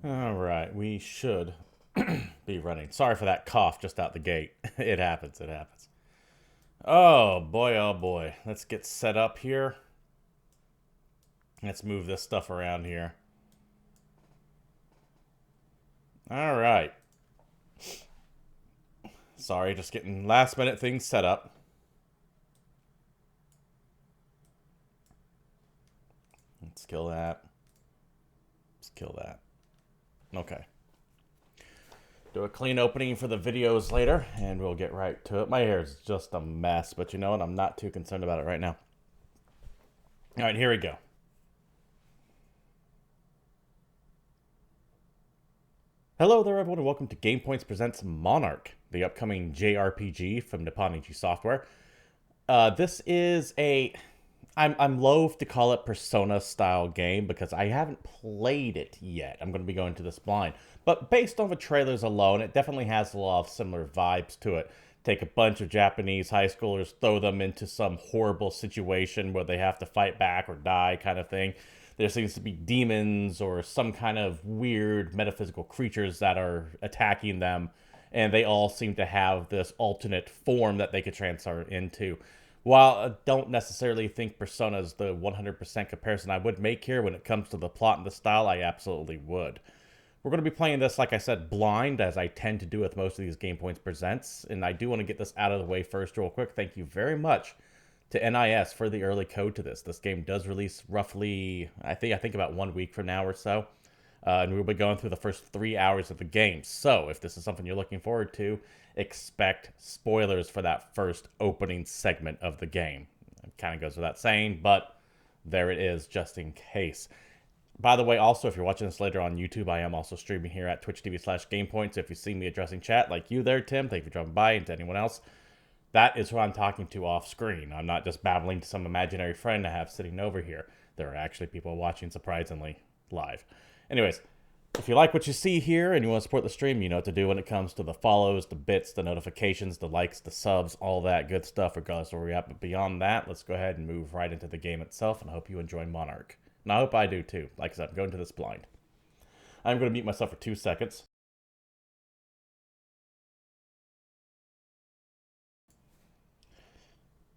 Alright, we should be running. Sorry for that cough just out the gate. It happens, it happens. Oh boy, oh boy. Let's get set up here. Let's move this stuff around here. Alright. Sorry, just getting last minute things set up. Let's kill that. Let's kill that. Okay. Do a clean opening for the videos later, and we'll get right to it. My hair is just a mess, but you know what? I'm not too concerned about it right now. Alright, here we go. Hello there, everyone, and welcome to GamePoints Presents Monark, the upcoming JRPG from Nippon Ichi Software. This is a... I'm loath to call it Persona-style game because I haven't played it yet. I'm going to be going to this blind. But based on the trailers alone, it definitely has a lot of similar vibes to it. Take a bunch of Japanese high schoolers, throw them into some horrible situation where they have to fight back or die kind of thing. There seems to be demons or some kind of weird metaphysical creatures that are attacking them, and they all seem to have this alternate form that they could transfer into. While I don't necessarily think Persona is the 100% comparison I would make here when it comes to the plot and the style, I absolutely would. We're going to be playing this, like I said, blind, as I tend to do with most of these GamePoints Presents, and I do want to get this out of the way first real quick. Thank you very much to NIS for the early code to this. This game does release roughly, I think about 1 week from now or so. And we'll be going through the first 3 hours of the game. So if this is something you're looking forward to, expect spoilers for that first opening segment of the game. It kind of goes without saying, but there it is, just in case. By the way, also, if you're watching this later on YouTube, I am also streaming here at twitch.tv/GamePoints. If you see me addressing chat, like you there, Tim, thank you for dropping by, and to anyone else, that is who I'm talking to off screen. I'm not just babbling to some imaginary friend I have sitting over here. There are actually people watching, surprisingly, live. Anyways, if you like what you see here and you want to support the stream, you know what to do when it comes to the follows, the bits, the notifications, the likes, the subs, all that good stuff, regardless of where you're at. But beyond that, let's go ahead and move right into the game itself, and I hope you enjoy Monarch. And I hope I do too. Like I said, I'm going to this blind. I'm going to mute myself for 2 seconds.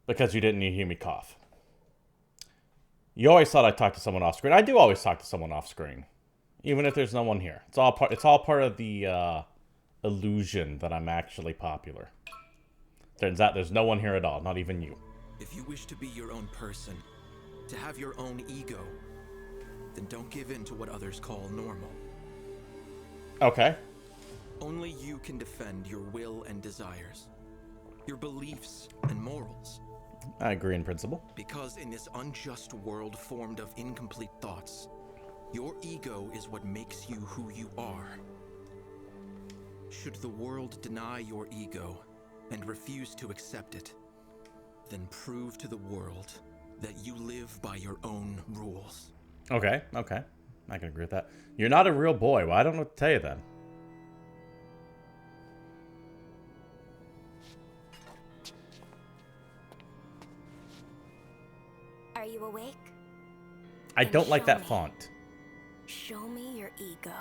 Because you didn't hear me cough. You always thought I talked to someone off screen. I do always talk to someone off screen. Even if there's no one here. It's all part of the illusion that I'm actually popular. Turns out there's no one here at all, not even you. If you wish to be your own person, to have your own ego, then don't give in to what others call normal. Okay. Only you can defend your will and desires, your beliefs and morals. I agree in principle. Because in this unjust world formed of incomplete thoughts, your ego is what makes you who you are. Should the world deny your ego and refuse to accept it, then prove to the world that you live by your own rules. Okay. I can agree with that. You're not a real boy. Well, I don't know what to tell you then. Are you awake? I Then don't like show that me. font. Show me your ego.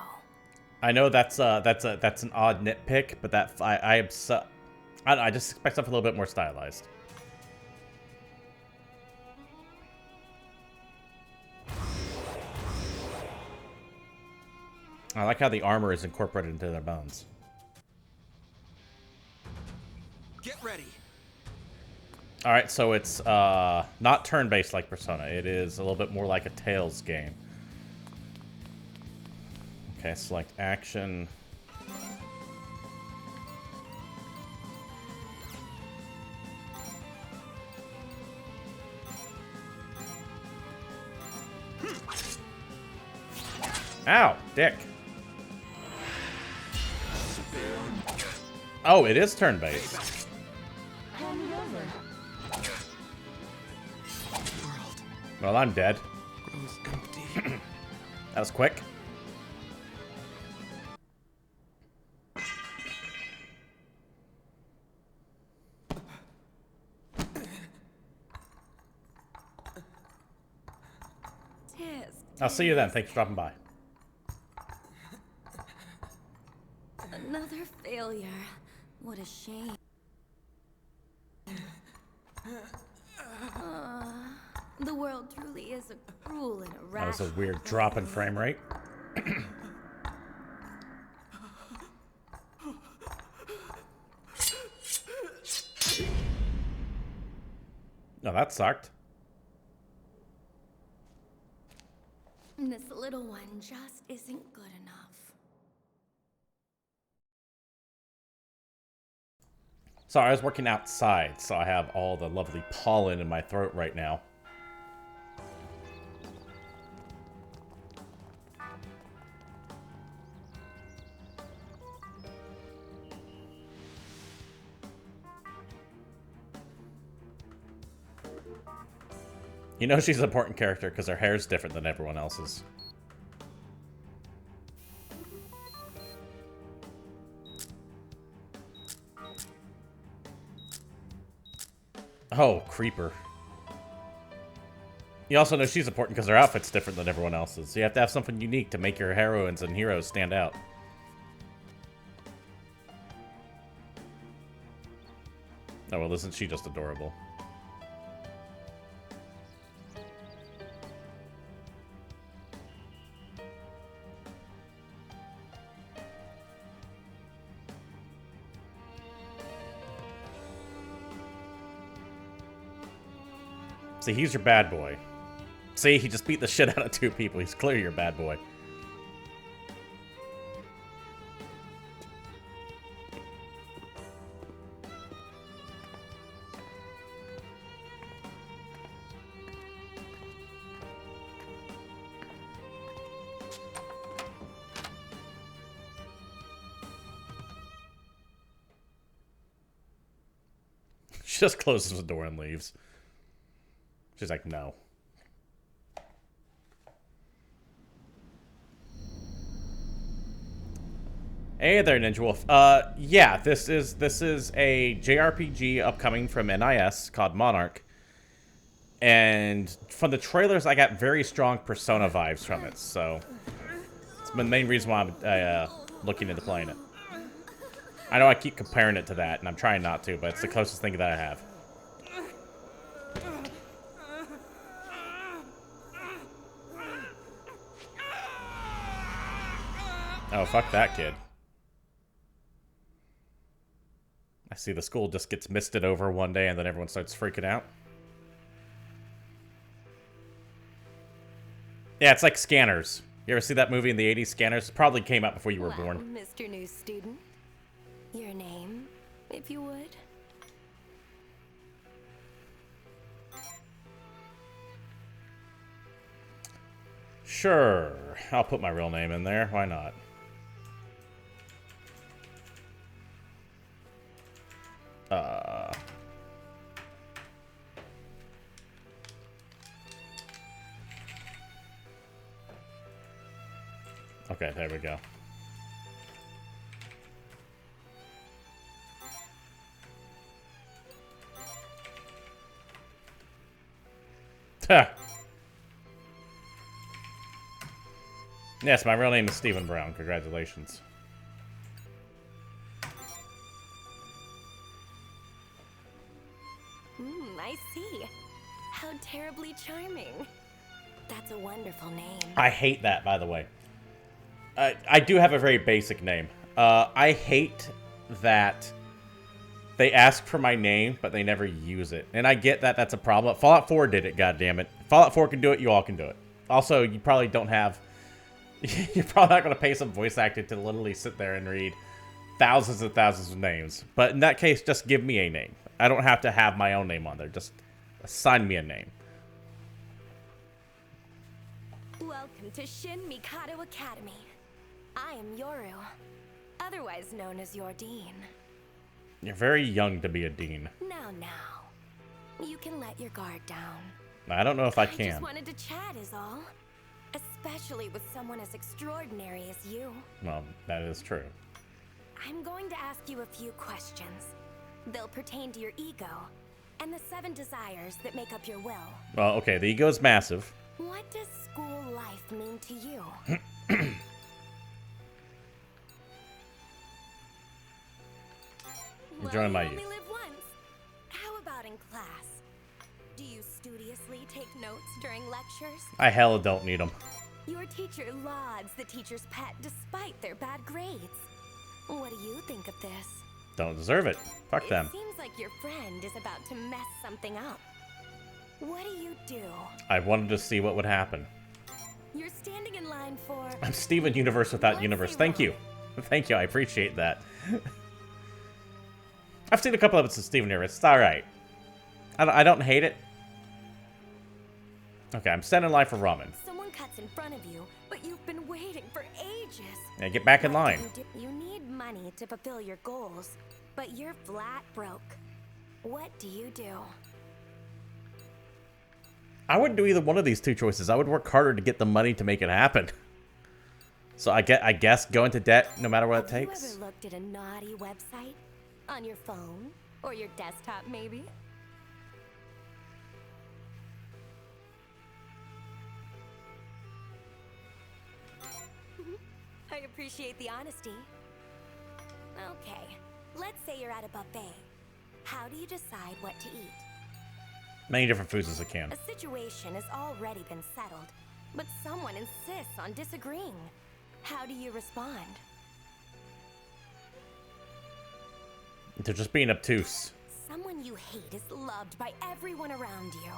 I know that's an odd nitpick, but that I don't know, I just expect something a little bit more stylized. I like how the armor is incorporated into their bones. Get ready. All right, so it's not turn-based like Persona. It is a little bit more like a Tales game. Okay, select action. Ow, dick. Oh, it is turn-based. World Well, I'm dead. grows empty. That was quick. I'll see you then. Thanks for dropping by. Another failure. What a shame. The world truly is a cruel and That was a irrational weird drop in frame rate. No, that sucked. This little one just isn't good enough. Sorry, I was working outside, so I have all the lovely pollen in my throat right now. You know she's an important character because her hair's different than everyone else's. Oh, creeper. You also know she's important because her outfit's different than everyone else's. So you have to have something unique to make your heroines and heroes stand out. Oh, well, isn't she just adorable? See, he's your bad boy. See, he just beat the shit out of two people. He's clearly your bad boy. She just closes the door and leaves. She's like, no. Hey there, Ninja Wolf. Yeah, this is a JRPG upcoming from NIS called Monark. And from the trailers, I got very strong Persona vibes from it, so it's the main reason why I'm looking into playing it. I know I keep comparing it to that, and I'm trying not to, but it's the closest thing that I have. Oh, fuck that kid. I see the school just gets misted over one day and then everyone starts freaking out. Yeah, it's like Scanners. You ever see that movie in the 80s, Scanners? It probably came out before you were born. Mr. New Student. Your name, if you would. Sure. I'll put my real name in there. Why not? Okay, there we go. Yes, my real name is Stephen Brown. Congratulations. I see. How terribly charming. That's a wonderful name. I hate that, by the way. I do have a very basic name. I hate that they ask for my name, but they never use it. And I get that that's a problem. Fallout 4 did it, goddammit. Fallout 4 can do it, you all can do it. Also, you probably don't have... You're probably not going to pay some voice actor to literally sit there and read thousands and thousands of names. But in that case, just give me a name. I don't have to have my own name on there. Just assign me a name. Welcome to Shin Mikado Academy. I am Yoru, otherwise known as your dean. You're very young to be a dean. Now. You can let your guard down. I don't know if I I can. just wanted to chat is all. Especially with someone as extraordinary as you. Well, that is true. I'm going to ask you a few questions. They'll pertain to your ego and the 7 desires that make up your will. Well, okay, the ego is massive. What does school life mean to you? Enjoying my you youth. only live once. How about in class? Do you studiously take notes during lectures? I hella don't need them. Your teacher lauds the teacher's pet despite their bad grades. What do you think of this? Don't deserve it. Fuck them. It seems like your friend is about to mess something up. What do you do? I wanted to see what would happen. You're standing in line for... I'm Steven Universe without Let's universe. say Thank you. Thank you. I appreciate that. I've seen a couple episodes of Steven Universe. It's alright. I don't hate it. Okay, I'm standing in line for ramen. Someone cuts in front of you, but you've been waiting for ages. Yeah, get back in What line. do? You need money to fulfill your goals, but you're flat broke. What do you do? I wouldn't do either one of these two choices. I would work harder to get the money to make it happen. So I guess go into debt no matter what it Have takes. you ever looked at a naughty website? On your phone? Or your desktop, maybe? I appreciate the honesty. Okay, let's say you're at a buffet. How do you decide what to eat? Many different foods as I can. A situation has already been settled, but someone insists on disagreeing. How do you respond? They're just being obtuse. Someone you hate is loved by everyone around you.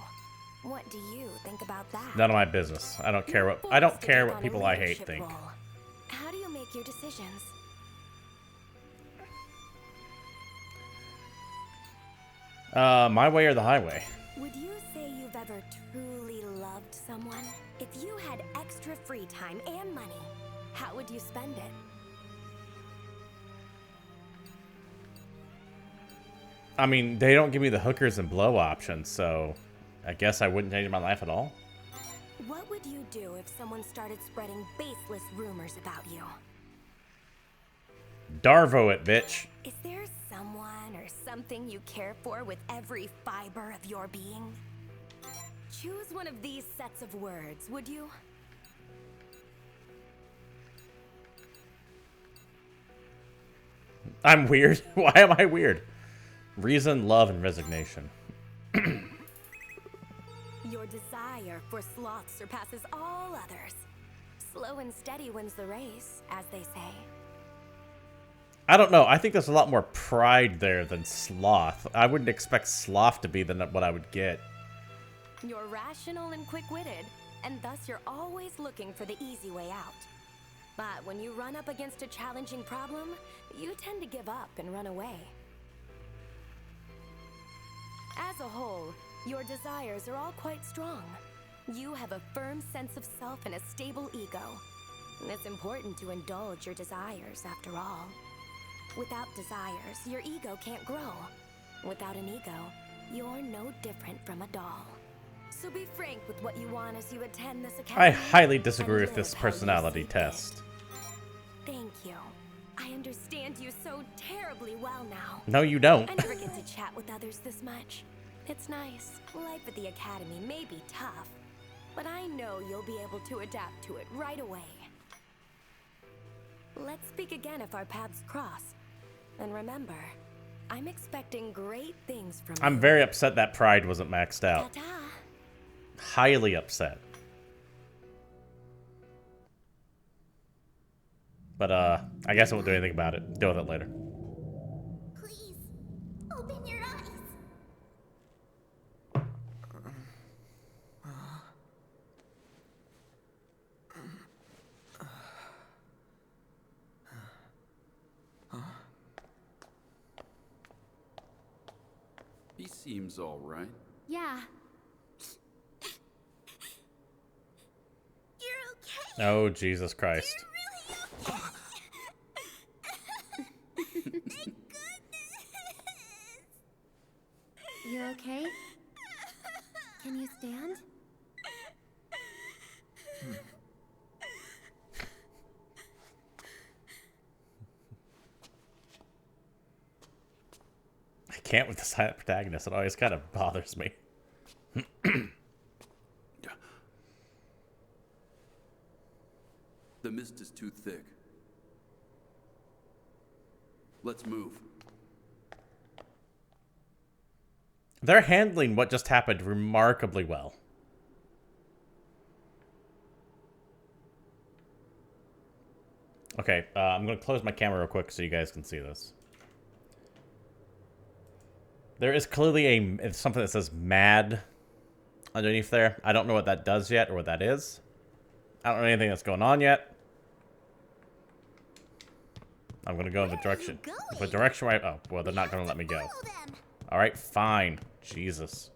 What do you think about that? None of my business. I don't care You're what forced to take on a people I hate leadership think. role. How do you make your decisions? My way or the highway. Would you say you've ever truly loved someone? If you had extra free time and money, how would you spend it? I mean, they don't give me the hookers and blow options, so I guess I wouldn't change my life at all. What would you do if someone started spreading baseless rumors about you? Darvo it, bitch. Is there someone or something you care for with every fiber of your being? Choose one of these sets of words, would you? I'm weird. Why am I weird? Reason, love, and resignation. Your desire for sloth surpasses all others. Slow and steady wins the race, as they say. I don't know. I think there's a lot more pride there than sloth. I wouldn't expect sloth to be what I would get. You're rational and quick-witted, and thus you're always looking for the easy way out. But when you run up against a challenging problem, you tend to give up and run away. As a whole, your desires are all quite strong. You have a firm sense of self and a stable ego. And it's important to indulge your desires, after all. Without desires, your ego can't grow. Without an ego, you're no different from a doll. So be frank with what you want as you attend this academy. I highly disagree with and this live how you personality see test. fit. Thank you. I understand you so terribly well now. No, you don't. I never get to chat with others this much. It's nice. Life at the academy may be tough, but I know you'll be able to adapt to it right away. Let's speak again if our paths cross. And remember, I'm expecting great things from you. I'm very upset that pride wasn't maxed out. Ta-ta. Highly upset. But, I guess I won't do anything about it. Deal with it later. Please, open your eyes. He seems all right. Yeah. You're okay. Oh, Jesus Christ. You're really okay. Thank goodness. You okay? Can you stand? I can't with the silent protagonist. It always kind of bothers me. The mist is too thick. Let's move. They're handling what just happened remarkably well. Okay, I'm going to close my camera real quick so you guys can see this. There is clearly something that says mad underneath there. I don't know what that does yet or what that is. I don't know anything that's going on yet. I'm going to go in the direction. The direction where oh, well, they're not going to let me go. Alright, fine. Jesus.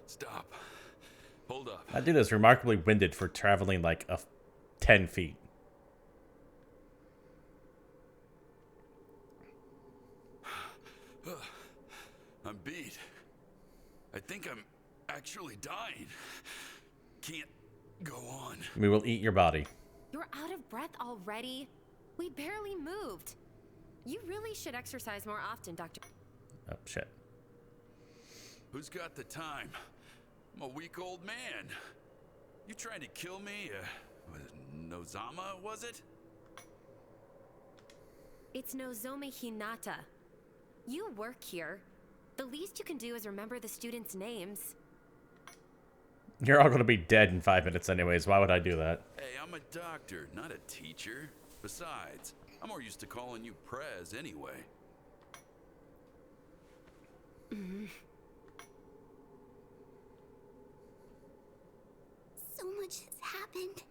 Stop. Hold up. That dude is remarkably winded for traveling like 10 feet. I'm beat. I think I'm actually dying. Can't go on. We will eat your body. You're out of breath already? We barely moved. You really should exercise more often, Dr. Oh, shit. Who's got the time? I'm a weak old man. You trying to kill me? Nozama, was it? It's Nozomi Hinata. You work here. The least you can do is remember the students' names. You're all going to be dead in 5 minutes anyways. Why would I do that? Hey, I'm a doctor, not a teacher. Besides, I'm more used to calling you Prez anyway. So much has happened.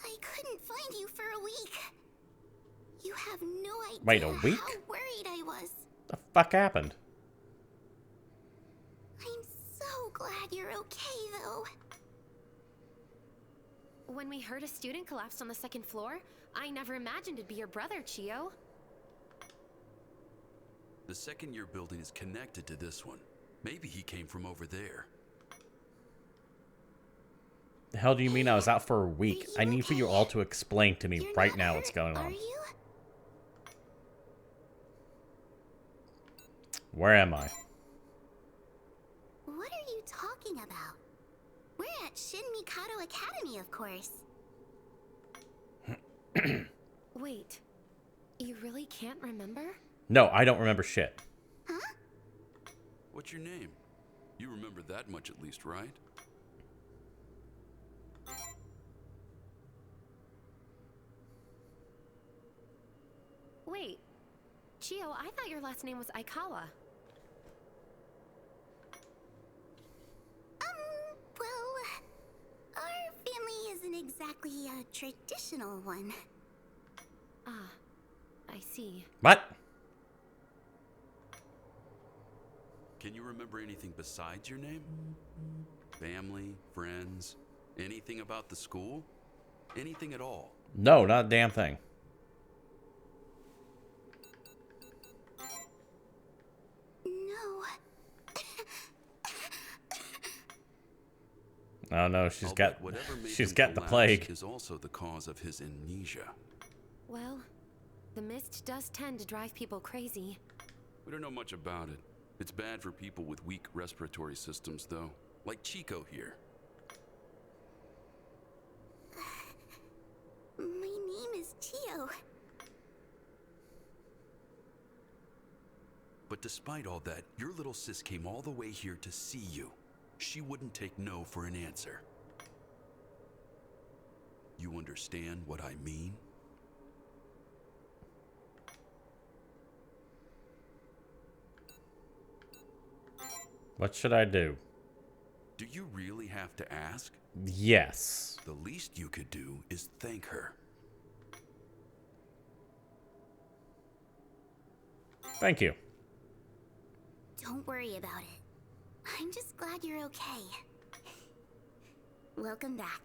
I couldn't find you for a week. You have no idea Wait, a week? how worried I was. The fuck happened? I'm so glad you're okay, though. When we heard a student collapsed on the second floor, I never imagined it'd be your brother, Chio. The second-year building is connected to this one. Maybe he came from over there. The hell do you mean I was out for a week? I need for you all to explain to me You're right not now hurt, what's going are on. you? Where am I? What are you talking about? We're at Shin Mikado Academy, of course. Wait, you really can't remember? No, I don't remember shit. Huh? What's your name? You remember that much at least, right? Wait, Chio, I thought your last name was Aikawa. Well, our family isn't exactly a traditional one. Ah, I see. What? Can you remember anything besides your name? Family, friends, anything about the school? Anything at all? No, not a damn thing. No. Oh no, she's I'll got bet whatever made she's him got the collapse plague. is also the cause of his amnesia. Well, the mist does tend to drive people crazy. We don't know much about it. It's bad for people with weak respiratory systems, though. Like Chico here. My name is Chio. But despite all that, your little sis came all the way here to see you. She wouldn't take no for an answer. You understand what I mean? What should I do? Do you really have to ask? Yes. The least you could do is thank her. Thank you. Don't worry about it. I'm just glad you're okay. Welcome back.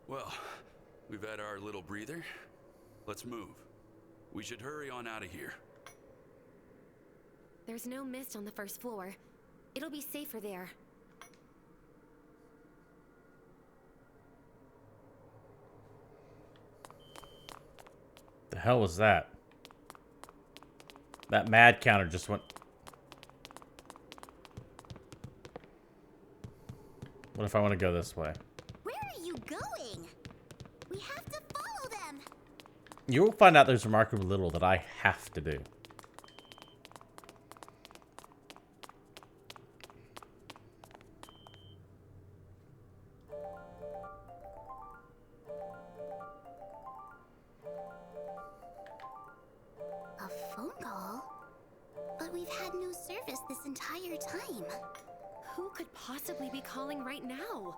Well, we've had our little breather. Let's move. We should hurry on out of here. There's no mist on the first floor. It'll be safer there. The hell was that? That mad counter just went... What if I want to go this way? Where are you going? We have to follow them. You'll find out there's remarkably little that I have to do. A phone call? But we've had no service this entire time. Who could possibly be calling right now?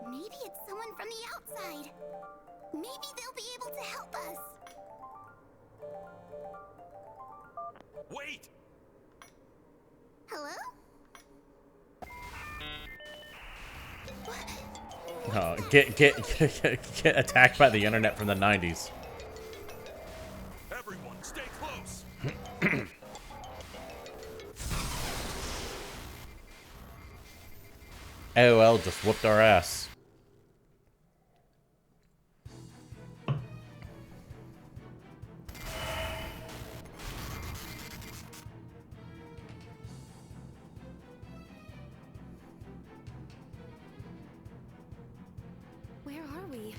Maybe it's someone from the outside. Maybe they'll be able to help us. Wait! Hello? Oh, get attacked by the internet from the 90s. Everyone, stay close! AOL just whooped our ass. Where are we?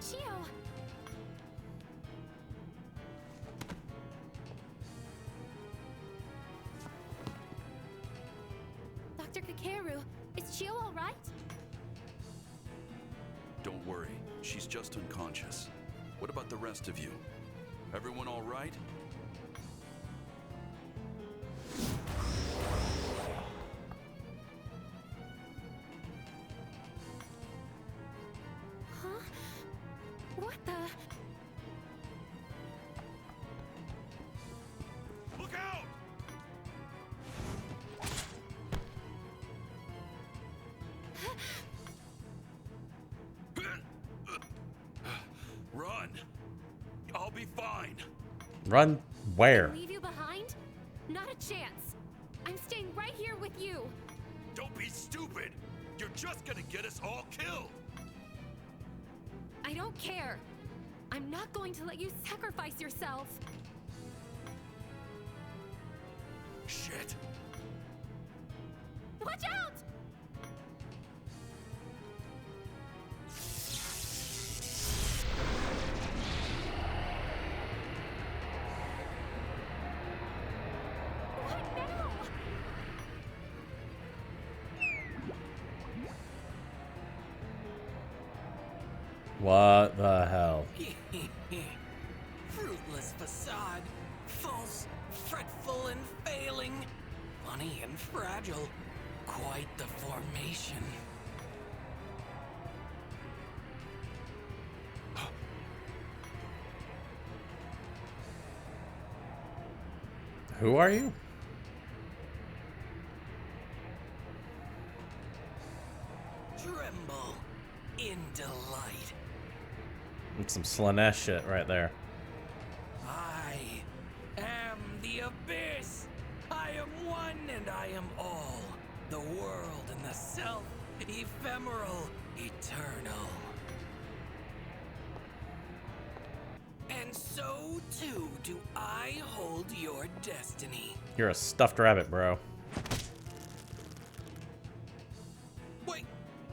Chio! Dr. Kakeru, is Chio all right? Don't worry, she's just unconscious. What about the rest of you? Everyone all right? Huh? What the? Look out! Run! I'll be fine. Run where? Leave you behind? Not a chance. I'm staying right here with you. Don't be stupid. You're just gonna get us all killed. I don't care. I'm not going to let you sacrifice yourself. Shit. Watch out! What now? What the hell? Fruitless facade, false, fretful and failing, funny and fragile, quite the formation. Who are you? Tremble in delight. It's some Slanesh shit right there. I am the abyss. I am one and I am all. The world and the self, ephemeral, eternal. And so too do I hold your destiny. You're a stuffed rabbit, bro.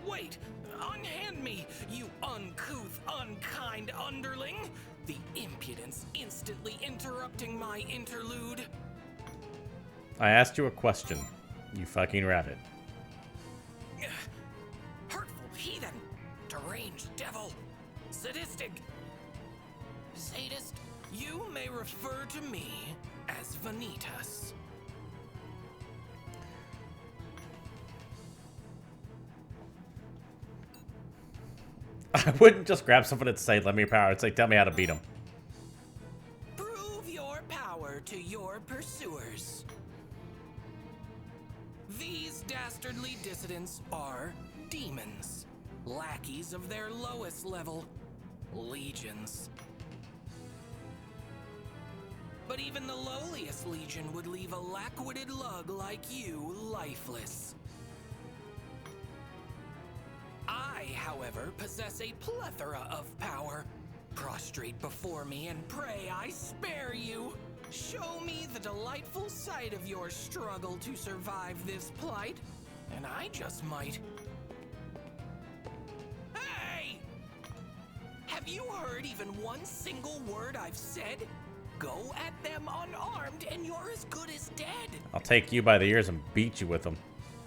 Wait! Unhand me, you uncouth, unkind underling! The impudence instantly interrupting my interlude. I asked you a question, you fucking rabbit. Hurtful heathen, deranged devil, sadistic. Sadist, you may refer to me as Vanitas. I wouldn't just grab someone and say, "Let me power." It's like, tell me how to beat him. Prove your power to your pursuers. These dastardly dissidents are demons, lackeys of their lowest level, legions. But even the lowliest legion would leave a lack-witted lug like you lifeless. I, however, possess a plethora of power. Prostrate before me and pray I spare you. Show me the delightful sight of your struggle to survive this plight, and I just might. Hey! heard even one single word I've said? Go at them unarmed and you're as good as dead. I'll take you by the ears and beat you with them.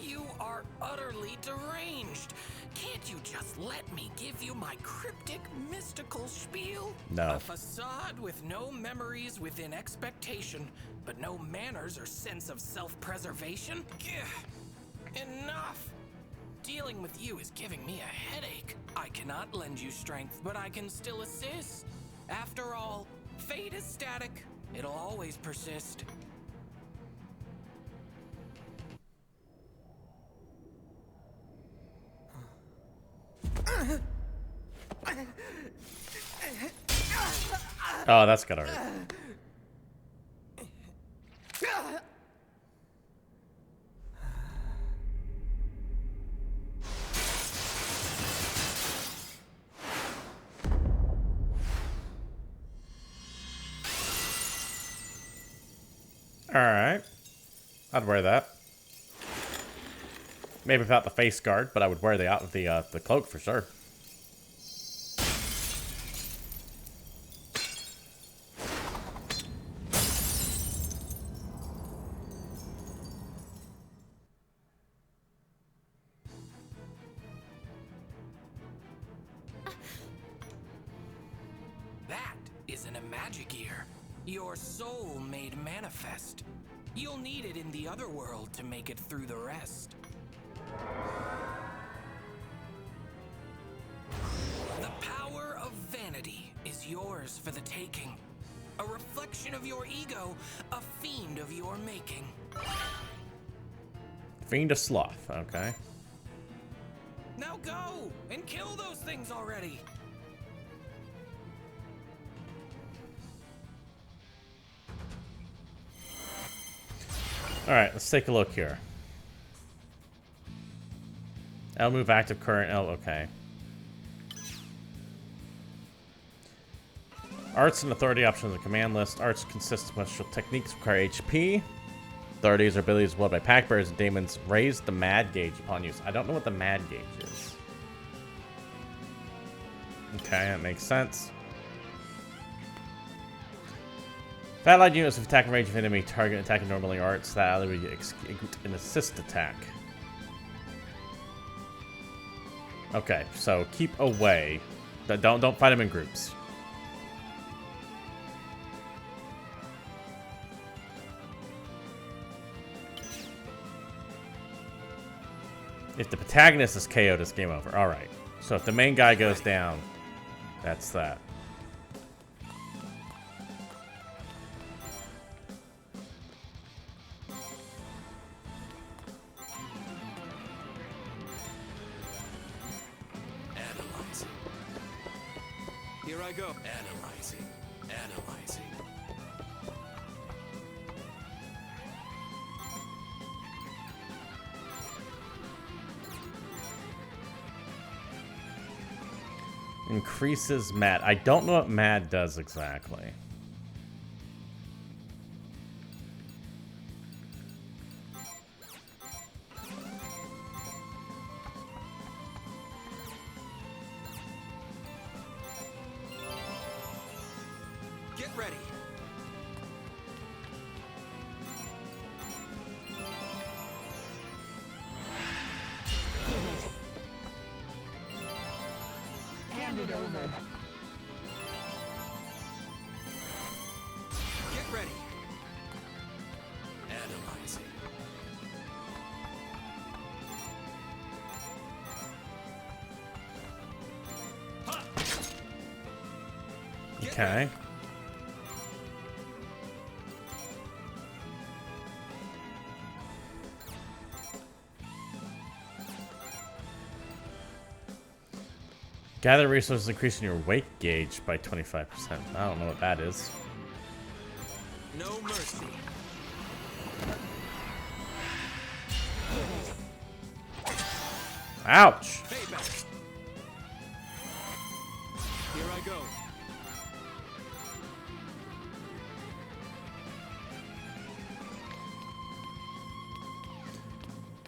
You are utterly deranged. Can't you just let me give you my cryptic, mystical spiel? No. A facade with no memories within expectation, but no manners or sense of self-preservation? Enough! Dealing with you is giving me a headache. I cannot lend you strength, but I can still assist. After all, fate is static. It'll always persist. Oh, that's gotta hurt. Alright. I'd wear that. Maybe without the face guard, but I would wear the cloak for sure. That isn't a magic ear. Your soul made manifest. You'll need it in the other world to make it through the rest. The power of vanity is yours for the taking. A reflection of your ego, a fiend of your making. Fiend of Sloth, okay. Now go and kill those things already. Alright, let's take a look here. L move active current. Oh, okay. Arts and authority options in the command list. Arts consist of special techniques require HP. Authorities or abilities wielded by pack bearers and demons raise the mad gauge upon use. I don't know what the mad gauge is. Okay, that makes sense. If allied units with attack range of enemy target attacking normally arts, that ally will execute an assist attack. Okay, so keep away. Don't fight them in groups. If the protagonist is KO'd, it's game over. Alright. So if the main guy goes down, that's that. Analyzing. Here I go. Analyzing. Analyzing. Increases MAD. I don't know what MAD does exactly. Get ready. Hand it over. Get ready. Analyzing. Okay. Gather resources increasing your weight gauge by 25%. I don't know what that is. No mercy. Ouch! Payback. Here I go.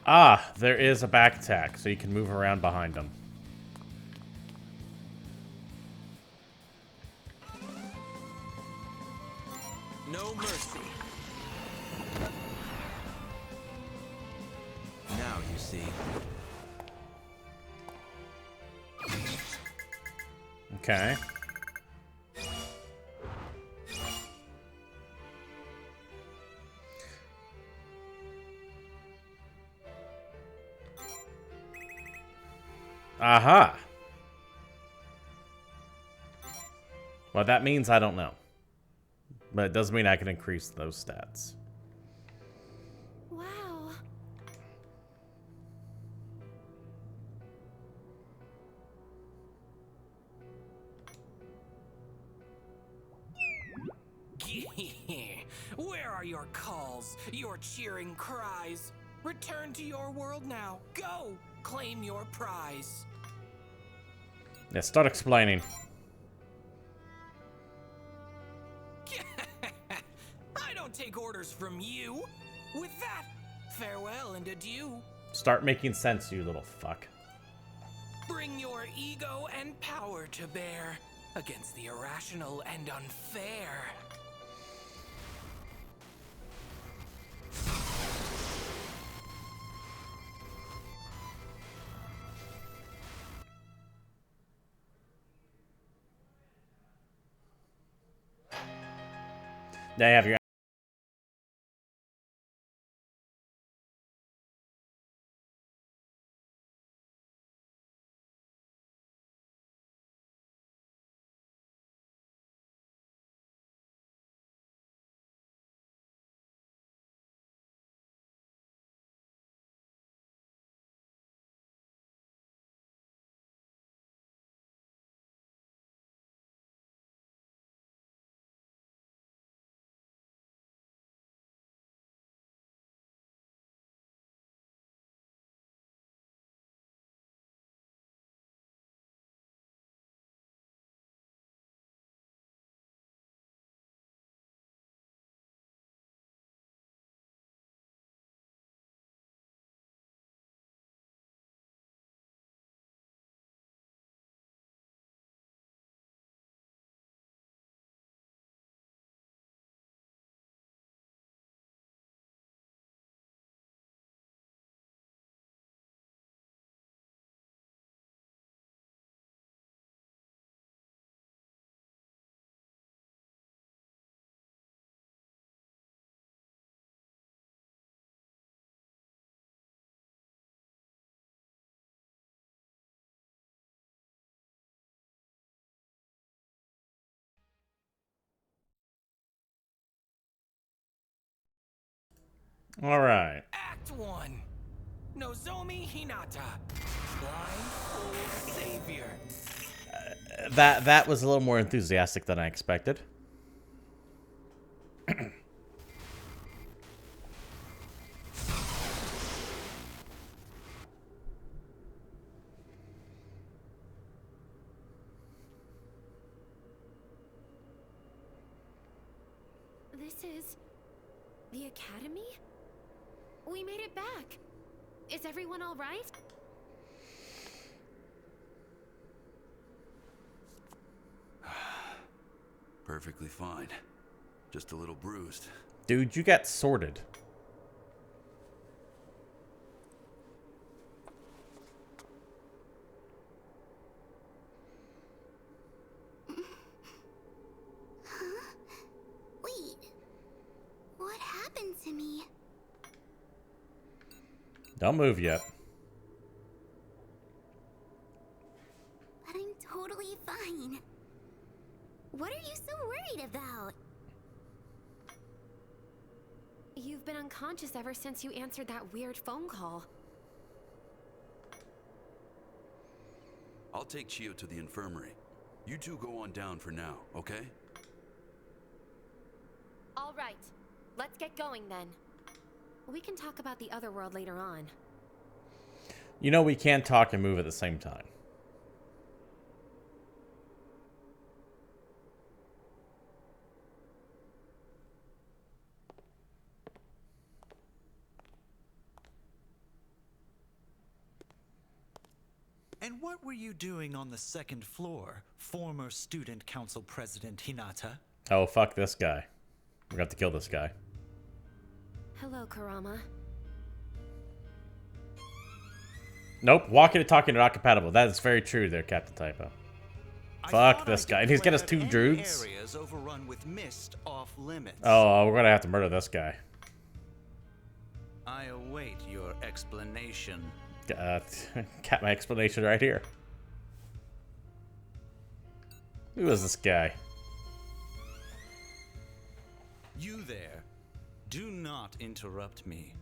Ah, there is a back attack, so you can move around behind them. see. Okay. Aha. What that means, I don't know. But it does mean I can increase those stats. Wow. Where are your calls, your cheering cries? Return to your world now. Go! Claim your prize. Yeah, start explaining. I don't take orders from you. With that, farewell and adieu. Start making sense, you little fuck. Bring your ego and power to bear against the irrational and unfair. Now you have your. All right. Act 1. Nozomi Hinata. Blindfold Savior. That was a little more enthusiastic than I expected. This is the academy? We made it back. Is everyone all right? Perfectly fine. Just a little bruised. Dude, you got sorted. Wait. What happened to me? Don't move yet. But I'm totally fine. What are you so worried about? You've been unconscious ever since you answered that weird phone call. I'll take Chio to the infirmary. You two go on down for now, okay? All right. Let's get going then. We can talk about the other world later on. You know we can't talk and move at the same time. And what were you doing on the second floor, former student council president Hinata? Oh, fuck this guy. We got to kill this guy. Hello, Kurama. Nope, walking and talking are not compatible. That is very true there, Captain Typo. Fuck this guy. And he's got his 2 droogs. Areas overrun with mist off limits. Oh, we're gonna have to murder this guy. I await your explanation. Got my explanation right here. Who is this guy? You there. Do not interrupt me.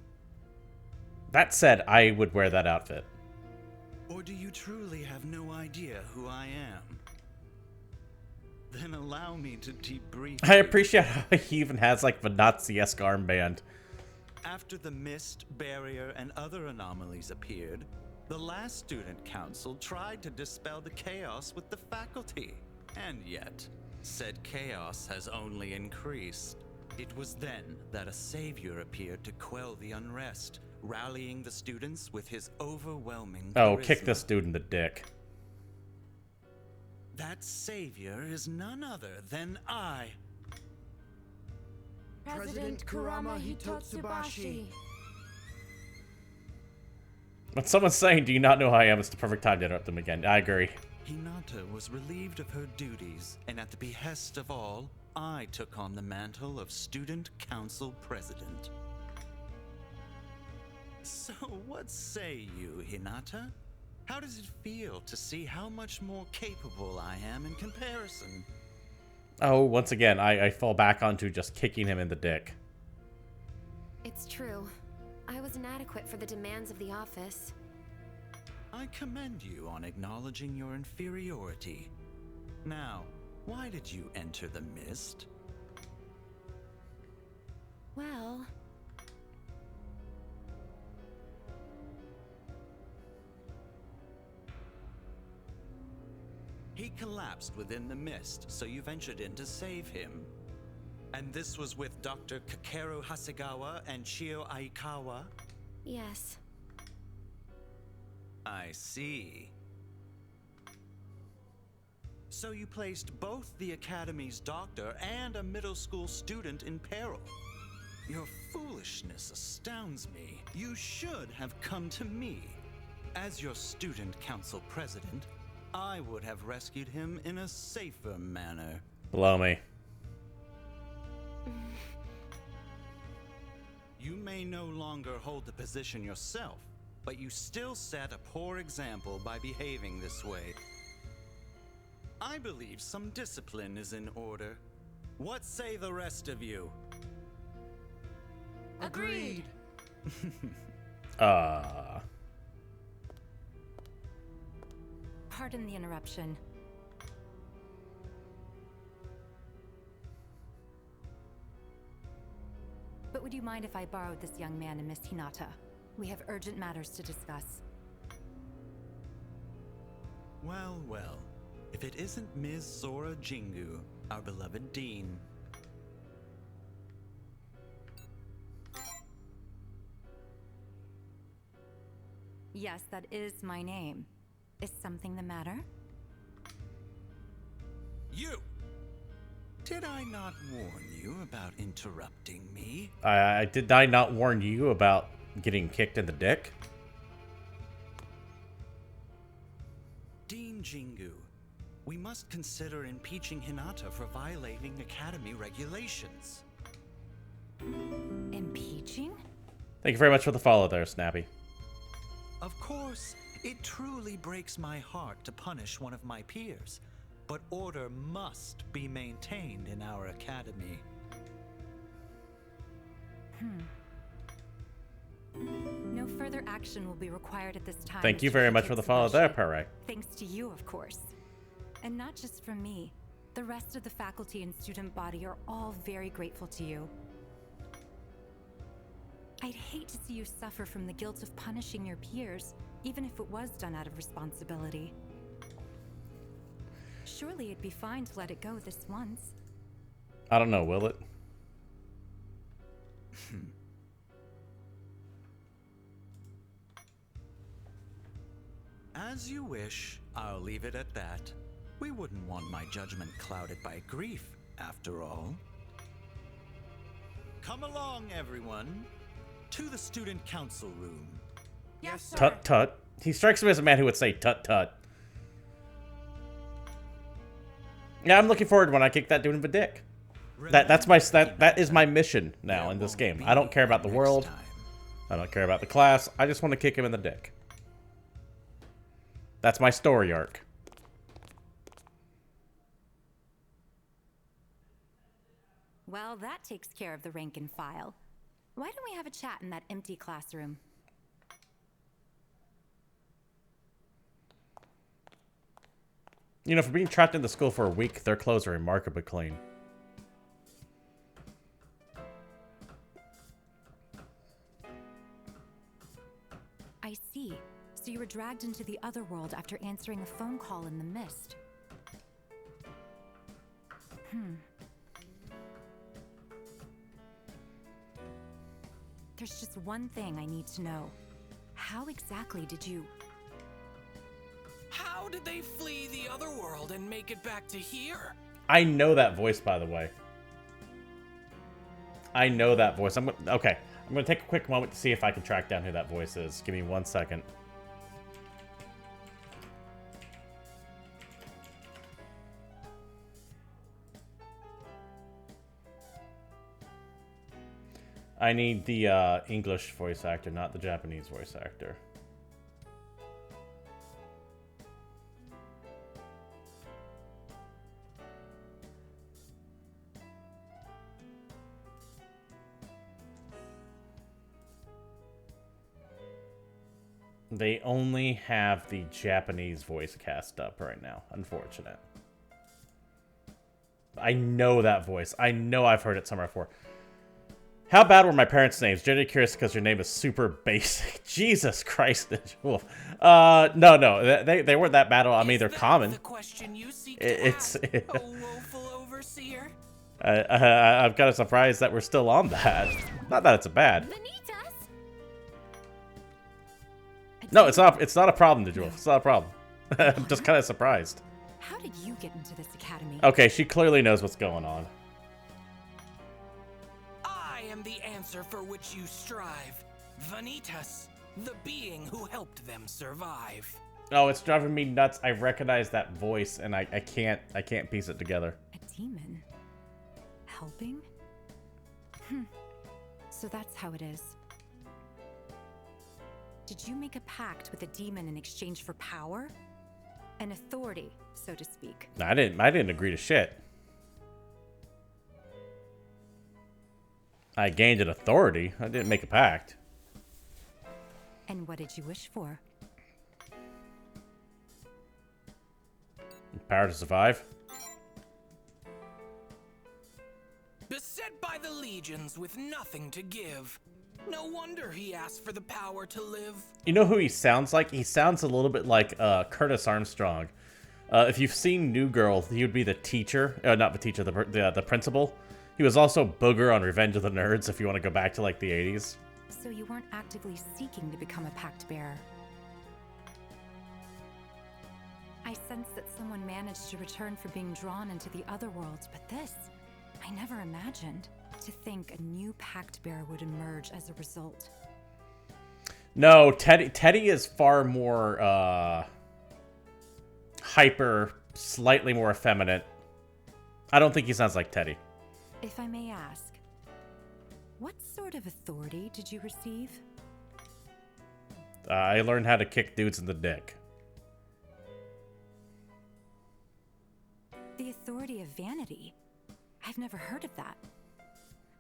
That said, I would wear that outfit. Or do you truly have no idea who I am? Then allow me to debrief. I appreciate how he even has like the Nazi-esque armband. After the mist, barrier, and other anomalies appeared, the last student council tried to dispel the chaos with the faculty. And yet, said chaos has only increased. It was then that a savior appeared to quell the unrest, rallying the students with his overwhelming Oh, charisma. kick this dude in the dick. That savior is none other than I. President Kurama Hitotsubashi. When someone's saying, do you not know who I am, it's the perfect time to interrupt them again. I agree. Hinata was relieved of her duties, and at the behest of all, I took on the mantle of Student Council President. So what say you, Hinata? How does it feel to see how much more capable I am in comparison? Oh, once again, I fall back onto just kicking him in the dick. It's true. I was inadequate for the demands of the office. I commend you on acknowledging your inferiority. Now, why did you enter the mist? Well... He collapsed within the mist, so you ventured in to save him. And this was with Dr. Kakeru Hasegawa and Chio Aikawa? yes. I see. So you placed both the Academy's doctor and a middle school student in peril. Your foolishness astounds me. You should have come to me. As your student council president, I would have rescued him in a safer manner. Blow me. You may no longer hold the position yourself, but you still set a poor example by behaving this way. I believe some discipline is in order. What say the rest of you? Agreed. Pardon the interruption. But would you mind if I borrowed this young man and Miss Hinata? We have urgent matters to discuss. Well, well. If it isn't Ms. Sora Jingu, our beloved dean. Yes, that is my name. Is something the matter? You! Did I not warn you about interrupting me? Did I not warn you about getting kicked in the dick? Dean Jingu, we must consider impeaching Hinata for violating Academy regulations. Impeaching? Thank you very much for the follow there, Snappy. Of course, it truly breaks my heart to punish one of my peers, but order must be maintained in our academy. No further action will be required at this time. Thank you Mr. very much for the follow there, Hitotsubashi. Pare. Thanks to you, of course. And not just from me. The rest of the faculty and student body are all very grateful to you. I'd hate to see you suffer from the guilt of punishing your peers, even if it was done out of responsibility. Surely it'd be fine to let it go this once. I don't know, will it? As you wish, I'll leave it at that. We wouldn't want my judgment clouded by grief, after all. Come along, everyone, to the student council room. Yes, sir. Tut tut. He strikes me as a man who would say tut tut. Yeah, I'm looking forward when I kick that dude in the dick. That is my mission now in this game. I don't care about the world. I don't care about the class. I just want to kick him in the dick. That's my story arc. Well, that takes care of the rank and file. Why don't we have a chat in that empty classroom? You know, for being trapped in the school for a week, their clothes are remarkably clean. I see. So you were dragged into the other world after answering a phone call in the mist. There's just one thing I need to know. How exactly did you... How did they flee the other world and make it back to here? I know that voice, by the way. I know that voice. Okay. I'm going to take a quick moment to see if I can track down who that voice is. Give me 1 second. I need the English voice actor, not the Japanese voice actor. They only have the Japanese voice cast up right now. Unfortunate. I know that voice. I know I've heard it somewhere before. How bad were my parents' names? Generally curious because your name is super basic. Jesus Christ, Wolf. No. They weren't that bad. I mean, they're common. The question you seek It's. a woeful overseer. I'm kind of surprised that we're still on that. Not that it's bad. No, it's not. It's not a problem, Wolf. It's not a problem. I'm just kind of surprised. How did you get into this academy? Okay, she clearly knows what's going on. I am the answer for which you strive. Vanitas, the being who helped them survive. Oh, it's driving me nuts. I recognize that voice, and I can't piece it together. A demon? Helping? So that's how it is. Did you make a pact with a demon in exchange for power? An authority, so to speak. I didn't agree to shit. I gained an authority. I didn't make a pact. And what did you wish for? Power to survive. Beset by the legions with nothing to give. No wonder he asked for the power to live. You know who he sounds like? He sounds a little bit like Curtis Armstrong. If you've seen New Girl, he would be the teacher. Not the teacher, the principal. He was also Booger on Revenge of the Nerds, if you want to go back to, like, the 80s. So you weren't actively seeking to become a pact bearer. I sense that someone managed to return from being drawn into the other worlds, but this, I never imagined. To think a new pact bearer would emerge as a result. No, Teddy is far more hyper, slightly more effeminate. I don't think he sounds like Teddy. If I may ask, what sort of authority did you receive? I learned how to kick dudes in the dick. The authority of vanity? I've never heard of that.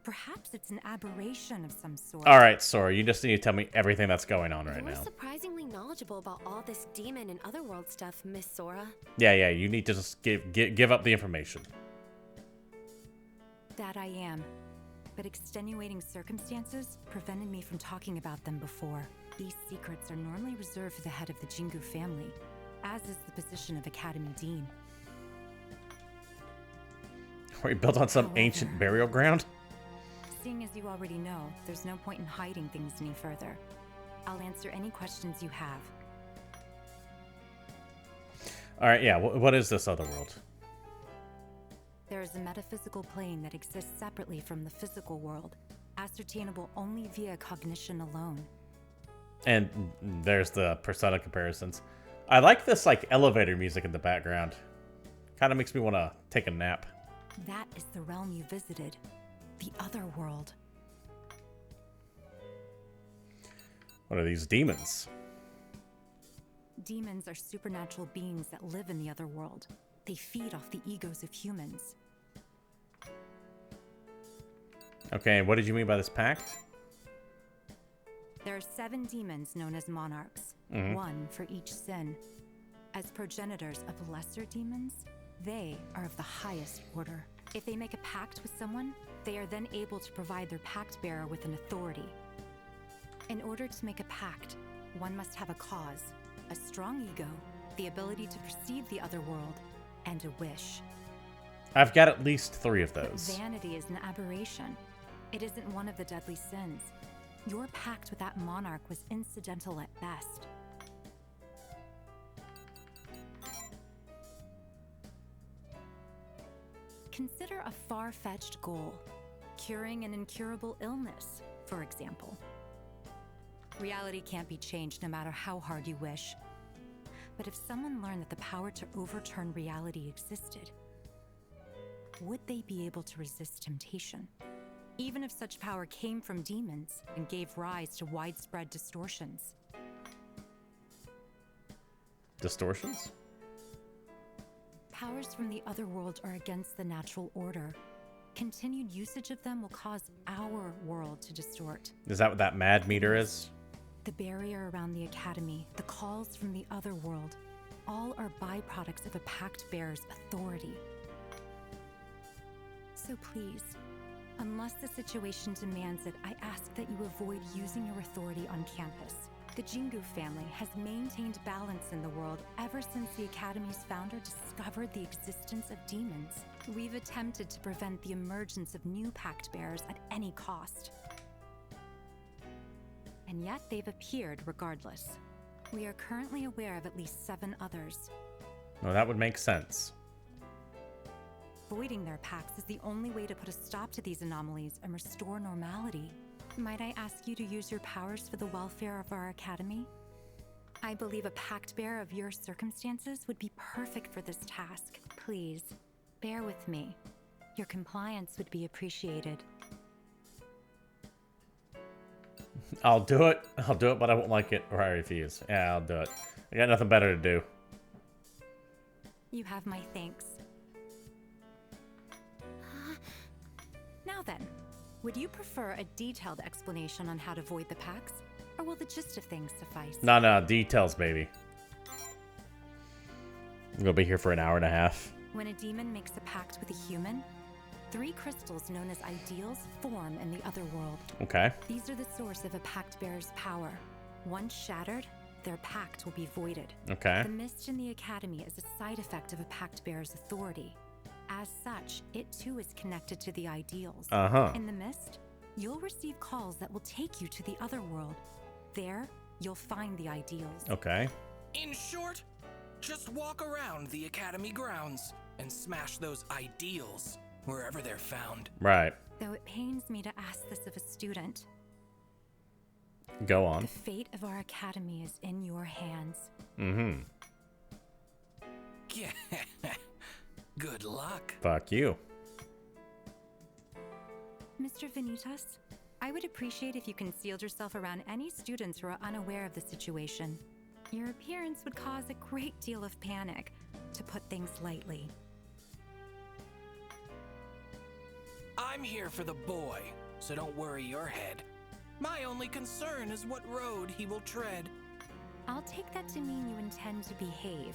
Perhaps it's an aberration of some sort. All right, Sora, you just need to tell me everything that's going on right You're now. surprisingly knowledgeable about all this demon and otherworld stuff, Miss Sora. Yeah, you need to just give up the information. That I am. But extenuating circumstances prevented me from talking about them before. These secrets are normally reserved for the head of the Jingu family, as is the position of Academy Dean. Were you built on some ancient burial ground? Seeing as you already know, there's no point in hiding things any further. I'll answer any questions you have. All right, yeah, what is this other world? There is a metaphysical plane that exists separately from the physical world, ascertainable only via cognition alone. And there's the Persona comparisons. I like this like elevator music in the background. Kind of makes me want to take a nap. That is the realm you visited. The other world. What are these demons? Demons are supernatural beings that live in the other world. They feed off the egos of humans. Okay, and what did you mean by this pact? There are 7 demons known as Monarchs, one for each sin. As progenitors of lesser demons, they are of the highest order. If they make a pact with someone, they are then able to provide their pact bearer with an authority. In order to make a pact, one must have a cause, a strong ego, the ability to perceive the other world, and a wish. I've got at least 3 of those. But vanity is an aberration. It isn't one of the deadly sins. Your pact with that monarch was incidental at best. Consider a far-fetched goal, curing an incurable illness, for example. Reality can't be changed no matter how hard you wish. But if someone learned that the power to overturn reality existed, would they be able to resist temptation? Even if such power came from demons and gave rise to widespread distortions. Distortions? Powers from the other world are against the natural order. Continued usage of them will cause our world to distort. Is that what that mad meter is? The barrier around the Academy, the calls from the other world, all are byproducts of a pact bearer's authority. So please, unless the situation demands it, I ask that you avoid using your authority on campus. The Jingu family has maintained balance in the world ever since the Academy's founder discovered the existence of demons. We've attempted to prevent the emergence of new pact bearers at any cost. And yet they've appeared regardless. We are currently aware of at least 7 others. Well, that would make sense. Voiding their pacts is the only way to put a stop to these anomalies and restore normality. Might I ask you to use your powers for the welfare of our Academy? I believe a pact bearer of your circumstances would be perfect for this task. Please, bear with me. Your compliance would be appreciated. I'll do it. I'll do it, but I won't like it or I refuse. Yeah, I'll do it. I got nothing better to do. You have my thanks. Now then, would you prefer a detailed explanation on how to void the pacts, or will the gist of things suffice? No, details, baby. I'm gonna be here for an hour and a half. When a demon makes a pact with a human, 3 crystals known as ideals form in the other world. Okay. These are the source of a pact bearer's power. Once shattered, their pact will be voided. Okay. The mist in the Academy is a side effect of a pact bearer's authority. As such, it too is connected to the ideals. In the mist, you'll receive calls that will take you to the other world. There, you'll find the ideals. Okay. In short, just walk around the Academy grounds and smash those ideals wherever they're found. Right. Though it pains me to ask this of a student. Go on. The fate of our Academy is in your hands. Mm-hmm. Yeah. Good luck. Fuck you. Mr. Vanitas, I would appreciate if you concealed yourself around any students who are unaware of the situation. Your appearance would cause a great deal of panic, to put things lightly. I'm here for the boy, so don't worry your head. My only concern is what road he will tread. I'll take that to mean you intend to behave.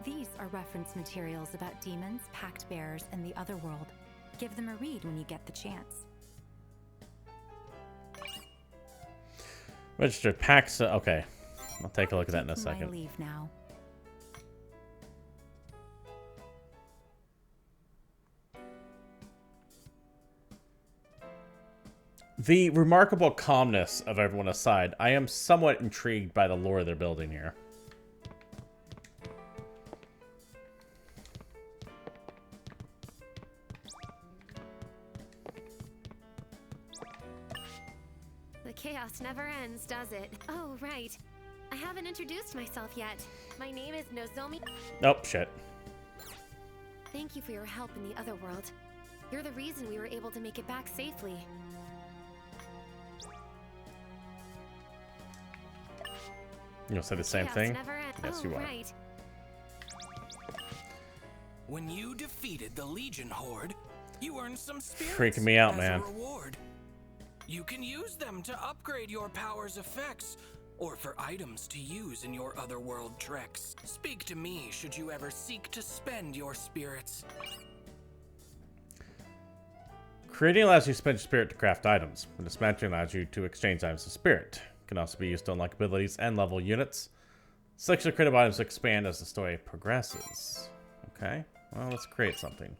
These are reference materials about demons, pact bearers, and the other world. Give them a read when you get the chance. Registered packs. Okay. I'll take a look at that in a second. My leave now. The remarkable calmness of everyone aside, I am somewhat intrigued by the lore they're building here. chaos never ends, does it? Oh, right. I haven't introduced myself yet. My name is Nozomi. Oh, shit. Thank you for your help in the other world. You're the reason we were able to make it back safely. You'll say the same Chaos thing? never ends. Yes, Oh, you are. right. When you defeated the Legion Horde, you earned some spirits Freaking me out, as man. a reward. You can use them to upgrade your power's effects, or for items to use in your otherworld treks. Speak to me should you ever seek to spend your spirits. Creating allows you to spend your spirit to craft items. And dismantling allows you to exchange items of spirit. Can also be used to unlock abilities and level units. Selection of creative items expand as the story progresses. Okay, well, let's create something.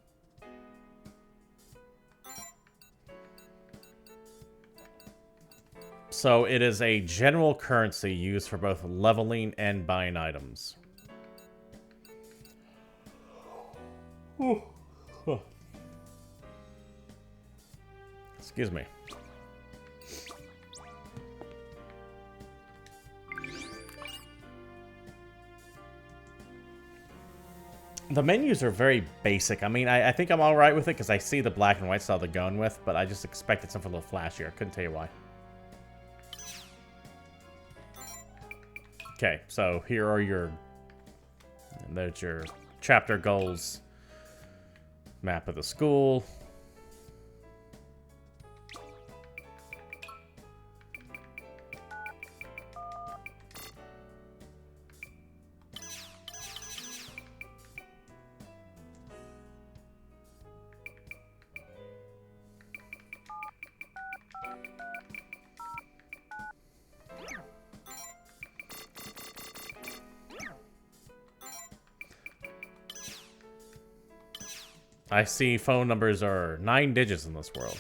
So it is a general currency used for both leveling and buying items. Excuse me. The menus are very basic. I mean, I think I'm alright with it because I see the black and white style they're going with, but I just expected something a little flashier. Couldn't tell you why. Okay, so here are your... And there's your chapter goals. Map of the school. I see phone numbers are 9 digits in this world.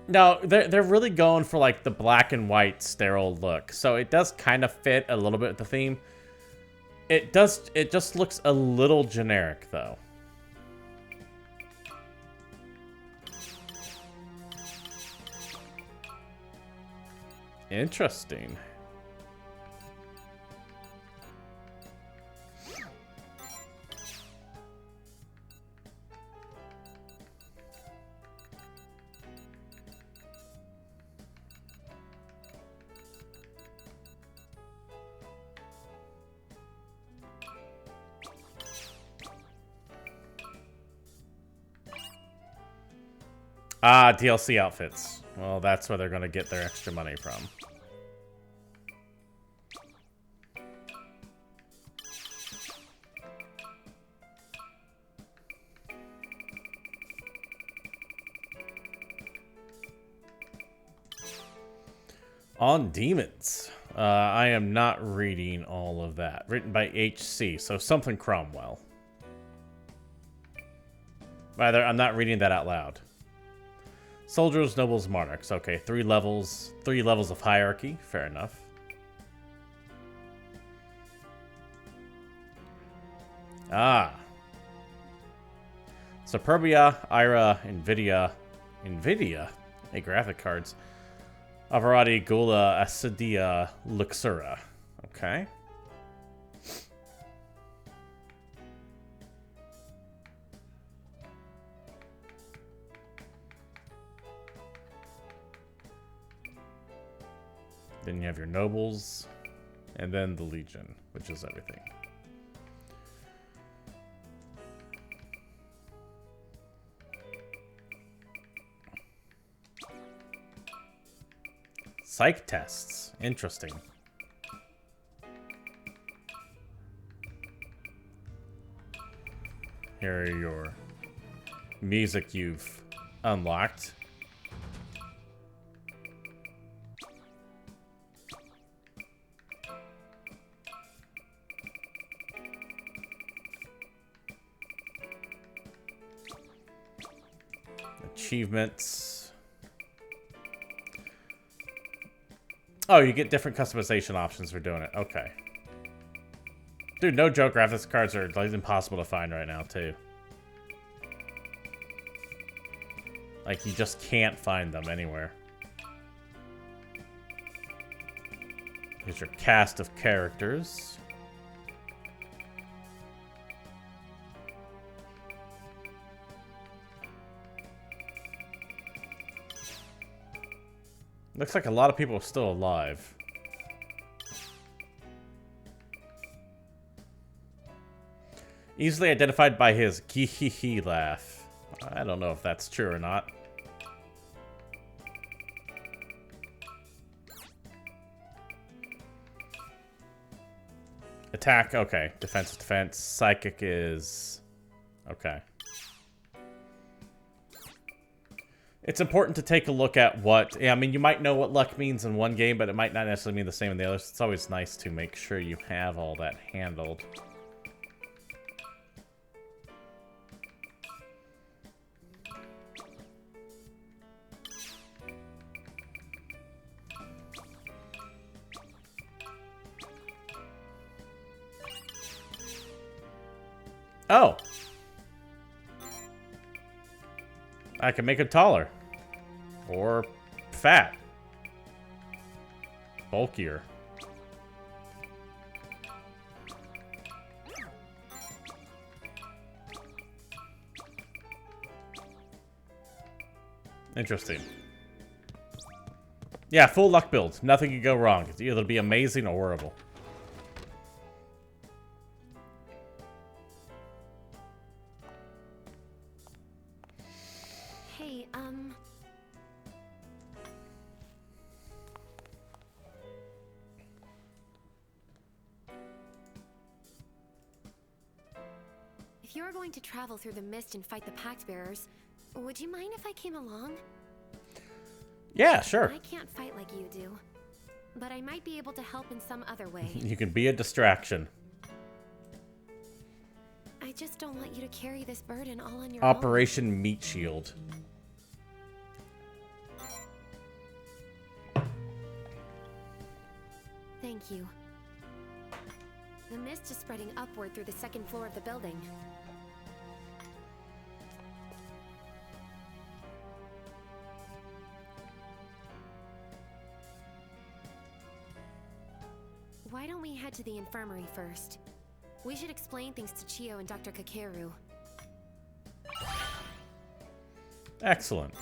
No, they're really going for like the black and white sterile look. So it does kind of fit a little bit with the theme. It just looks a little generic though. Interesting. Ah, DLC outfits. Well, that's where they're going to get their extra money from. On Demons. I am not reading all of that. Written by HC, so something Cromwell. Rather, I'm not reading that out loud. Soldiers, nobles, monarchs. Okay, 3 levels. 3 levels of hierarchy. Fair enough. Ah. Superbia, Ira, Nvidia. Nvidia? Hey, graphic cards. Avarati, Gula, Acidia, Luxura. Okay. Then you have your nobles, and then the Legion, which is everything. Psych tests. Interesting. Here are your music you've unlocked. Achievements. Oh, you get different customization options for doing it. Okay. Dude, no joke, graphics cards are like impossible to find right now, too. Like, you just can't find them anywhere. Here's your cast of characters. Looks like a lot of people are still alive. Easily identified by his gee-hee-hee laugh. I don't know if that's true or not. Attack, okay. Defense is defense. Psychic is... okay. It's important to take a look at what... yeah, I mean, you might know what luck means in one game, but it might not necessarily mean the same in the others. It's always nice to make sure you have all that handled. Oh! I can make it taller. Or fat. Bulkier. Interesting. Yeah, full luck build. Nothing can go wrong. It's either be amazing or horrible. Hey, if you're going to travel through the mist and fight the Pact Bearers, would you mind if I came along? Yeah, sure. I can't fight like you do, but I might be able to help in some other way. You can be a distraction. I just don't want you to carry this burden all on your own. Operation Meat Shield. Thank you. The mist is spreading upward through the second floor of the building. Why don't we head to the infirmary first? We should explain things to Chio and Dr. Kakeru. Excellent.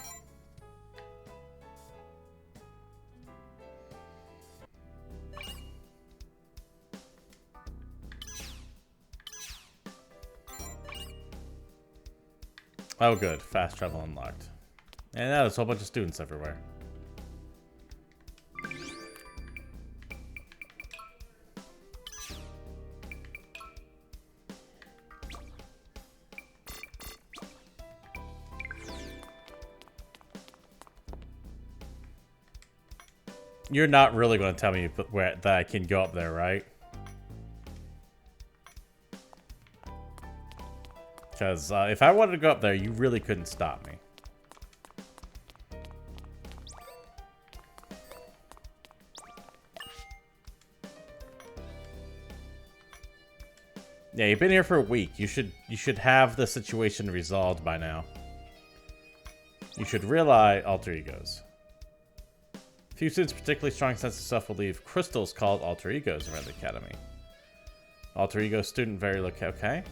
Oh, good. Fast travel unlocked. And now there's a whole bunch of students everywhere. You're not really going to tell me that I can go up there, right? Because if I wanted to go up there, you really couldn't stop me. Yeah, you've been here for a week. You should have the situation resolved by now. You should realize alter egos. Few students particularly strong sense of self will leave crystals called alter egos around the academy. Alter ego student very okay.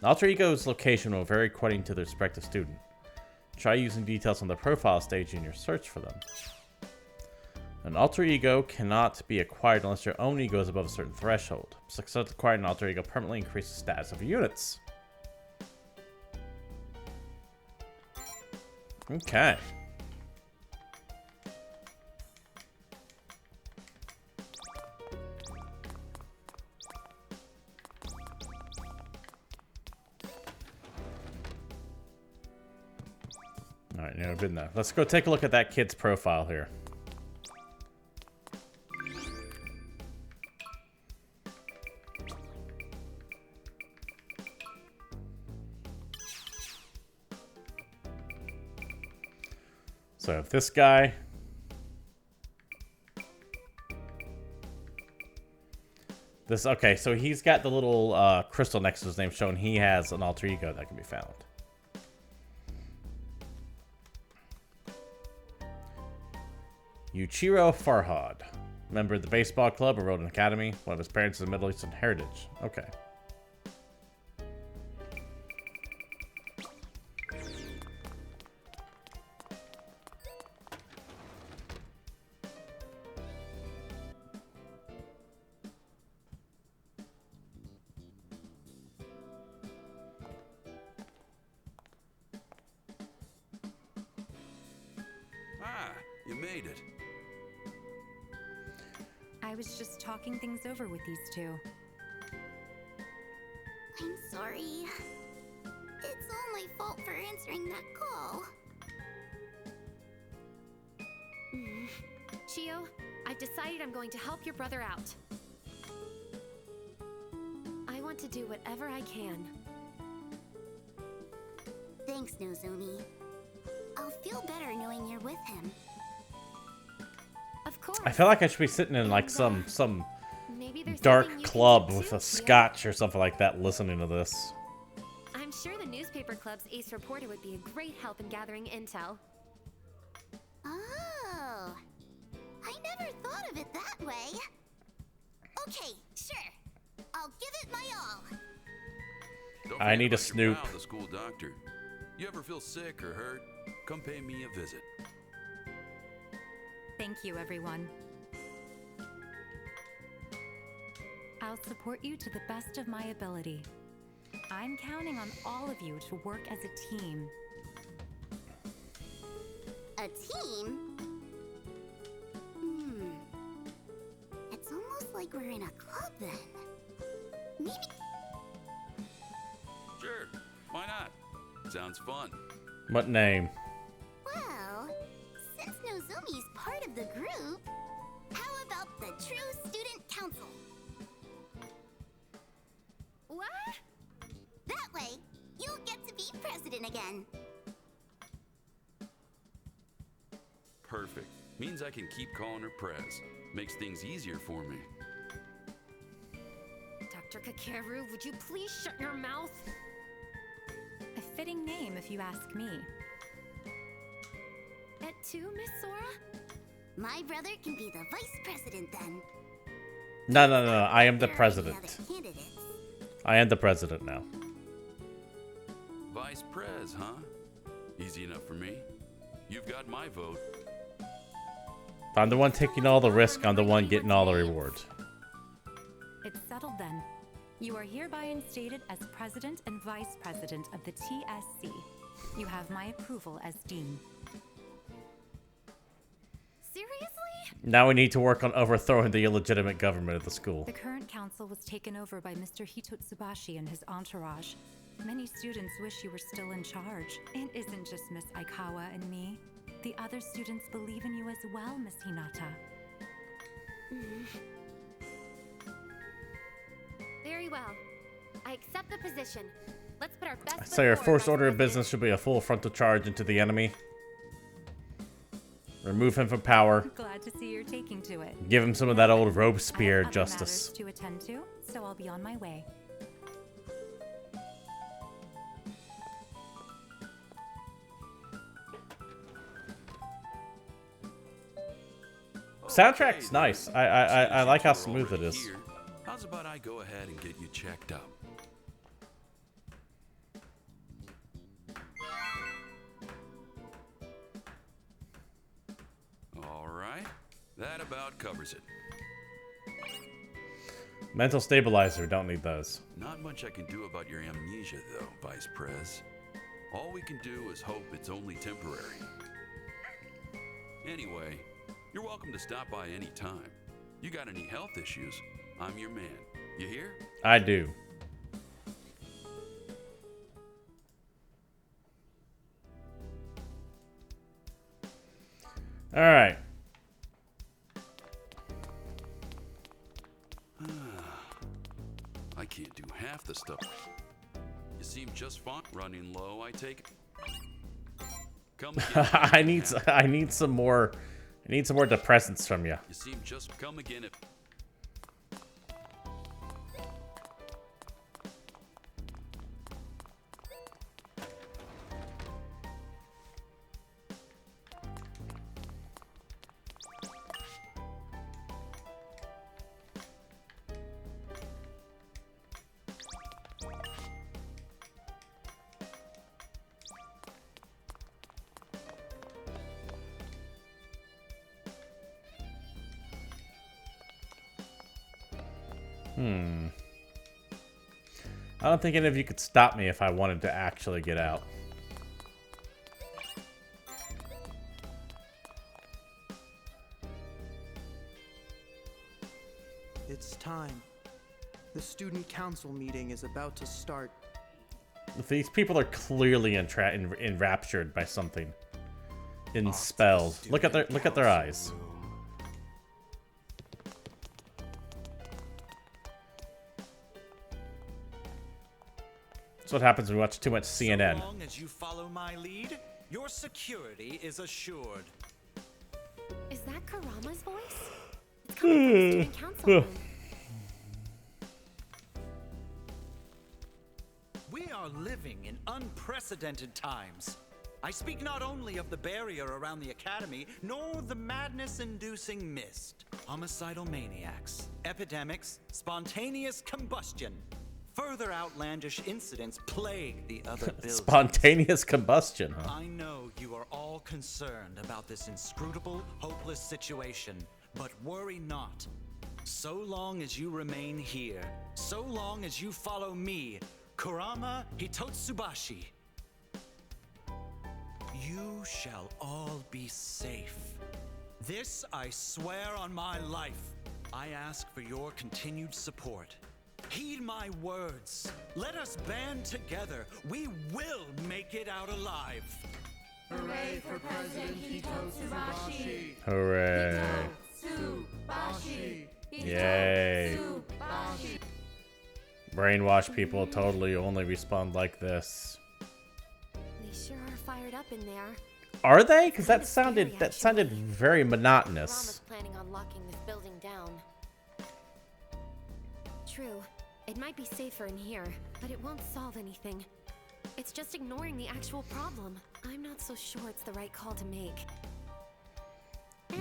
Alter ego's location will vary according to the respective student. Try using details on the profile stage in your search for them. An alter ego cannot be acquired unless your own ego is above a certain threshold. Success acquired an alter ego permanently increases the status of your units. Okay. Alright, never been there. Let's go take a look at that kid's profile here. So if this guy... okay, so he's got the little crystal next to his name showing he has an alter ego that can be found. Yuichiro Farhad. Member of the baseball club, enrolled in academy. One of his parents is of Middle Eastern heritage. Okay. Ah, you made it. I was just talking things over with these two. I'm sorry. It's all my fault for answering that call. Chio, I've decided I'm going to help your brother out. I want to do whatever I can. Thanks, Nozomi. I'll feel better knowing you're with him. Of course. I feel like I should be sitting in like some Maybe there's something dark you can club do with too, a Chio. scotch or something like that listening to this. I'm sure the newspaper club's ace reporter would be a great help in gathering intel. Oh, I never thought of it that way. Okay, sure. I'll give it my all. Don't I forget need a about your Snoop. pal, the school doctor. You ever feel sick or hurt? Come pay me a visit. Thank you, everyone. I'll support you to the best of my ability. I'm counting on all of you to work as a team. A team? It's almost like we're in a club then. Maybe. Sure, why not? Sounds fun. What name? Well, since Nozomi's part of the group, how about the True Student Council? What? That way, you'll get to be president again. Perfect. Means I can keep calling her Prez. Makes things easier for me. Dr. Kakeru, would you please shut your mouth? A fitting name, if you ask me. Et tu, Miss Sora? My brother can be the vice president then. No. I am the There are any president. other candidates. I am the president now. Vice Prez, huh? Easy enough for me. You've got my vote. If I'm the one taking all the risk, I'm the one getting all the rewards. It's settled then. You are hereby instated as President and Vice President of the TSC. You have my approval as Dean. Seriously? Now we need to work on overthrowing the illegitimate government of the school. The current council was taken over by Mr. Hitotsubashi and his entourage. Many students wish you were still in charge. It isn't just Miss Aikawa and me. The other students believe in you as well, Miss Hinata. Very well. I accept the position. Let's put our best foot So your forward, first Vice order of President. business should be a full frontal charge into the enemy. Remove him from power. Glad to see you're taking to it. Give him some of that old I have Robespierre other justice. matters to attend to, so I'll be on my way. Soundtrack's Okay, nice. then. I Since like how you're smooth it already is. here, how's about I go ahead and get you checked up? All right, that about covers it. Mental stabilizer, don't need those. Not much I can do about your amnesia, though, Vice Prez. All we can do is hope it's only temporary. Anyway, you're welcome to stop by any time. You got any health issues, I'm your man. You hear? I do. Alright. I can't do half the stuff. You seem just fine. Running low, I take it. Come again. I need some more depressants from you. You seem just come again if I don't think any of you could stop me if I wanted to actually get out. It's time. The student council meeting is about to start. These people are clearly enraptured by something. Enspelled. Look at their eyes. That's what happens when we watch too much CNN. So long as you follow my lead, your security is assured. Is that Karama's voice? It's coming from the student council room. We are living in unprecedented times. I speak not only of the barrier around the academy, nor the madness-inducing mist. Homicidal maniacs, epidemics, spontaneous combustion. Further outlandish incidents plague the other buildings. Spontaneous combustion, huh? I know you are all concerned about this inscrutable, hopeless situation, but worry not. So long as you remain here, so long as you follow me, Kurama Hitotsubashi, you shall all be safe. This I swear on my life. I ask for your continued support. Heed my words. Let us band together. We will make it out alive. Hooray for President Hitotsubashi! Hooray. Hitotsubashi! Yay. Brainwash people totally only respond like this. They sure are fired up in there. Are they? Because that sounded very monotonous. Rama's planning on locking this building down. True. It might be safer in here, but it won't solve anything. It's just ignoring the actual problem. I'm not so sure it's the right call to make.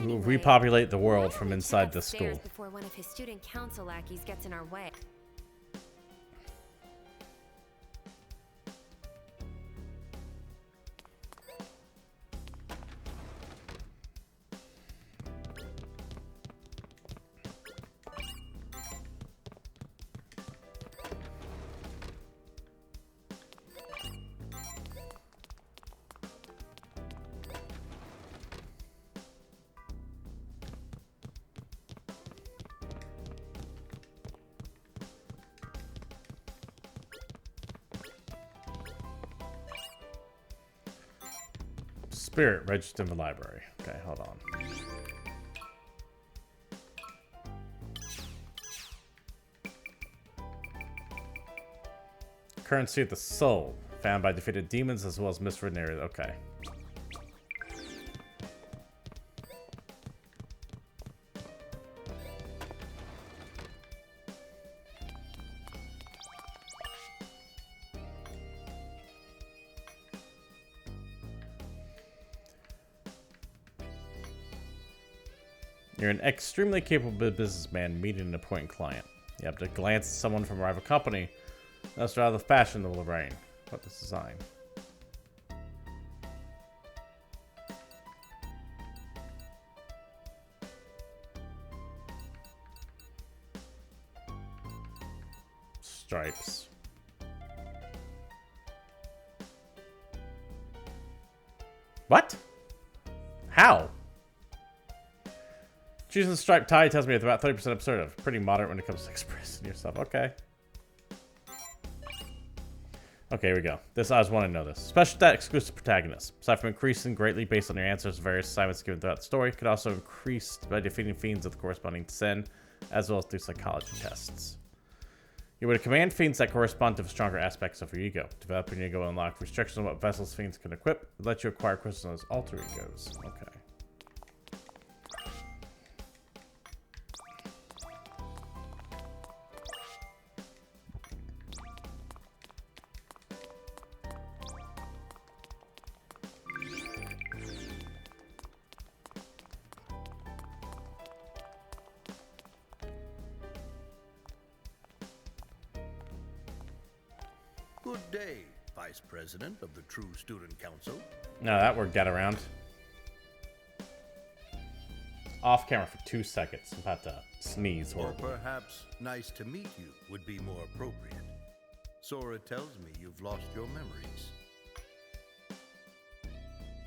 We'll repopulate the world from inside the school. Before one of his student council lackeys gets in our way. Spirit registered in the library. Okay, hold on. Currency of the soul, found by defeated demons as well as miswritten areas. Okay. You're an extremely capable businessman meeting an important client. You have to glance at someone from a rival company. That's rather fashionable, Rain. What this design? Stripes. What? How? Choosing the striped tie tells me it's about 30% absurd. Pretty moderate when it comes to expressing yourself. Okay. Okay, here we go. This, I just want to know this. Special stat exclusive protagonist. Aside from increasing greatly based on your answers to various assignments given throughout the story, could also increase by defeating fiends of the corresponding sin, as well as through psychology tests. You would command fiends that correspond to stronger aspects of your ego. Developing your ego will unlock restrictions on what vessels fiends can equip. It let you acquire crystals as alter egos. Okay. Good day, Vice President of the True Student Council. No, that worked out around. off camera for 2 seconds. I'm about to sneeze Or horribly. perhaps nice to meet you would be more appropriate. Sora tells me you've lost your memories.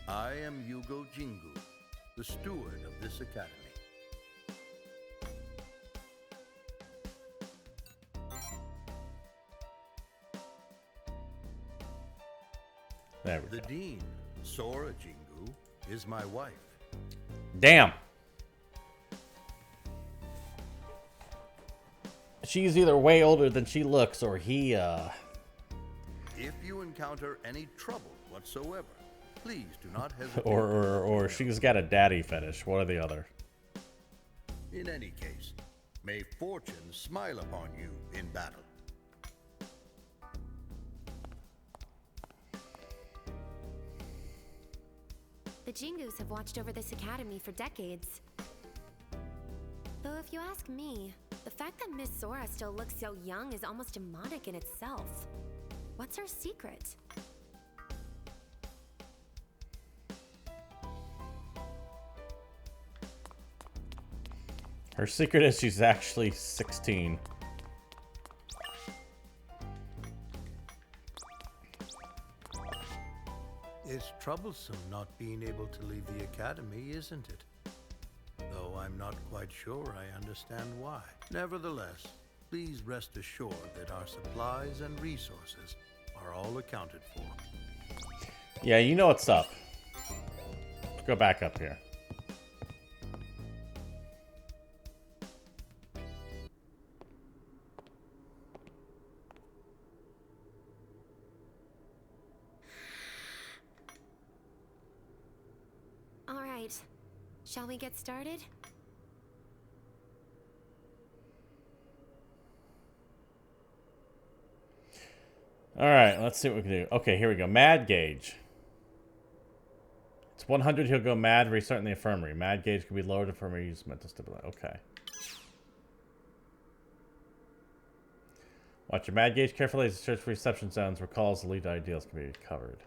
I am Yugo Jingu, the steward of this academy. There we The go. dean, Sora Jingu, is my wife. Damn. She's either way older than she looks, or he, If you encounter any trouble whatsoever, please do not hesitate. or she's got a daddy fetish. One or the other. In any case, may fortune smile upon you in battle. The Jingus have watched over this academy for decades. Though if you ask me, the fact that Miss Sora still looks so young is almost demonic in itself. What's her secret? Her secret is she's actually 16. It's troublesome not being able to leave the academy, isn't it? Though I'm not quite sure I understand why. Nevertheless, please rest assured that our supplies and resources are all accounted for. Yeah, you know what's up. Let's go back up here. All right, shall we get started? Alright, let's see what we can do. Okay, here we go. Mad Gauge. It's 100, he'll go mad, restart in the infirmary. Mad Gauge can be lowered, infirmary use mental stability. Okay. Watch your Mad Gauge carefully as you search for reception zones where calls to lead ideals can be recovered.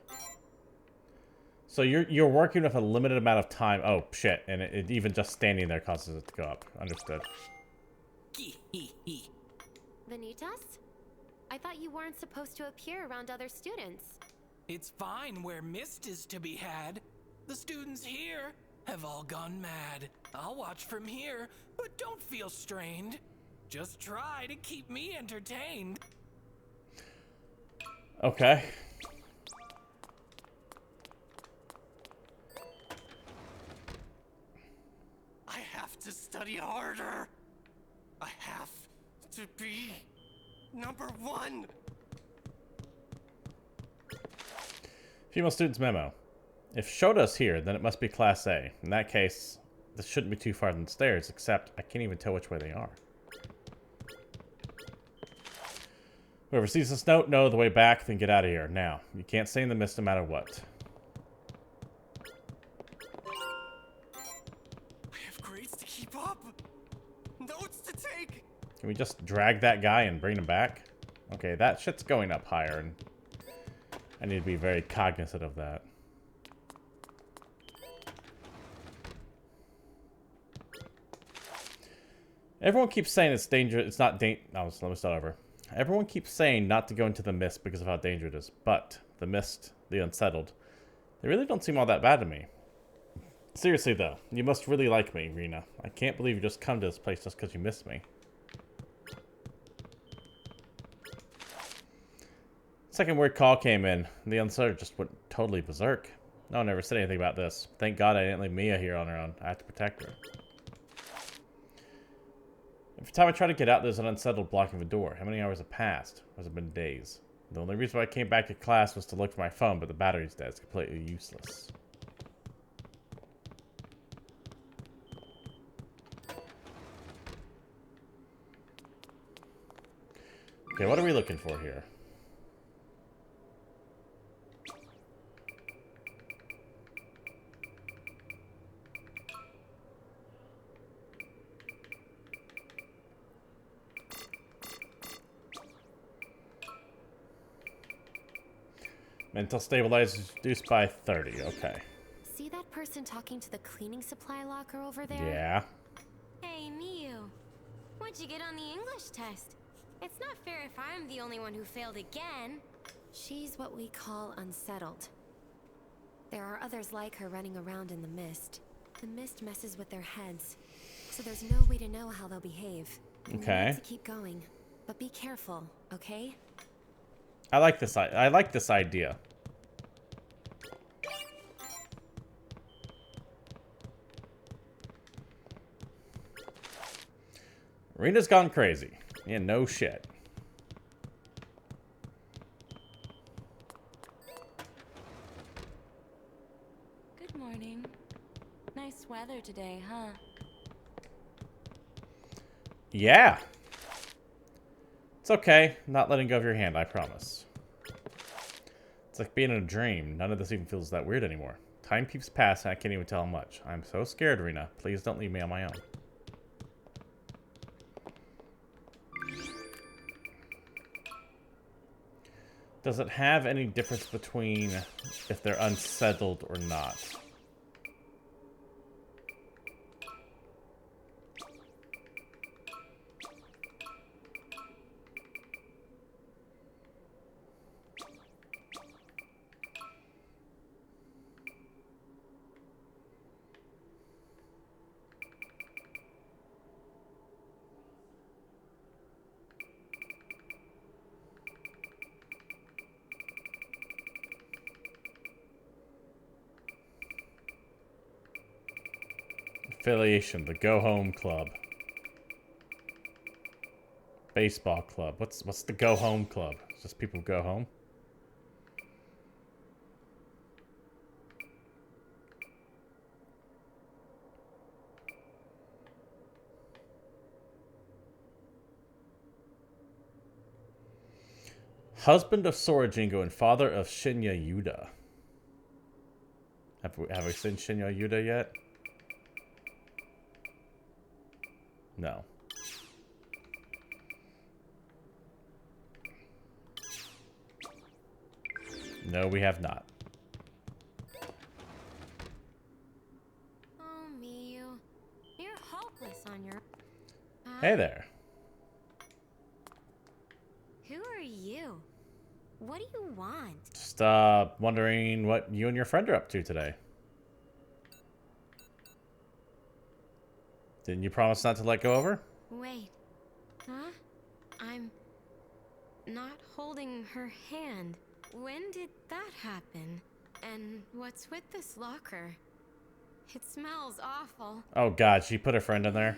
So you're working with a limited amount of time. Oh, shit. And it even just standing there causes it to go up. Understood. Vanitas? I thought you weren't supposed to appear around other students. It's fine where mist is to be had. The students here have all gone mad. I'll watch from here, but don't feel strained. Just try to keep me entertained. Okay. I have to study harder. I have to be #1. Female student's memo. If Shota's here, then it must be Class A. In that case, this shouldn't be too far from the stairs, except I can't even tell which way they are. Whoever sees this note, know the way back, then get out of here. Now, you can't stay in the mist no matter what. I have grades to keep up. Notes to take. Can we just drag that guy and bring him back? Okay, that shit's going up higher, and I need to be very cognizant of that. Everyone keeps saying it's dangerous. It's not no, let me start over. Everyone keeps saying not to go into the mist because of how dangerous it is. But the mist, the unsettled, they really don't seem all that bad to me. Seriously though, you must really like me, Rena. I can't believe you just come to this place just because you missed me. Second weird call came in. The unsettled just went totally berserk. No one ever said anything about this. Thank God I didn't leave Mia here on her own. I have to protect her. Every time I try to get out, there's an unsettled blocking the door. How many hours have passed? Has it been days? The only reason why I came back to class was to look for my phone, but the battery's dead. It's completely useless. Okay, what are we looking for here? Mental stabilizers reduced by 30. Okay. See that that person talking to the cleaning supply locker over there? Yeah. Hey, Miu. What'd you get on the English test? It's not fair if I'm the only one who failed again. She's what we call unsettled. There are others like her running around in the mist. The mist messes with their heads, so there's no way to know how they'll behave. Okay. We need to keep going, but be careful, okay? I like this. I like this idea. Rena's gone crazy. Yeah, no shit. Good morning. Nice weather today, huh? Yeah. It's okay. I'm not letting go of your hand, I promise. It's like being in a dream. None of this even feels that weird anymore. Time keeps passing. I can't even tell how much. I'm so scared, Rena. Please don't leave me on my own. Does it have any difference between if they're unsettled or not? Affiliation, the Go Home Club. Baseball club. What's the Go Home Club? Just people go home? Husband of Sora Jingo and father of Shinya Yuda. Have we seen Shinya Yuda yet? No. No, we have not. Oh, Miu. You're hopeless on your... Hey there. Who are you? What do you want? Just wondering what you and your friend are up to today. Didn't you promise not to let go of her? Wait. Huh? I'm not holding her hand. When did that happen? And what's with this locker? It smells awful. Oh god, she put her friend in there.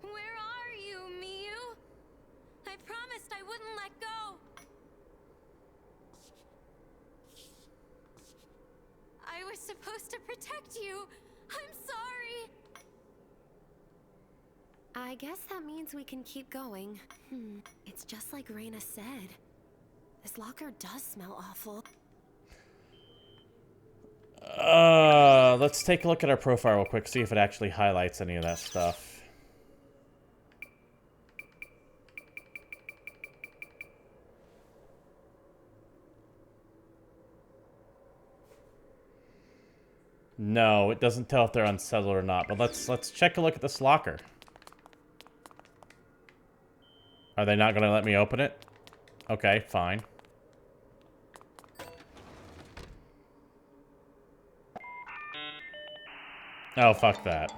Where are you, Miu? I promised I wouldn't let go. I was supposed to protect you. I'm sorry. I guess that means we can keep going. It's just like Reina said. This locker does smell awful. Let's take a look at our profile real quick, see if it actually highlights any of that stuff. No, it doesn't tell if they're unsettled or not, but let's check a look at this locker. Are they not gonna let me open it? Okay, fine. Oh, fuck that.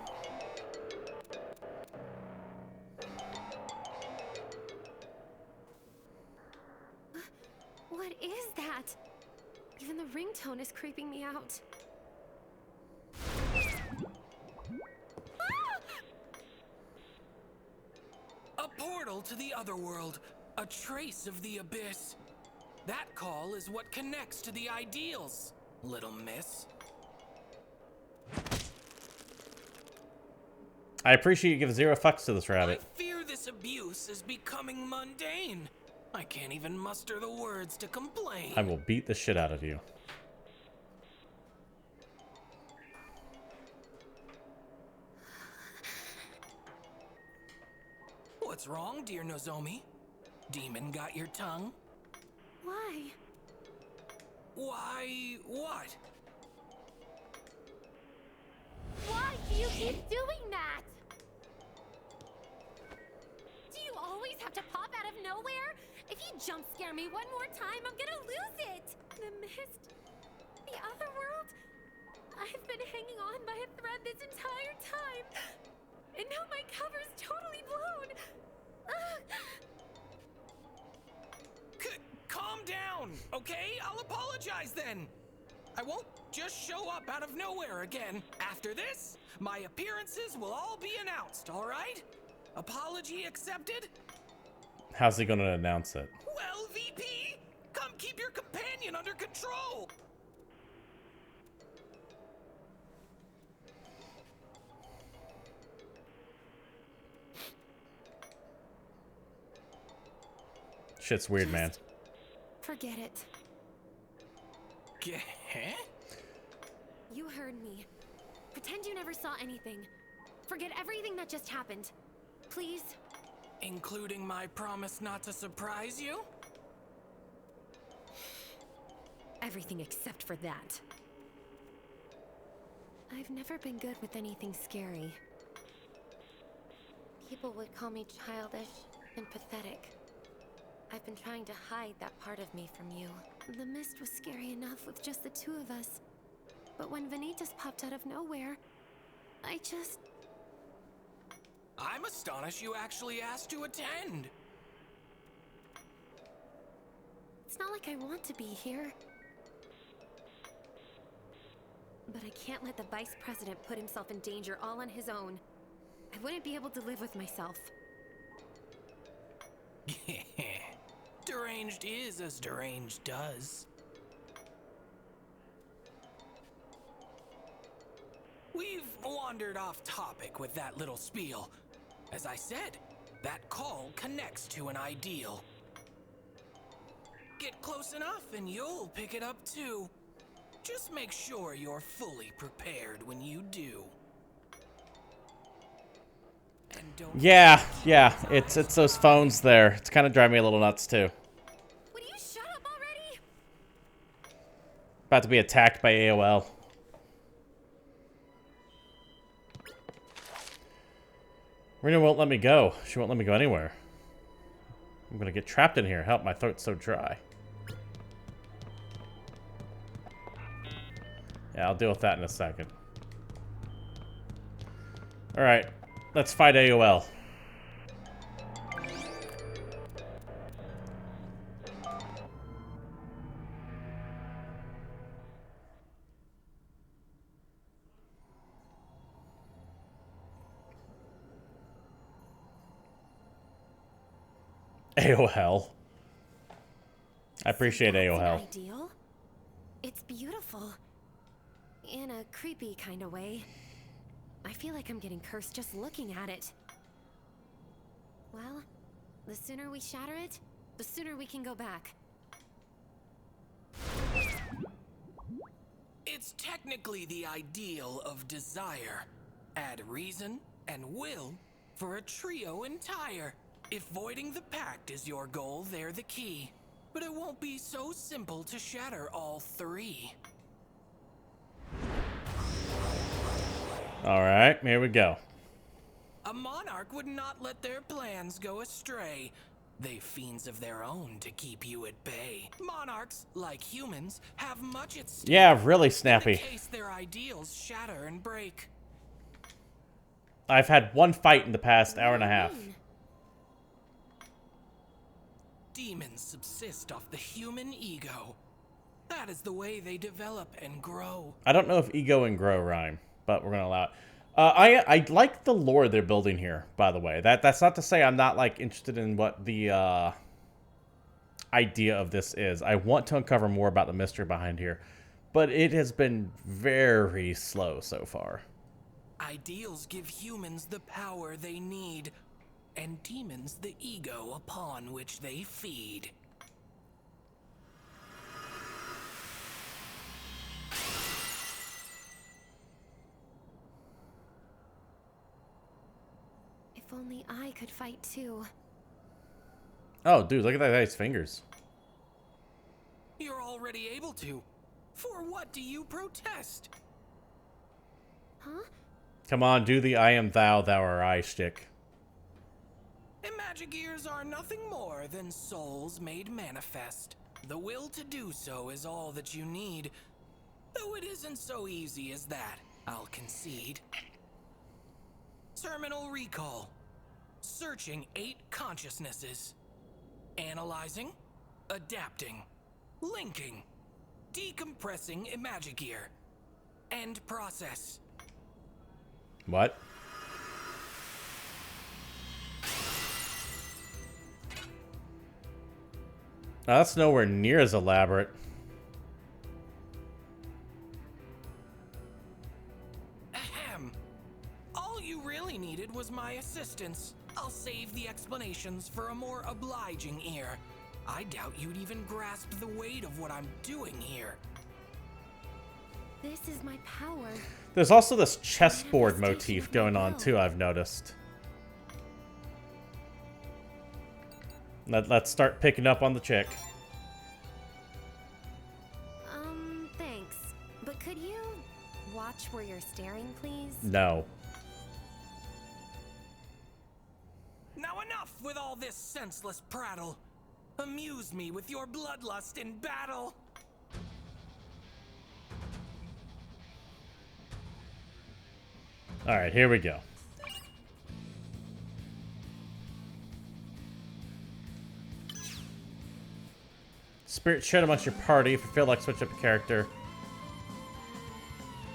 What is that? Even the ringtone is creeping me out. A portal to the other world, a trace of the abyss. That call is what connects to the ideals, little miss. I appreciate you give 0 fucks to this rabbit. I fear this abuse is becoming mundane. I can't even muster the words to complain. I will beat the shit out of you. What's wrong, dear Nozomi? Demon got your tongue? Why? Why, what? Why do you keep doing that? Do you always have to pop out of nowhere? If you jump scare me one more time, I'm gonna lose it! The mist... the other world... I've been hanging on by a thread this entire time! And now my cover's totally blown! Calm down, okay? I'll apologize then. I won't just show up out of nowhere again. After this, my appearances will all be announced, all right? Apology accepted? How's he gonna announce it? Well, VP, come keep your companion under control. Shit's weird, man. Forget it. Huh? You heard me. Pretend you never saw anything. Forget everything that just happened. Please? Including my promise not to surprise you? Everything except for that. I've never been good with anything scary. People would call me childish and pathetic. I've been trying to hide that part of me from you. The mist was scary enough with just the two of us. But when Vanitas popped out of nowhere, I just... I'm astonished you actually asked to attend. It's not like I want to be here. But I can't let the vice president put himself in danger all on his own. I wouldn't be able to live with myself. Deranged is as deranged does. We've wandered off topic with that little spiel. As I said, that call connects to an ideal. Get close enough and you'll pick it up too. Just make sure you're fully prepared when you do. And don't Yeah, it's those phones there. It's kind of driving me a little nuts too. Would you shut up already? About to be attacked by AOL. Rena won't let me go. She won't let me go anywhere. I'm gonna get trapped in here. Help, my throat's so dry. Yeah, I'll deal with that in a second. Alright, let's fight AOL. AOL. I appreciate AOL. Ideal? It's beautiful. In a creepy kind of way. I feel like I'm getting cursed just looking at it. Well, the sooner we shatter it, the sooner we can go back. It's technically the ideal of desire. Add reason and will for a trio entire. If voiding the pact is your goal, they're the key. But it won't be so simple to shatter all three. Alright, here we go. A monarch would not let their plans go astray. They've fiends of their own to keep you at bay. Monarchs, like humans, have much at stake. Yeah, really snappy. In case their ideals shatter and break. I've had one fight in the past hour and a half. Demons subsist off the human ego. That is the way they develop and grow. I don't know if ego and grow rhyme, but we're gonna allow it. I like the lore they're building here, by the way. That's not to say I'm not like interested in what the idea of this is. I want to uncover more about the mystery behind here, but it has been very slow so far. Ideals give humans the power they need, and demons the ego upon which they feed. If only I could fight too. Oh, dude, look at that guy's fingers. You're already able to. For what do you protest? Huh? Come on, do the I am thou, thou are I shtick. Imagigears are nothing more than souls made manifest. The will to do so is all that you need, though it isn't so easy as that, I'll concede. Terminal recall. Searching 8 consciousnesses. Analyzing, adapting, linking, decompressing Imagigear. End process. What? That's nowhere near as elaborate. Ahem. All you really needed was my assistance. I'll save the explanations for a more obliging ear. I doubt you'd even grasp the weight of what I'm doing here. This is my power. There's also this chessboard motif going on too, I've noticed. Let's start picking up on the chick. Thanks. But could you watch where you're staring, please? No. Now enough with all this senseless prattle. Amuse me with your bloodlust in battle. Alright, here we go. Spirit shared amongst your party. If you feel like switch up a character,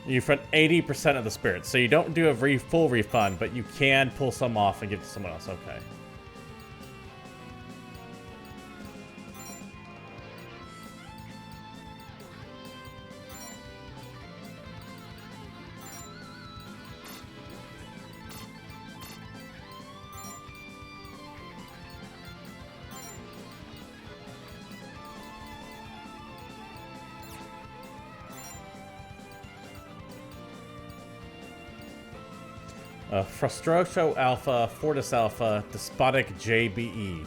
you refund 80% of the spirits. So you don't do a full refund, but you can pull some off and give it to someone else. Okay. Frustroso Alpha, Fortis Alpha, Despotic JBE.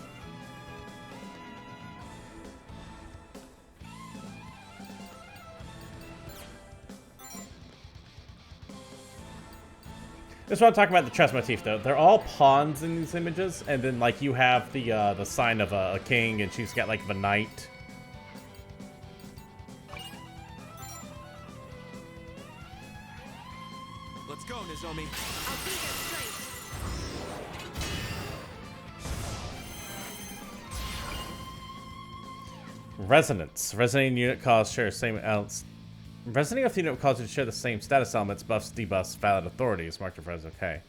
That's what I'm talking about, the chess motif, though. They're all pawns in these images, and then, like, you have the sign of a king, and she's got, like, the knight. Let's go, Nozomi. I'll be your strength. Resonance. Resonating unit calls share the same elements. Resonating with unit calls share the same status elements, buffs, debuffs, valid authorities. Marked for as okay.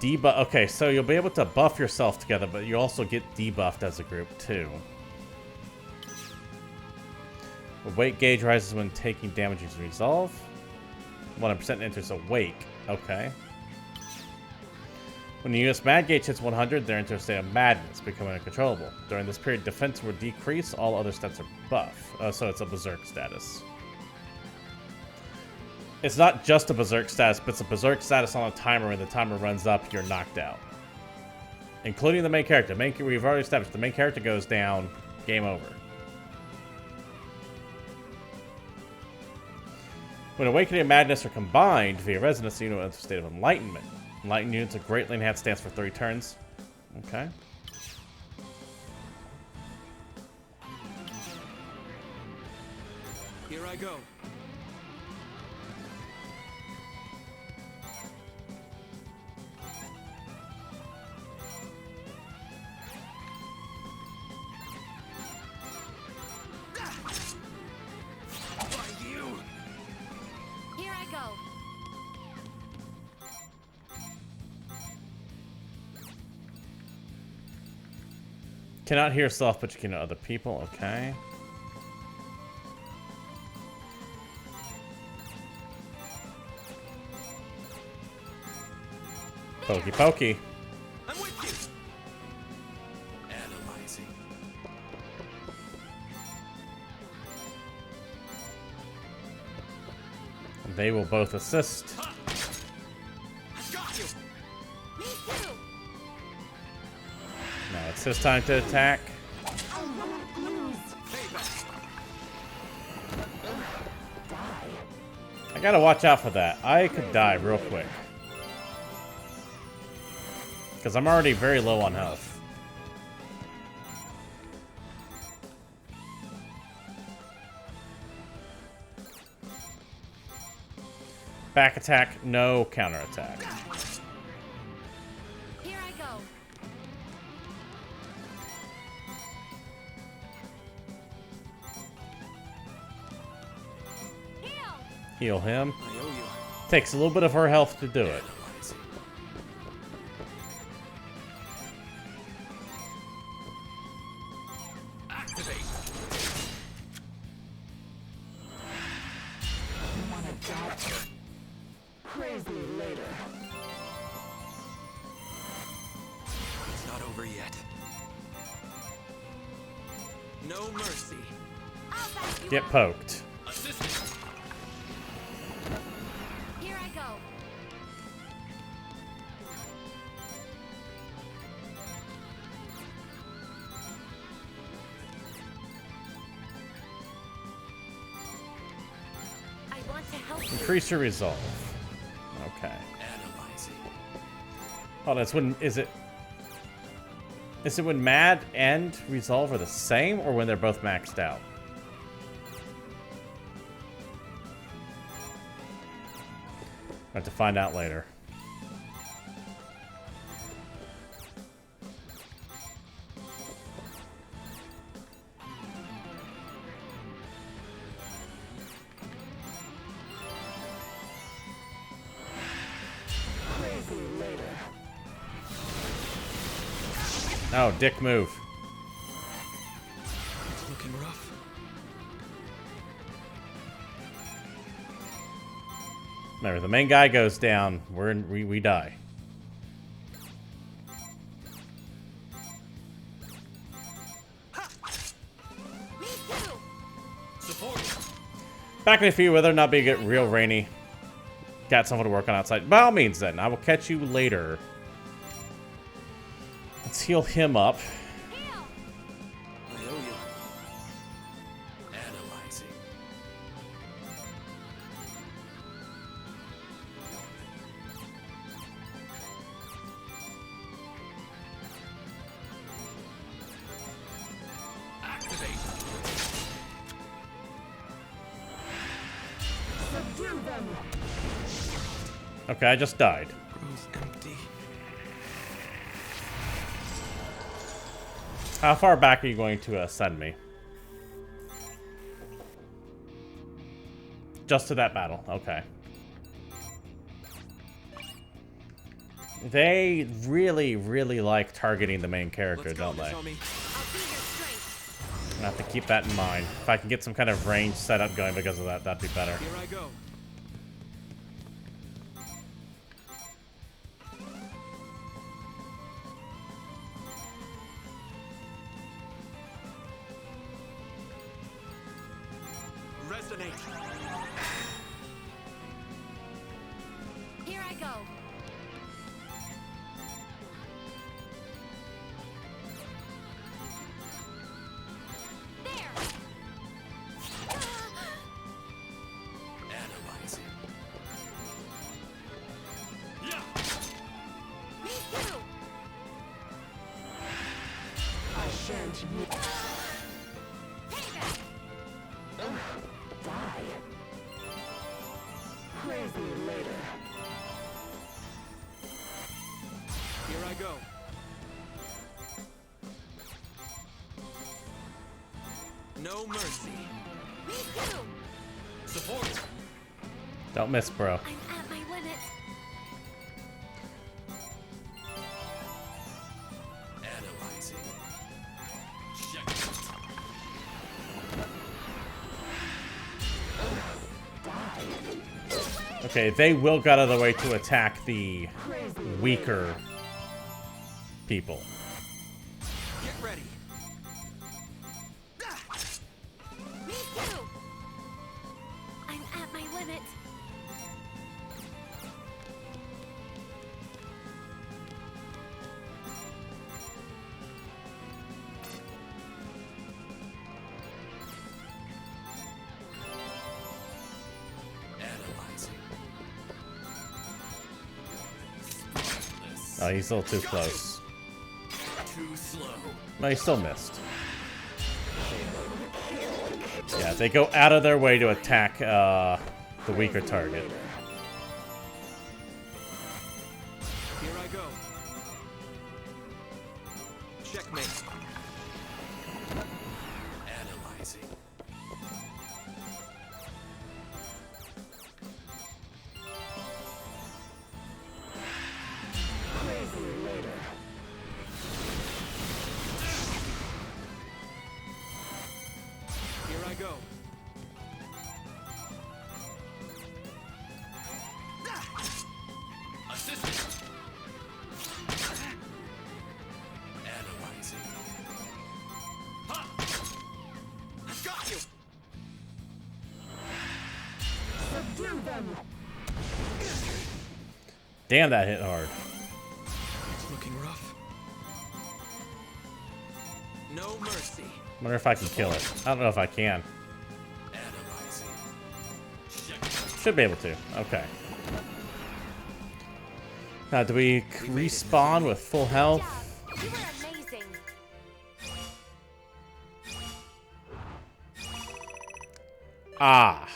Debuff. Okay, so you'll be able to buff yourself together, but you also get debuffed as a group too. Weight gauge rises when taking damage is resolve. 100% enters awake. Okay. When the unit's mad gauge hits 100, they're into a state of madness, becoming uncontrollable. During this period, defense will decrease. All other stats are buff. So it's a berserk status. It's not just a berserk status, but it's a berserk status on a timer. When the timer runs up, you're knocked out. Including the main character. We've already established the main character goes down, game over. When Awakening and Madness are combined via Resonance, the unit enters a state of Enlightenment. Enlightened units are greatly enhanced stance for 3 turns. Okay. Here I go. Here I go. Cannot hear yourself, but you can hear other people. Okay. Pokey pokey. I'm with you. Analyzing. They will both assist. I got you. Me too. Now it's his time to attack. I gotta watch out for that. I could die real quick. Because I'm already very low on health. Back attack, no counter attack. Here I go. Heal him. Takes a little bit of her health to do it. It's not over yet. No mercy. Get poked. Here I go. I want to help you. Increase your resolve. Okay. Oh, that's when, is it when Mad and Resolve are the same, or when they're both maxed out? I have to find out later. Oh, dick move. It's looking rough. Remember, the main guy goes down, we die. Back in a few, whether or not we get real rainy. Got something to work on outside. By all means, then. I will catch you later. Let's heal him up. I owe you. Analyzing. Activate. Subdue them. Okay, I just died. Grows empty. How far back are you going to send me? Just to that battle. Okay. They really, really like targeting the main character, don't they? I have to keep that in mind. If I can get some kind of range setup going because of that, that'd be better. Here I go. Resonate. Here I go. There. Analyzing. Yeah. Me too. I shan't miss. Payback. Die. Praise me later. Here I go. No mercy. Me too. Support. Don't miss, bro. I'm at my limit. Analyzing. Check. Okay, they will get out of the way to attack the weaker people. Get ready. Me too. I'm at my limit. Analyze. Oh, he's a little too close. Too slow. No, he still missed. Yeah, they go out of their way to attack the weaker target. Here I go. Checkmate. Analyzing. Here I go. Assistant. Analyzing. Ha! I've got you. Damn, that hit hard. It's looking rough. No mercy. Wonder if I can kill it. I don't know if I can. Analyzing. Should be able to. Okay. Now, do we respawn with full health? You were amazing. Ah.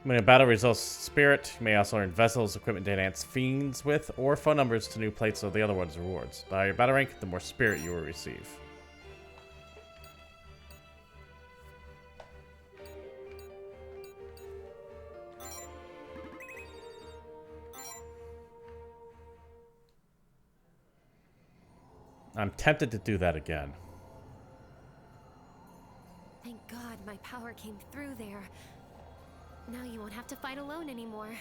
When a battle results spirit, you may also earn vessels, equipment to enhance fiends with, or phone numbers to new plates of the other one's rewards. The higher your battle rank, the more spirit you will receive. I'm tempted to do that again. Thank God my power came through there. Now you won't have to fight alone anymore.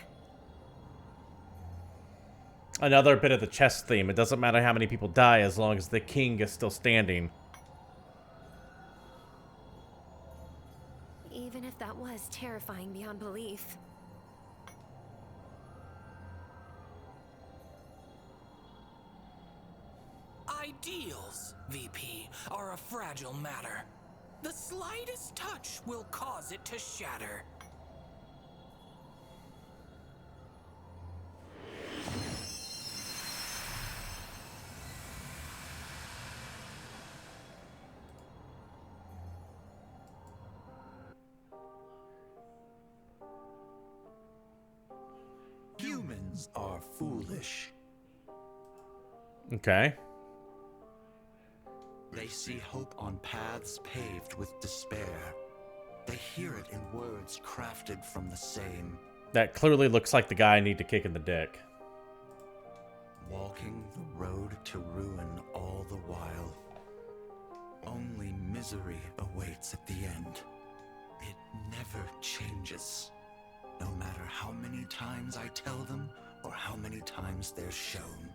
Another bit of the chess theme. It doesn't matter how many people die as long as the king is still standing. Even if that was terrifying beyond belief. Ideals, VP, are a fragile matter. The slightest touch will cause it to shatter. Humans are foolish. Okay. They see hope on paths paved with despair. They hear it in words crafted from the same. That clearly looks like the guy I need to kick in the dick. Walking the road to ruin all the while. Only misery awaits at the end. It never changes. No matter how many times I tell them, or how many times they're shown.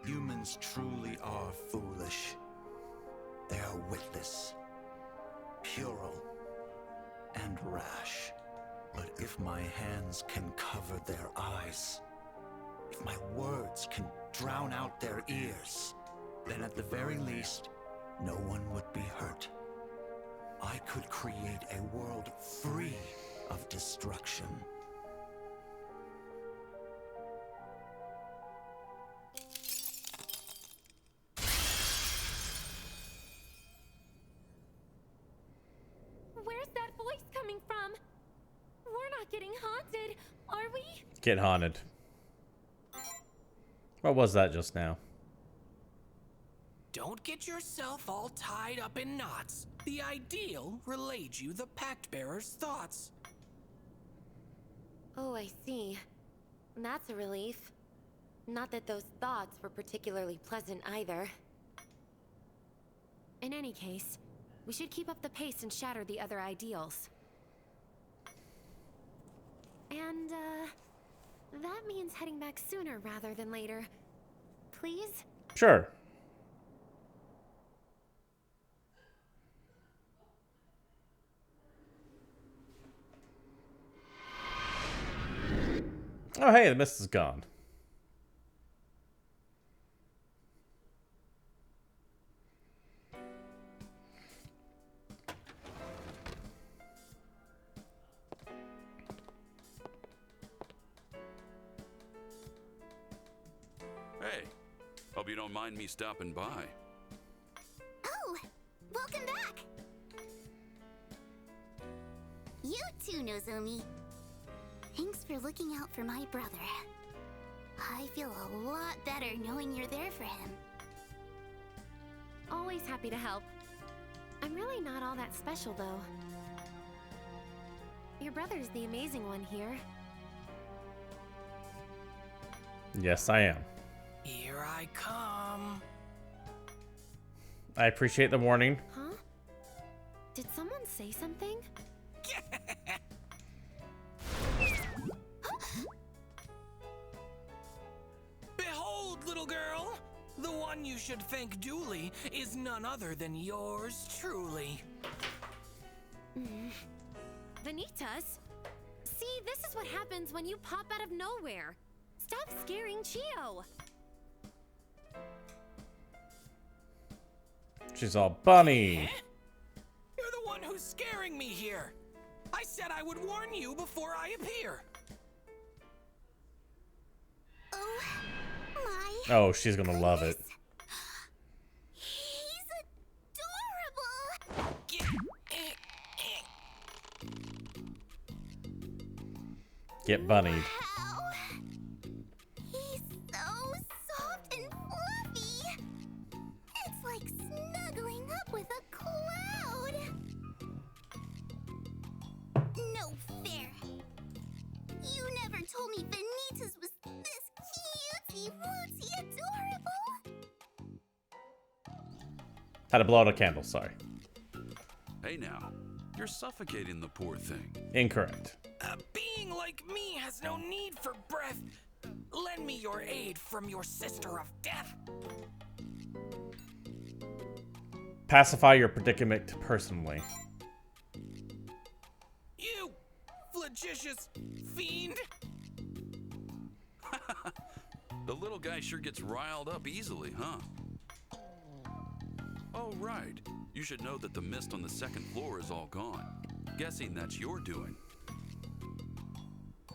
Humans truly are foolish. They are witless, puerile, and rash. But if my hands can cover their eyes, if my words can drown out their ears, then at the very least, no one would be hurt. I could create a world free of destruction. Where's that voice coming from? We're not getting haunted, are we? Get haunted. What was that just now? Don't get yourself all tied up in knots. The ideal relayed you the Pact Bearer's thoughts. Oh, I see. That's a relief. Not that those thoughts were particularly pleasant either. In any case, we should keep up the pace and shatter the other ideals. And, that means heading back sooner rather than later. Please? Sure. Oh, hey, the mist is gone. Hey, hope you don't mind me stopping by. Oh, welcome back. You too, Nozomi. Thanks for looking out for my brother. I feel a lot better knowing you're there for him. Always happy to help. I'm really not all that special, though. Your brother's the amazing one here. Yes, I am. Here I come. I appreciate the warning. Huh? Did someone say something? Behold, little girl! The one you should thank duly is none other than yours truly. Vanitas? See, this is what happens when you pop out of nowhere. Stop scaring Chio. She's all bunny. You're the one who's scaring me here. I said I would warn you before I appear. Oh, my. Oh, she's gonna love it. He's adorable. Get bunnied. Wow. He's so soft and fluffy. It's like snuggling up with a cloud. No fair. You never told me Vanitas was this cutesy-wootsy adorable. Had to blow out a candle, sorry. Hey now, you're suffocating the poor thing. Incorrect. A being like me has no need for breath. Lend me your aid from your sister of death. Pacify your predicament personally. You flagitious fiend! The little guy sure gets riled up easily, huh? Oh, right. You should know that the mist on the second floor is all gone. Guessing that's your doing.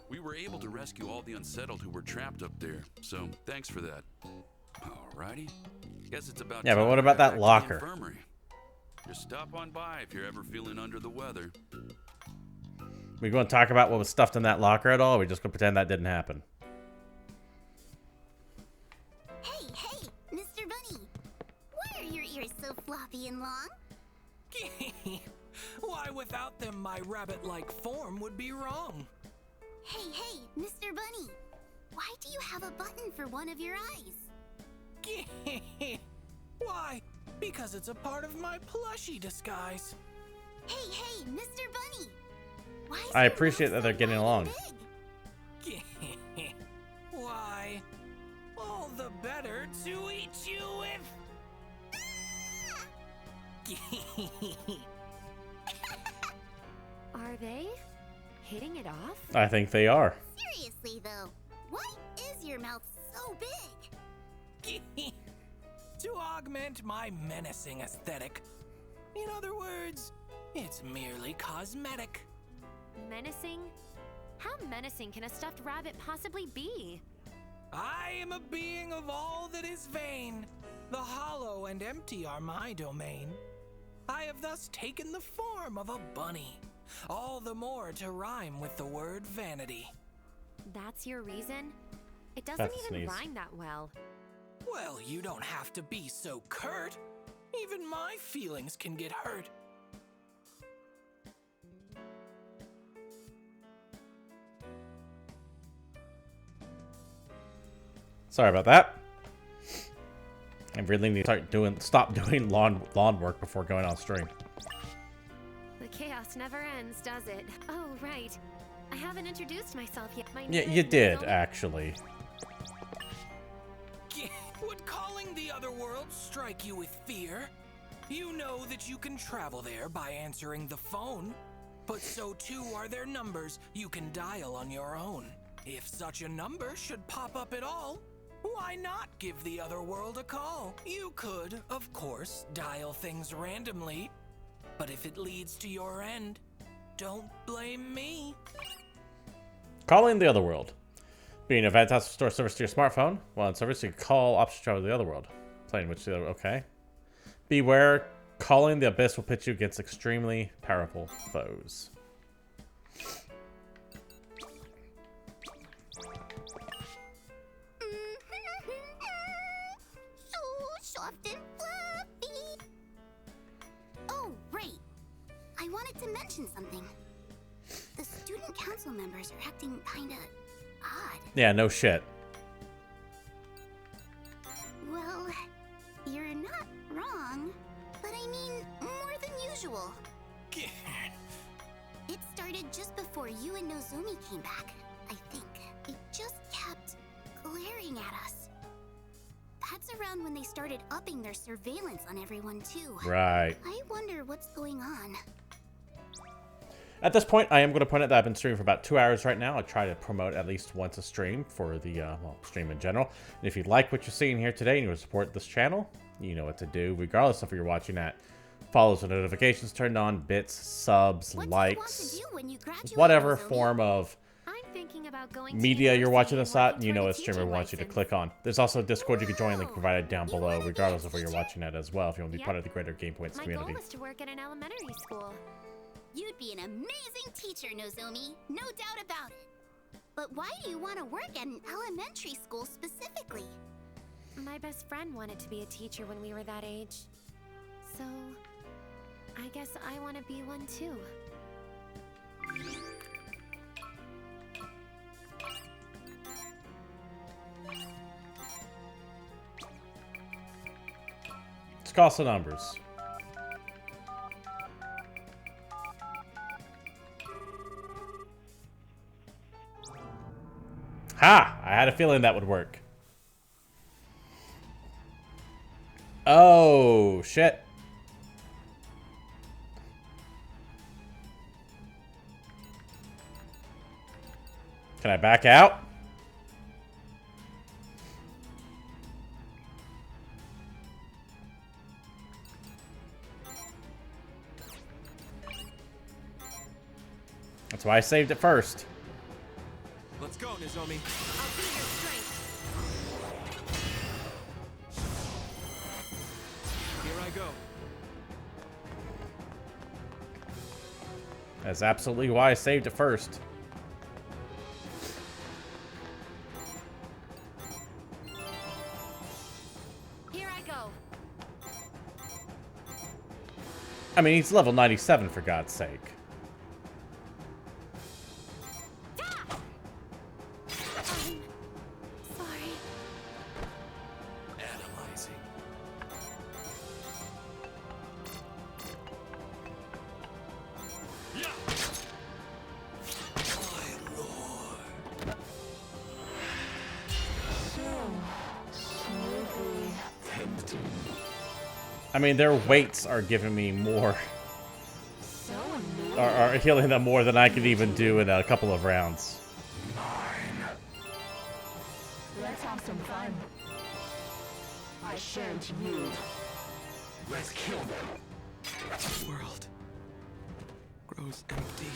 We were able to rescue all the unsettled who were trapped up there, so thanks for that. Alrighty. Guess it's about Yeah, but time what to about head that back to the locker? infirmary. Just stop on by if you're ever feeling under the weather. We going to talk about what was stuffed in that locker at all? Or we just going to pretend that didn't happen? Hey, Mr. Bunny. Why are your ears so floppy and long? Why, without them, my rabbit-like form would be wrong. Hey, Mr. Bunny. Why do you have a button for one of your eyes? Why? Because it's a part of my plushie disguise. Hey, Mr. Bunny. Why is I your appreciate mouth that they're so getting wide along. and big? Why? All the better to eat you with. Are they hitting it off? I think they are. Seriously, though, why is your mouth so big? To augment my menacing aesthetic. In other words, it's merely cosmetic. Menacing? How menacing can a stuffed rabbit possibly be? I am a being of all that is vain. The hollow and empty are my domain. I have thus taken the form of a bunny, all the more to rhyme with the word vanity. That's your reason? It doesn't That's even sneeze. rhyme that well. Well, you don't have to be so curt. Even my feelings can get hurt. Sorry about that. I really need to stop doing lawn work before going on stream. The chaos never ends, does it? Oh, right. I haven't introduced myself yet. My Yeah, name you is did, Nozomi. actually. Would calling the other world strike you with fear? You know that you can travel there by answering the phone, but so too are there numbers you can dial on your own. If such a number should pop up at all, why not give the other world a call? You could, of course, dial things randomly, but if it leads to your end, don't blame me. Calling the other world. Being a fantastic store service to your smartphone. While on service, you can call options to travel to the other world. Playing which the other, okay. Beware, calling the abyss will pit you against extremely powerful foes. So soft and fluffy. Oh, right. I wanted to mention something. The student council members are acting kinda odd. Yeah, no shit. Well, you're not wrong, but I mean more than usual. It started just before you and Nozomi came back, I think. It just kept glaring at us. That's around when they started upping their surveillance on everyone too. Right. I wonder what's going on. At this point, I am going to point out that I've been streaming for about 2 hours right now. I try to promote at least once a stream for the, well, stream in general. And if you like what you're seeing here today and you want to support this channel, you know what to do, regardless of where you're watching at. Follows and notifications turned on, bits, subs, likes, whatever form of media you're watching this at, you know a streamer wants you to click on. There's also a Discord you can join, link provided down below, regardless of where you're watching at as well, if you want to be part of the greater GamePoints community. My goal was to work at an elementary school. You'd be an amazing teacher, Nozomi. No doubt about it. But why do you want to work at an elementary school specifically? My best friend wanted to be a teacher when we were that age. So, I guess I want to be one too. Let's call some numbers. Ha! I had a feeling that would work. Oh, shit. Can I back out? That's why I saved it first. Let's go, Nozomi. I'll be your strength. Here I go. That's absolutely why I saved it first. Here I go. I mean, he's level 97 for God's sake. I mean, their weights are giving me more, are healing them more than I could even do in a couple of rounds. Let's have some fun. I shan't yield. Let's kill them. The world grows empty.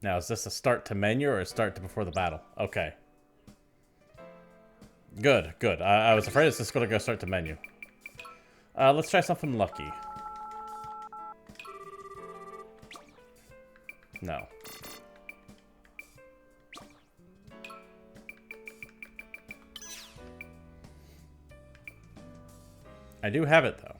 Now, is this a start to menu or a start to before the battle? Okay. Good, good. I was afraid it's just going to go start to menu. Let's try something lucky. No. I do have it, though.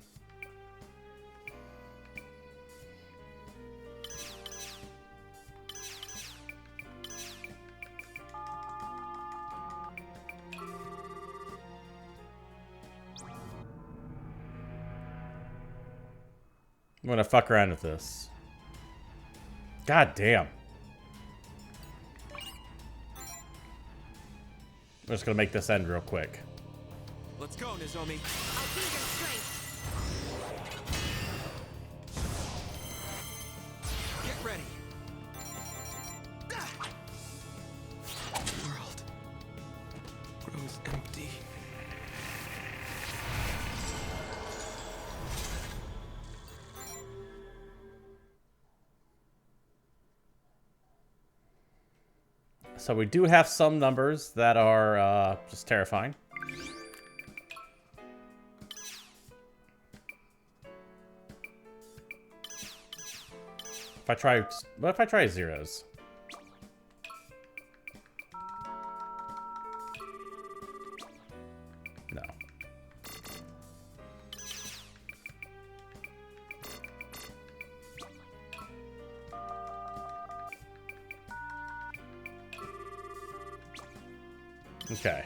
I'm gonna fuck around with this. God damn. I'm just gonna make this end real quick. Let's go, Nozomi. I'll be your strength. Get ready. The world grows empty. So we do have some numbers that are just terrifying. What if I try zeros? No. Okay.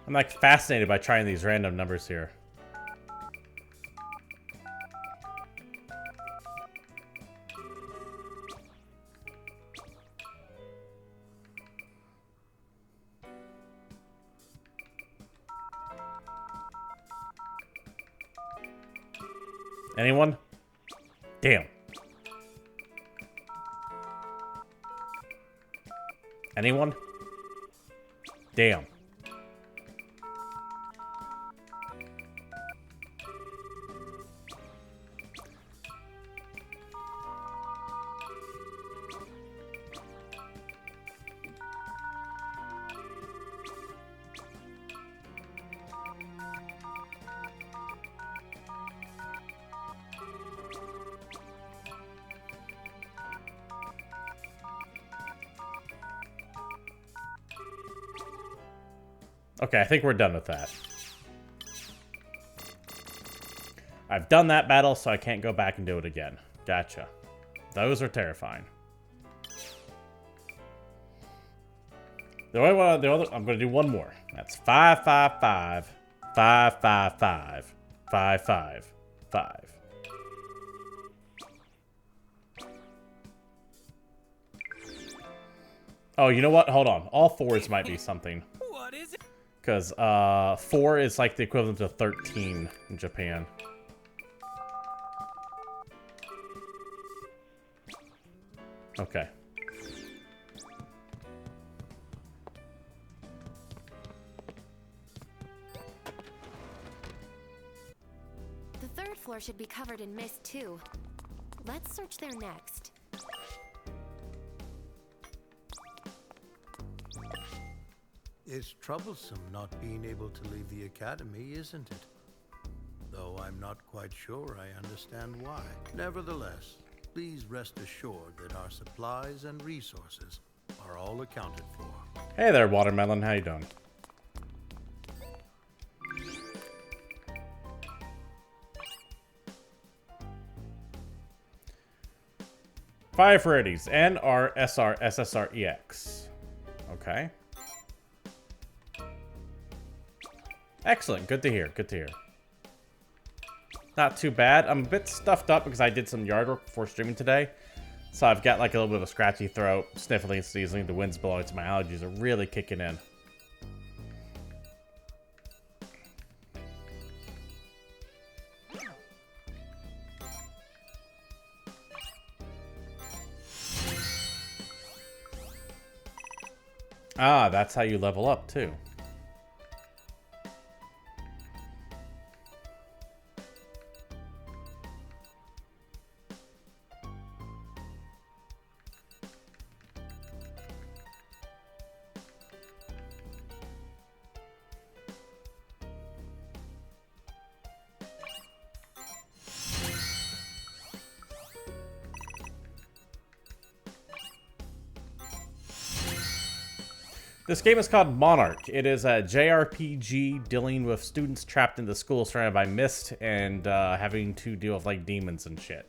I'm like fascinated by trying these random numbers here. Anyone? Damn. Anyone? Damn. Okay, I think we're done with that. I've done that battle, so I can't go back and do it again. Gotcha. Those are terrifying. I'm going to do one more. That's 5, 5, 5, 5, 5, 5, 5, 5, 5. Oh, you know what? Hold on. All fours might be something. What is it? Because 4 is like the equivalent to 13 in Japan. Okay. The third floor should be covered in mist too. Let's search there next. It's troublesome not being able to leave the academy, isn't it? Though I'm not quite sure I understand why. Nevertheless, please rest assured that our supplies and resources are all accounted for. Hey there, Watermelon. How you doing? Five varieties. NR, SR, SSR, EX. Okay. Excellent. Good to hear. Good to hear. Not too bad. I'm a bit stuffed up because I did some yard work before streaming today. So I've got like a little bit of a scratchy throat, sniffling, sneezing. The wind's blowing, so my allergies are really kicking in. Ah, that's how you level up too. This game is called Monark. It is a JRPG dealing with students trapped in the school surrounded by mist and having to deal with like demons and shit.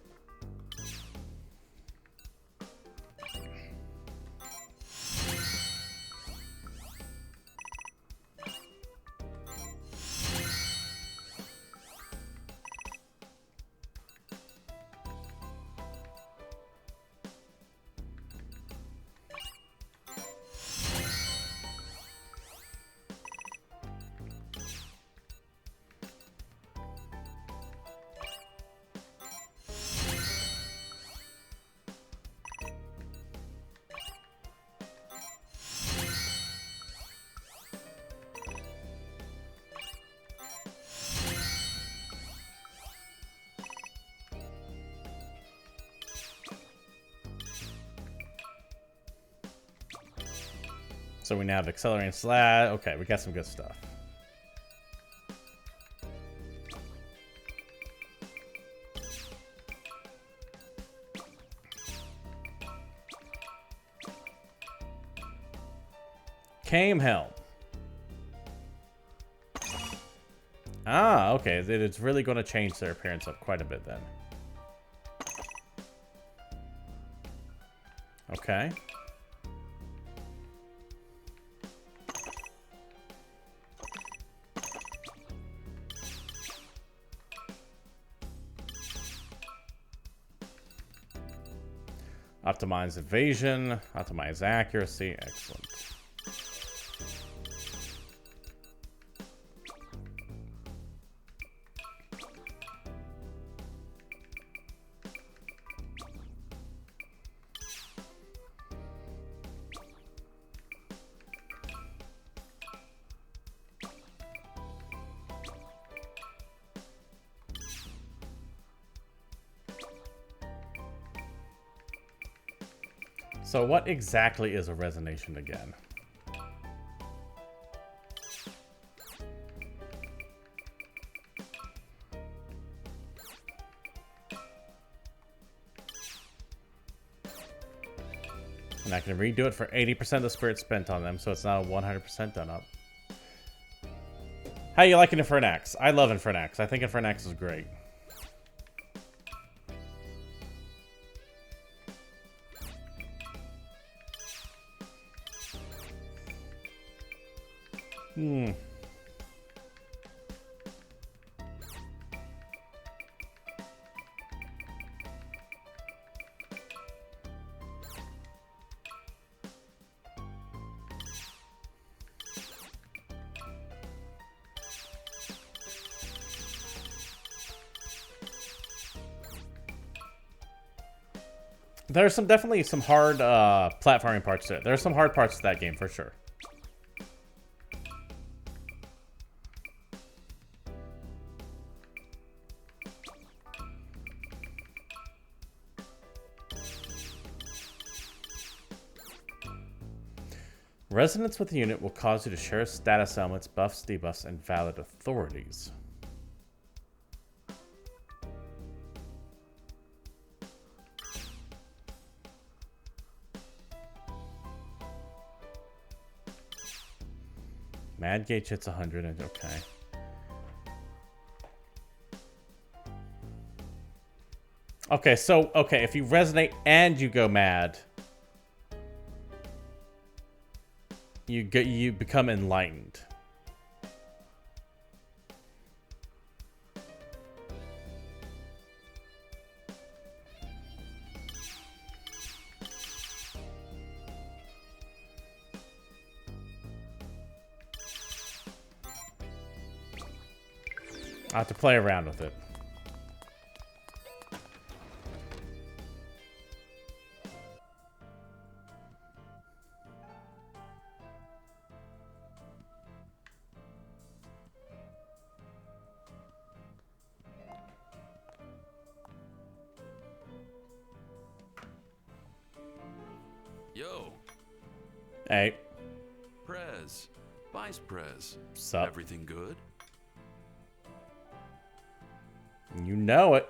So we now have accelerating slash. Okay, we got some good stuff. Came Helm. Ah, okay. It's really going to change their appearance up quite a bit then. Okay. Optimize evasion, optimize accuracy. Excellent. So what exactly is a resonation again? And I can redo it for 80% of the spirit spent on them, so it's now 100% done up. How you liking Infernax? I love Infernax. I think Infernax is great. There's definitely some hard platforming parts to it. There are some hard parts to that game for sure. Resonance with the unit will cause you to share status elements, buffs, debuffs, and valid authorities. Mad gauge hits 100 and okay. Okay, so if you resonate and you go mad, you become enlightened. I have to play around with it. Yo. Hey. Prez. Vice Prez. Sup? Everything good? You know it.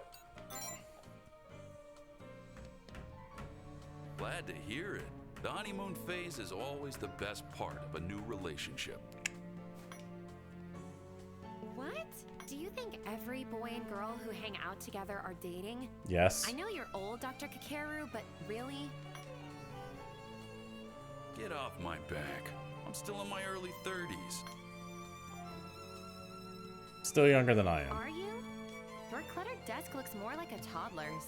Glad to hear it. The honeymoon phase is always the best part of a new relationship. What? Do you think every boy and girl who hang out together are dating? Yes. I know you're old, Dr. Kakeru, but really? Get off my back. I'm still in my early 30s. Still younger than I am. Are you? Your cluttered desk looks more like a toddler's.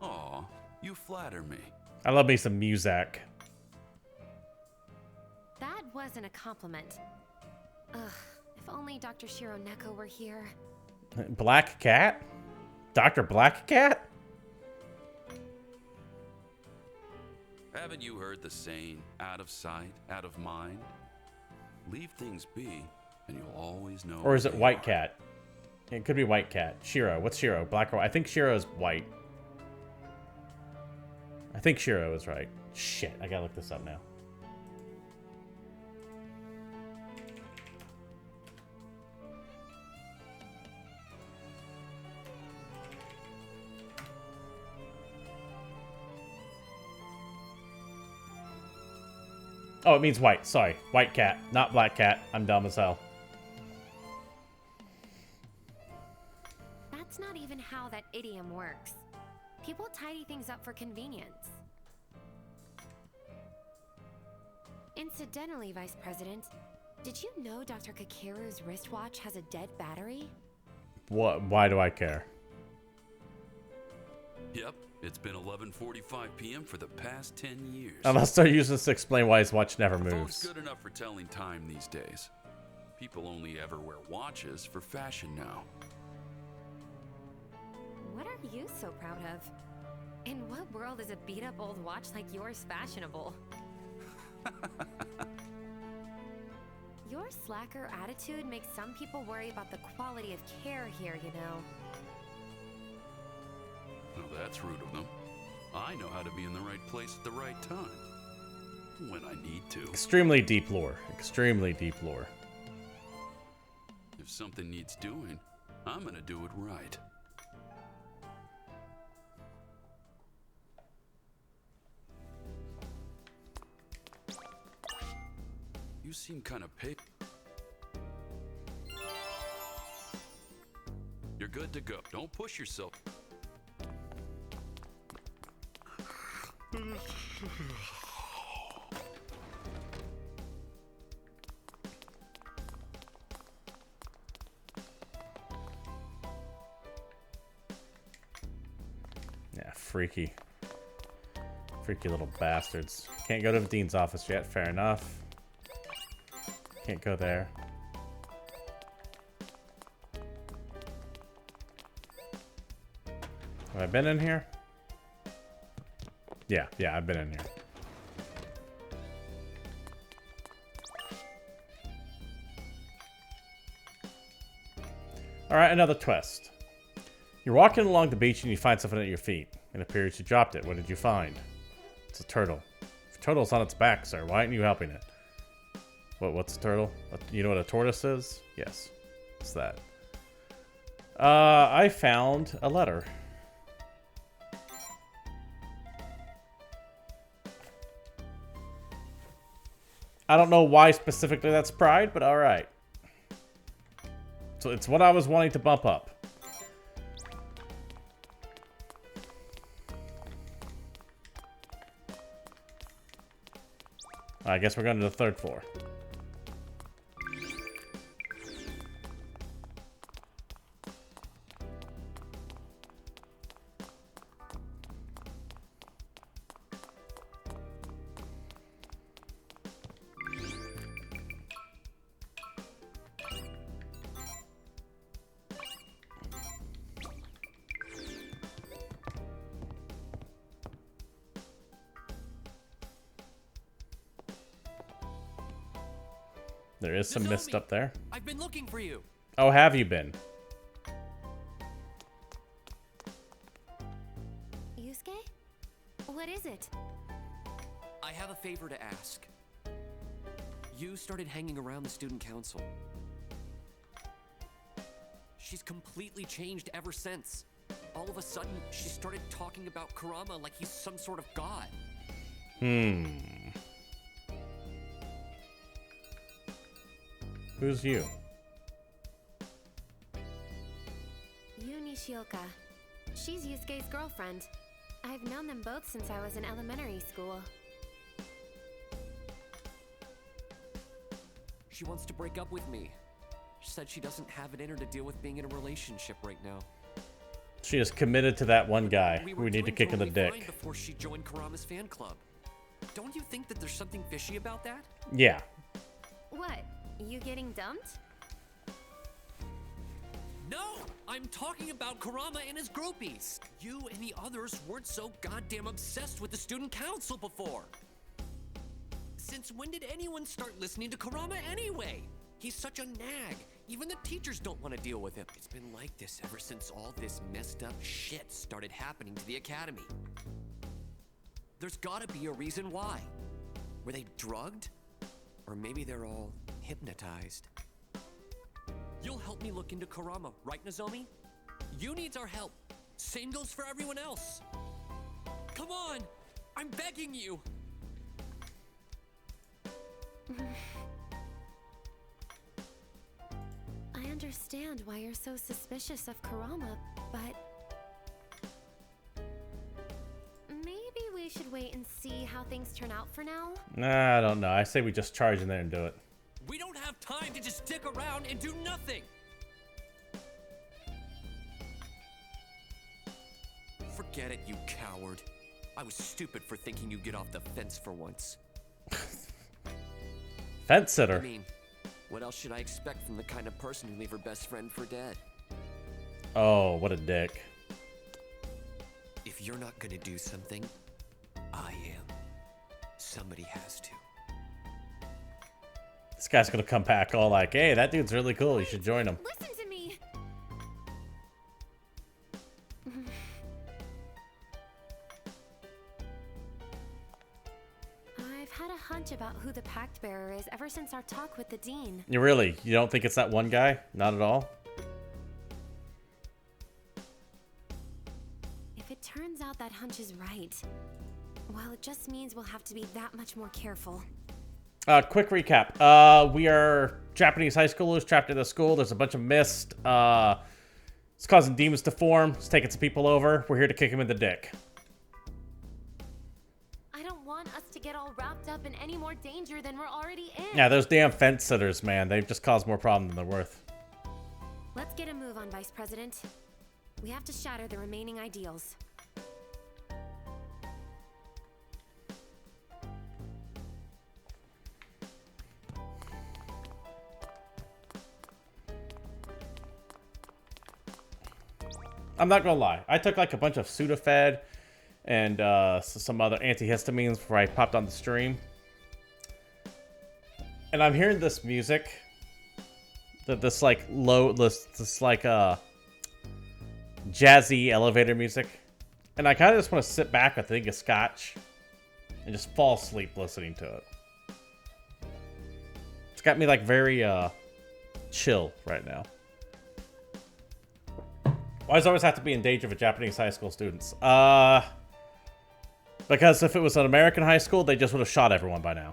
Aw, you flatter me. I love me some music. That wasn't a compliment. Ugh, if only Dr. Shiro Neko were here. Black Cat? Dr. Black Cat? Haven't you heard the saying, out of sight, out of mind? Leave things be, and you'll always know. Or is it White Cat? It could be White Cat. Shiro. What's Shiro? Black or white? I think Shiro is white. I think Shiro is right. Shit, I gotta look this up now. Oh, it means white. Sorry. White cat, not black cat. I'm dumb as hell. That's not even how that idiom works. People tidy things up for convenience. Incidentally, Vice President, did you know Dr. Kakeru's wristwatch has a dead battery? What? Why do I care? Yep, it's been 11:45 p.m. for the past 10 years. Unless they're using this to explain why his watch never The phone's moves. good enough for telling time these days. People only ever wear watches for fashion now. What are you so proud of? In what world is a beat-up old watch like yours fashionable? Your slacker attitude makes some people worry about the quality of care here, you know. Well, that's rude of them. I know how to be in the right place at the right time. When I need to. Extremely deep lore. Extremely deep lore. If something needs doing, I'm gonna do it right. You seem kind of pale. You're good to go. Don't push yourself. Yeah, freaky. Freaky little bastards. Can't go to the dean's office yet. Fair enough. Can't go there. Have I been in here? Yeah, I've been in here. Alright, another twist. You're walking along the beach and you find something at your feet. It appears you dropped it. What did you find? It's a turtle. If a turtle's on its back, sir, why aren't you helping it? What's a turtle? You know what a tortoise is? Yes. It's that. I found a letter. I don't know why specifically that's pride, but alright. So it's what I was wanting to bump up. I guess we're going to the third floor. There is some mist up there. I've been looking for you. Oh, have you been? Yusuke? What is it? I have a favor to ask. You started hanging around the student council. She's completely changed ever since. All of a sudden, she started talking about Kurama like he's some sort of god. Who's you? Yu Nishioka. She's Yusuke's girlfriend. I've known them both since I was in elementary school. She wants to break up with me. She said she doesn't have it in her to deal with being in a relationship right now. She is committed to that one guy. We need to kick in the dick. Before she joined Kurama's fan club. Don't you think that there's something fishy about that? Yeah. What? You getting dumped? No! I'm talking about Kurama and his groupies. You and the others weren't so goddamn obsessed with the student council before. Since when did anyone start listening to Kurama anyway? He's such a nag. Even the teachers don't want to deal with him. It's been like this ever since all this messed up shit started happening to the academy. There's gotta be a reason why. Were they drugged? Or maybe they're all hypnotized. You'll help me look into Kurama, right, Nozomi? You needs our help. Same goes for everyone else. Come on! I'm begging you! I understand why you're so suspicious of Kurama, but... maybe we should wait and see how things turn out for now? Nah, I don't know. I say we just charge in there and do it. We don't have time to just stick around and do nothing! Forget it, you coward. I was stupid for thinking you'd get off the fence for once. Fence sitter. I mean, what else should I expect from the kind of person who leave her best friend for dead? Oh, what a dick. If you're not gonna do something, I am. Somebody has to. This guy's gonna come back all like, hey, that dude's really cool. You should join him. Listen to me! I've had a hunch about who the Pact Bearer is ever since our talk with the Dean. You don't think it's that one guy? Not at all? If it turns out that hunch is right, well, it just means we'll have to be that much more careful. Quick recap. We are Japanese high schoolers trapped in a school. There's a bunch of mist. It's causing demons to form. It's taking some people over. We're here to kick him in the dick. I don't want us to get all wrapped up in any more danger than we're already in. Yeah, those damn fence sitters, man. They've just caused more problem than they're worth. Let's get a move on, Vice President. We have to shatter the remaining ideals. I'm not gonna lie. I took like a bunch of Sudafed and some other antihistamines before I popped on the stream. And I'm hearing this music. This like jazzy elevator music. And I kind of just want to sit back with a thing of scotch and just fall asleep listening to it. It's got me like very chill right now. Why does it always have to be in danger for Japanese high school students? Because if it was an American high school, they just would have shot everyone by now.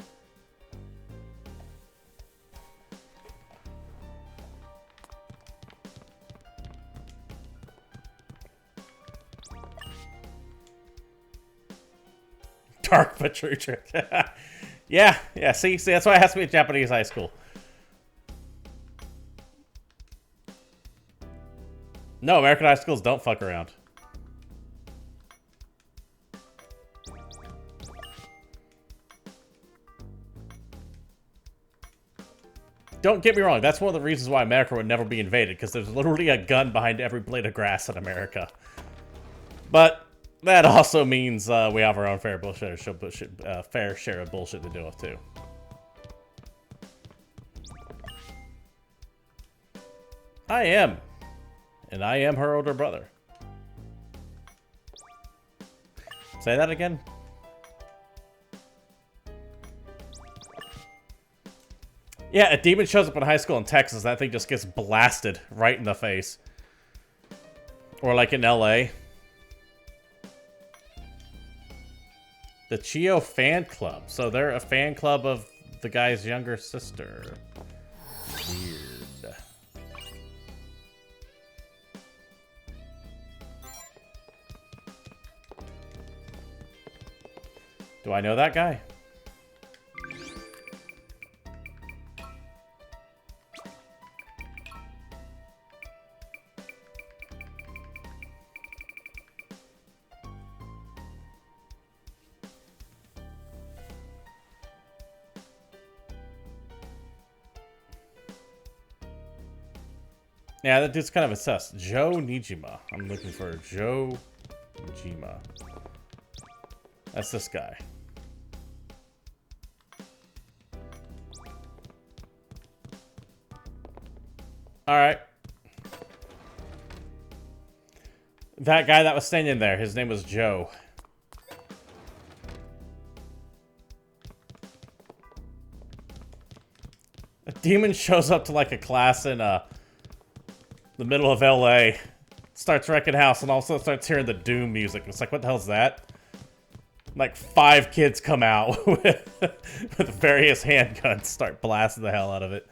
Dark but true trick. yeah, see, that's why it has to be a Japanese high school. No, American high schools don't fuck around. Don't get me wrong, that's one of the reasons why America would never be invaded, because there's literally a gun behind every blade of grass in America. But that also means we have our own fair share of bullshit to deal with, too. I am. And I am her older brother. Say that again? Yeah, a demon shows up in high school in Texas, that thing just gets blasted right in the face. Or like in LA. The Chio fan club. So they're a fan club of the guy's younger sister. Weird. Do I know that guy? Yeah, that dude's kind of obsessed. Joe Nijima. I'm looking for Joe Nijima. That's this guy. Alright. That guy that was standing there, his name was Joe. A demon shows up to like a class in the middle of LA, starts wrecking house, and also starts hearing the Doom music. It's like, what the hell's that? Like 5 kids come out with various handguns, start blasting the hell out of it.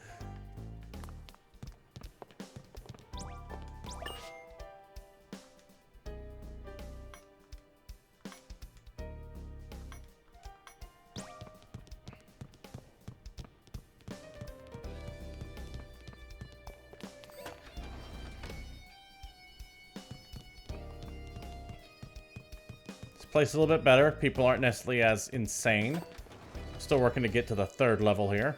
Place a little bit better. People aren't necessarily as insane. Still working to get to the 3rd level here.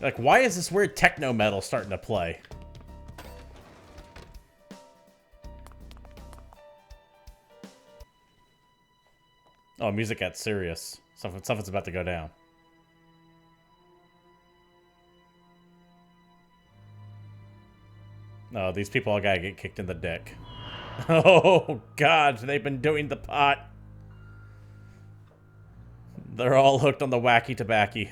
Like, why is this weird techno metal starting to play? Oh, music got serious. Something's about to go down. No, these people all gotta get kicked in the dick. Oh, God, they've been doing the pot. They're all hooked on the wacky tobacco.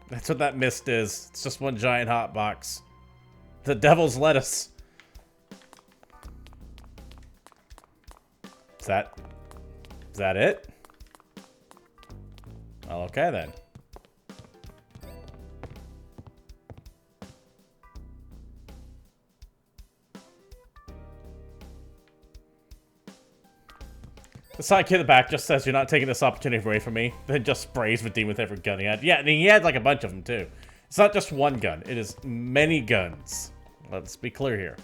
That's what that mist is. It's just one giant hot box. The devil's lettuce. Is that it? Okay, then. The side kid in the back just says, "You're not taking this opportunity away from me." Then just sprays Vadim with every gun he had. Yeah, and he had like a bunch of them, too. It's not just one gun. It is many guns. Let's be clear here.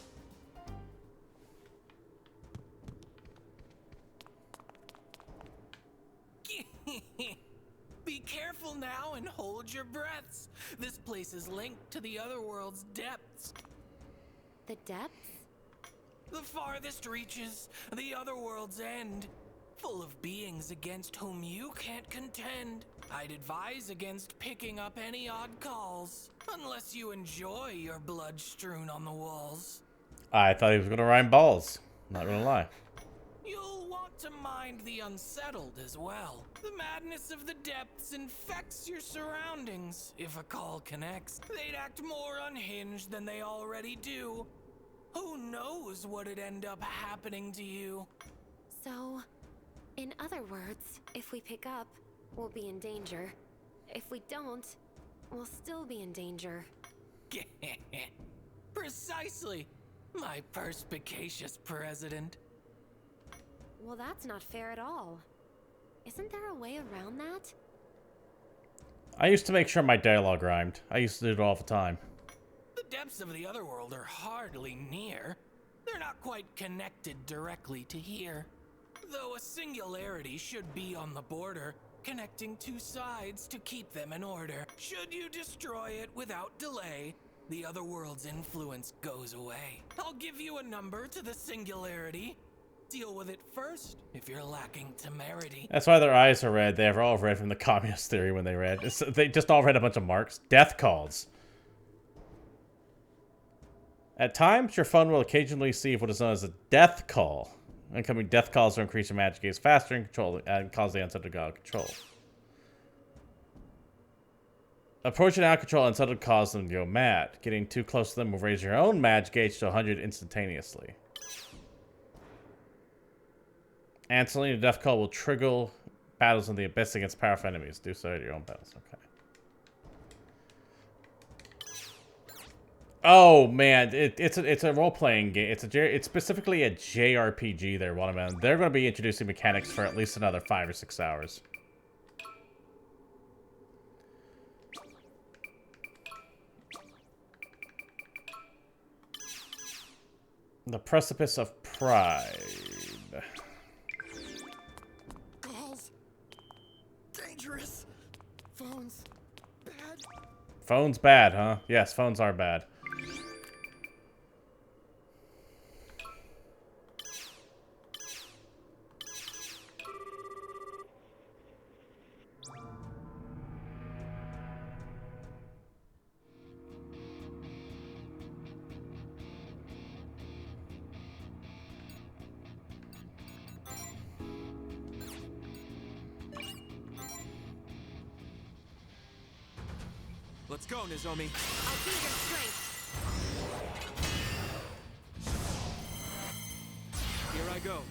Be careful now and hold your breaths. This place is linked to the other world's depths. The depths? The farthest reaches, the other world's end. Full of beings against whom you can't contend. I'd advise against picking up any odd calls, unless you enjoy your blood strewn on the walls. I thought he was gonna rhyme balls. Not gonna lie. You'll want to mind the unsettled as well. The madness of the depths infects your surroundings. If a call connects, they'd act more unhinged than they already do. Who knows what'd end up happening to you? So, in other words, if we pick up, we'll be in danger. If we don't, we'll still be in danger. Precisely, my perspicacious president. Well, that's not fair at all. Isn't there a way around that? I used to make sure my dialogue rhymed. I used to do it all the time. The depths of the other world are hardly near. They're not quite connected directly to here. Though a singularity should be on the border, connecting 2 sides to keep them in order. Should you destroy it without delay, the other world's influence goes away. I'll give you a number to the singularity. Deal with it first if you're lacking temerity. That's why their eyes are red. They were all read from the communist theory when they read. They just all read a bunch of marks. Death calls. At times, your phone will occasionally receive what is known as a death call. Incoming death calls will increase your magic gaze faster and cause the unsettled to go out of control. Approaching out of control unsettled cause them to go mad. Getting too close to them will raise your own magic gauge to 100 instantaneously. Answering a death call will trigger battles in the abyss against powerful enemies. Do so at your own battles. Okay. Oh man, it's a role playing game. It's specifically a JRPG. There, Watermelon. They're going to be introducing mechanics for at least another 5 or 6 hours. The Precipice of Pride. Calls. Dangerous. Phones. Bad. Phones bad, huh? Yes, phones are bad. Let's go, Nozomi. I'll be your strength. Here I go.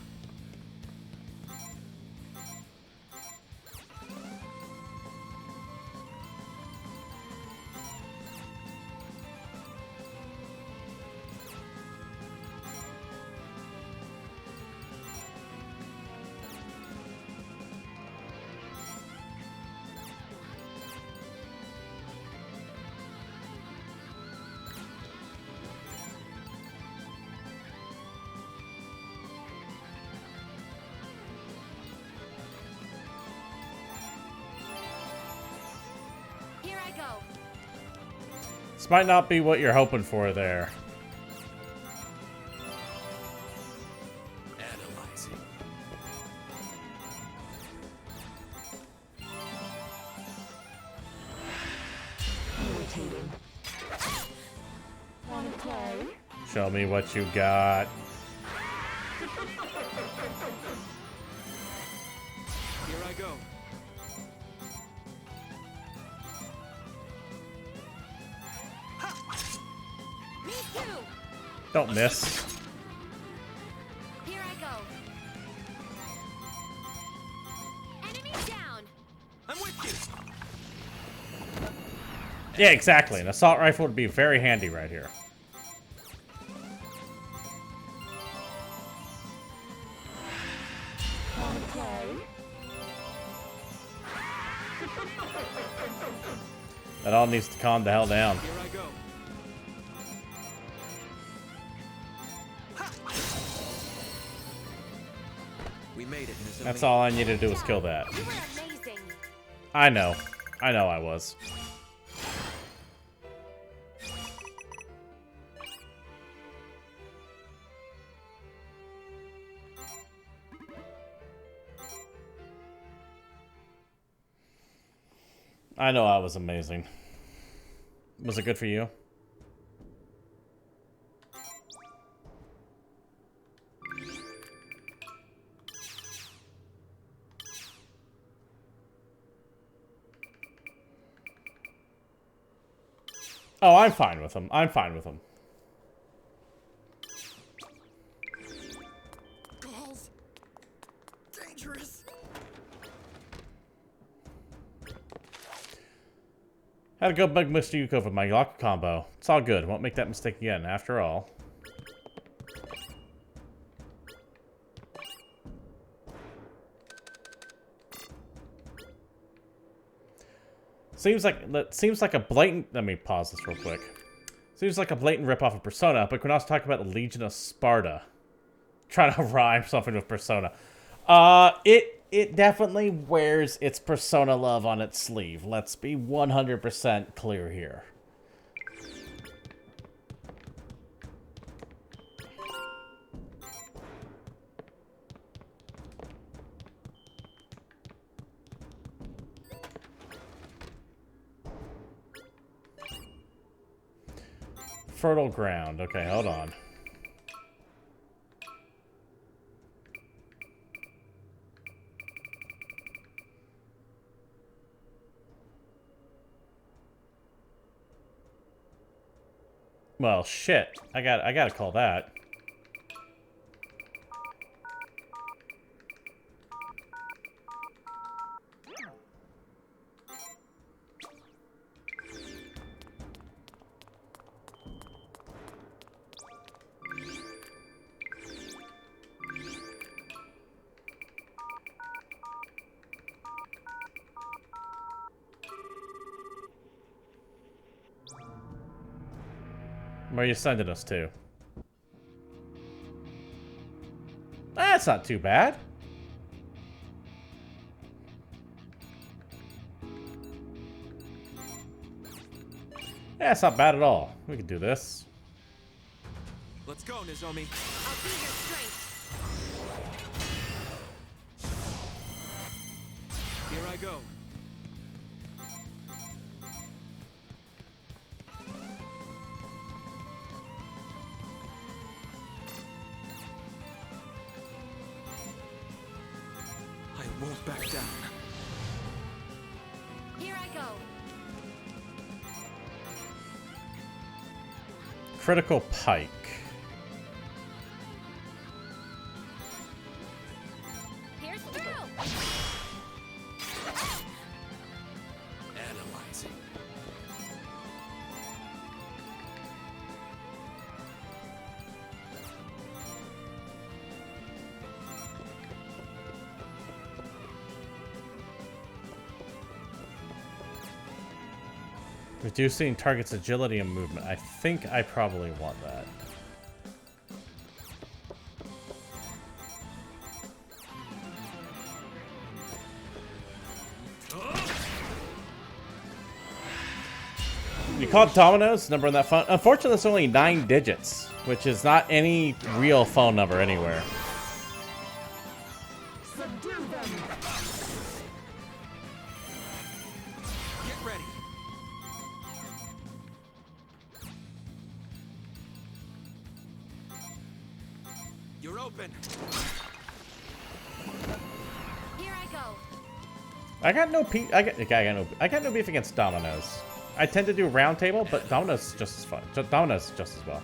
Here I go. This might not be what you're hoping for there. Analyzing. Irritating. Wanna play? Show me what you got. Here I go. Me too. Don't miss. Here I go. Enemy down. I'm with you. Yeah, exactly. An assault rifle would be very handy right here. Wanna play? That all needs to calm the hell down. Here I go. We made it, Nozomi. That's all I needed to do was kill that. You were amazing. I know. I know I was. I know I was amazing. Was it good for you? Oh, I'm fine with him. I'm fine with him. Calls. Dangerous. Had to go bug Mr. Yuko with my lock combo. It's all good. Won't make that mistake again, after all. Seems like a blatant. Let me pause this real quick. Seems like a blatant ripoff of Persona, but we can also talk about the Legion of Sparta. Trying to rhyme something with Persona. It definitely wears its Persona love on its sleeve. Let's be 100% clear here. Fertile ground. Okay, hold on. Well, shit. I gotta call that. Where are you sending us to? That's not too bad. Yeah, it's not bad at all. We can do this. Let's go, Nozomi. I'll be your strength. Here I go. I won't back down. Here I go. critical pike. Here's through. Analyzing. Reducing target's agility and movement. I think I probably want that. You call it Domino's? Number on that phone? Unfortunately, it's only 9 digits, which is not any real phone number anywhere. Subdue them. Get ready. You're open. Here I go. I got no beef against Domino's. I tend to do round table, but Domino's is just as fun. Domino's is just as well.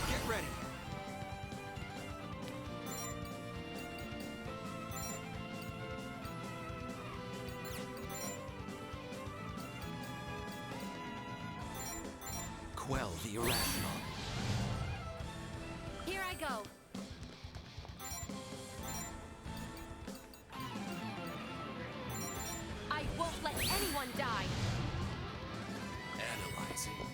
Get ready. Quell the irrational. Here I go. I won't let anyone die. Analyzing.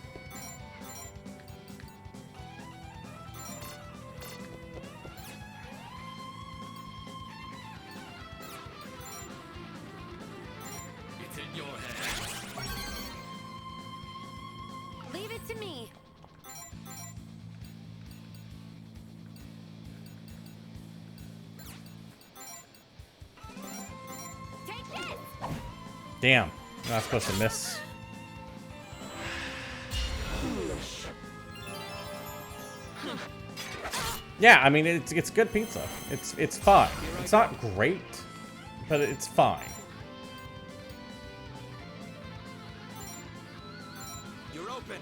It's in your hands. Leave it to me. Take this. Damn. I'm not supposed to miss. Yeah, I mean it's good pizza. It's fine. It's not great, but it's fine. You're open.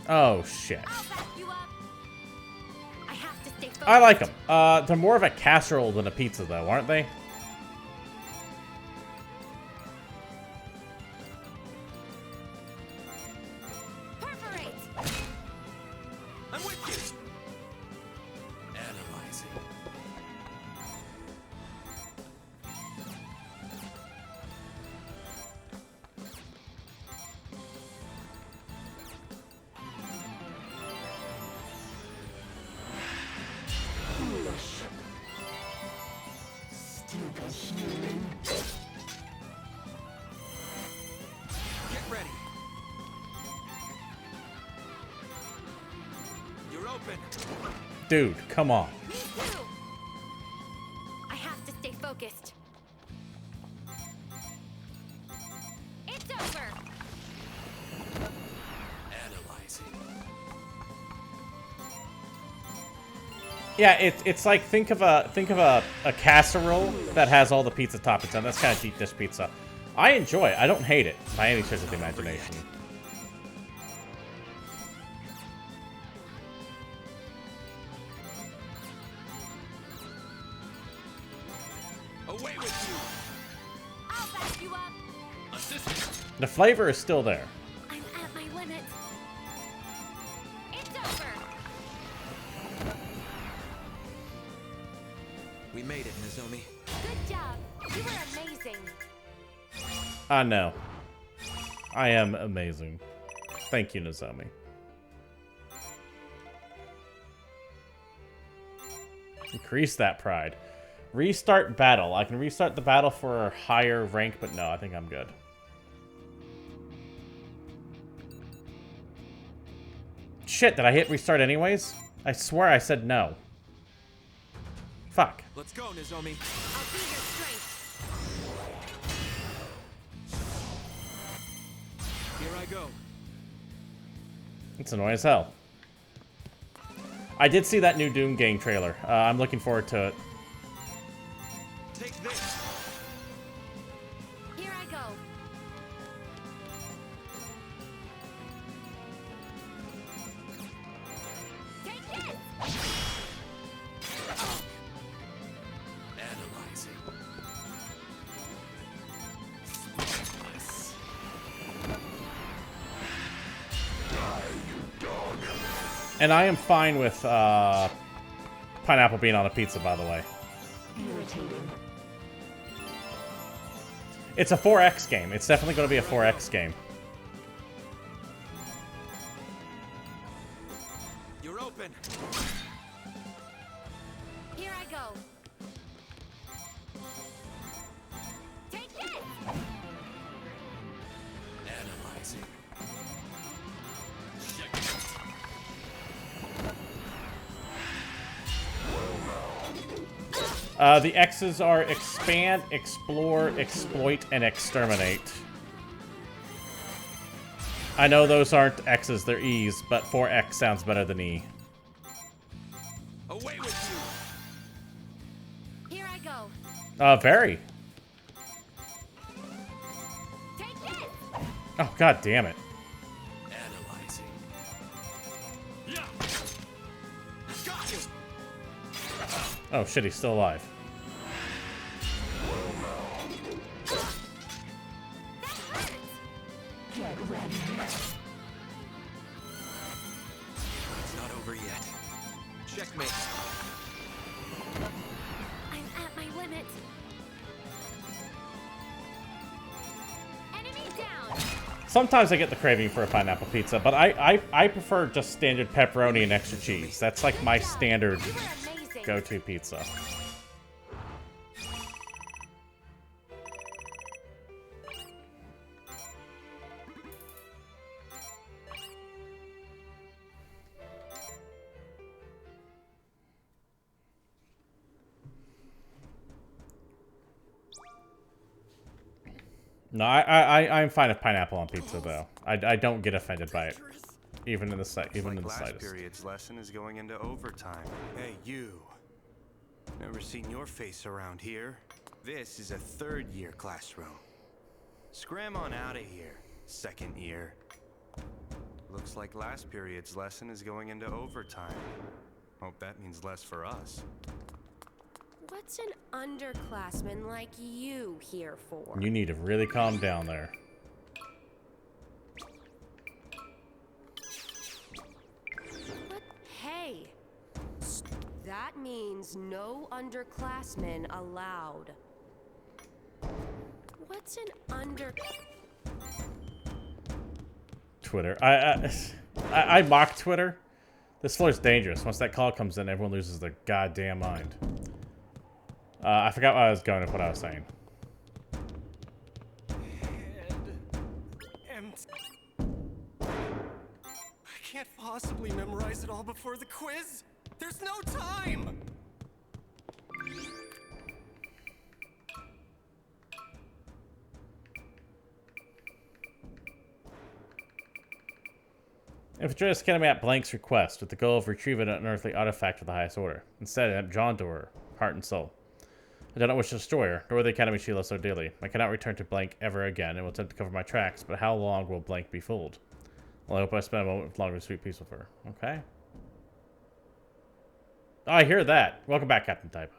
Oh shit. I'll back you up. I have to stay focused. I like them. They're more of a casserole than a pizza though, aren't they? Perforate. I'm with you. Analyzing. Get ready. You're open. Dude, come on. Me too. I have to stay focused. It's over. Analyzing. Yeah, it's like think of a casserole that has all the pizza toppings on. That's kind of deep dish pizza. I enjoy it. I don't hate it by any stretch of the imagination. Away with you. I'll back you up. Assist. The flavor is still there. I'm at my limit. It's over. We made it, Nozomi. Good job. You were amazing. I know. I am amazing. Thank you, Nozomi. Increase that pride. Restart battle. I can restart the battle for a higher rank, but no, I think I'm good. Shit, did I hit restart anyways? I swear I said no. Fuck. Let's go, Nozomi. I'll be your strength. I go. It's annoying as hell. I did see that new Doom game trailer. I'm looking forward to it. Take this. Here I go. Take this. Analyzing. And I am fine with pineapple being on a pizza, by the way. Irritating. It's a 4X game. It's definitely going to be a 4X game. You're open. Here I go. Take this. Analyzing. The X's are expand, explore, exploit, and exterminate. I know those aren't X's, they're E's, but 4X sounds better than E. Away with you. Here I go. Very. Take this. Oh, god damn it. Analyzing. Yeah. Got you. Oh shit, he's still alive. It's not over yet. Checkmate. I'm at my limit. Enemy down. Sometimes I get the craving for a pineapple pizza, but I prefer just standard pepperoni and extra cheese. That's like my standard go-to pizza. No, I'm fine with pineapple on pizza though. I don't get offended by it, even in the slightest. Last period's lesson is going into overtime. Hey, you. Never seen your face around here. This is a third-year classroom. Scram on out of here, second year. Looks like last period's lesson is going into overtime. Hope that means less for us. What's an underclassman like you here for? You need to really calm down there. What? Hey, that means no underclassmen allowed. What's an Twitter. I mock Twitter. This floor's dangerous. Once that call comes in, everyone loses their goddamn mind. I forgot where I was going with what I was saying. I can't possibly memorize it all before the quiz. There's no time. Infiltrate Academy at Blank's request with the goal of retrieving an unearthly artifact of the highest order. Instead, I am drawn to her, heart and soul. I do not wish to destroy her, nor the Academy she loves so dearly. I cannot return to Blank ever again, and will attempt to cover my tracks, but how long will Blank be fooled? Well, I hope I spend a moment longer in sweet peace with her. Okay. Oh, I hear that. Welcome back, Captain Typo.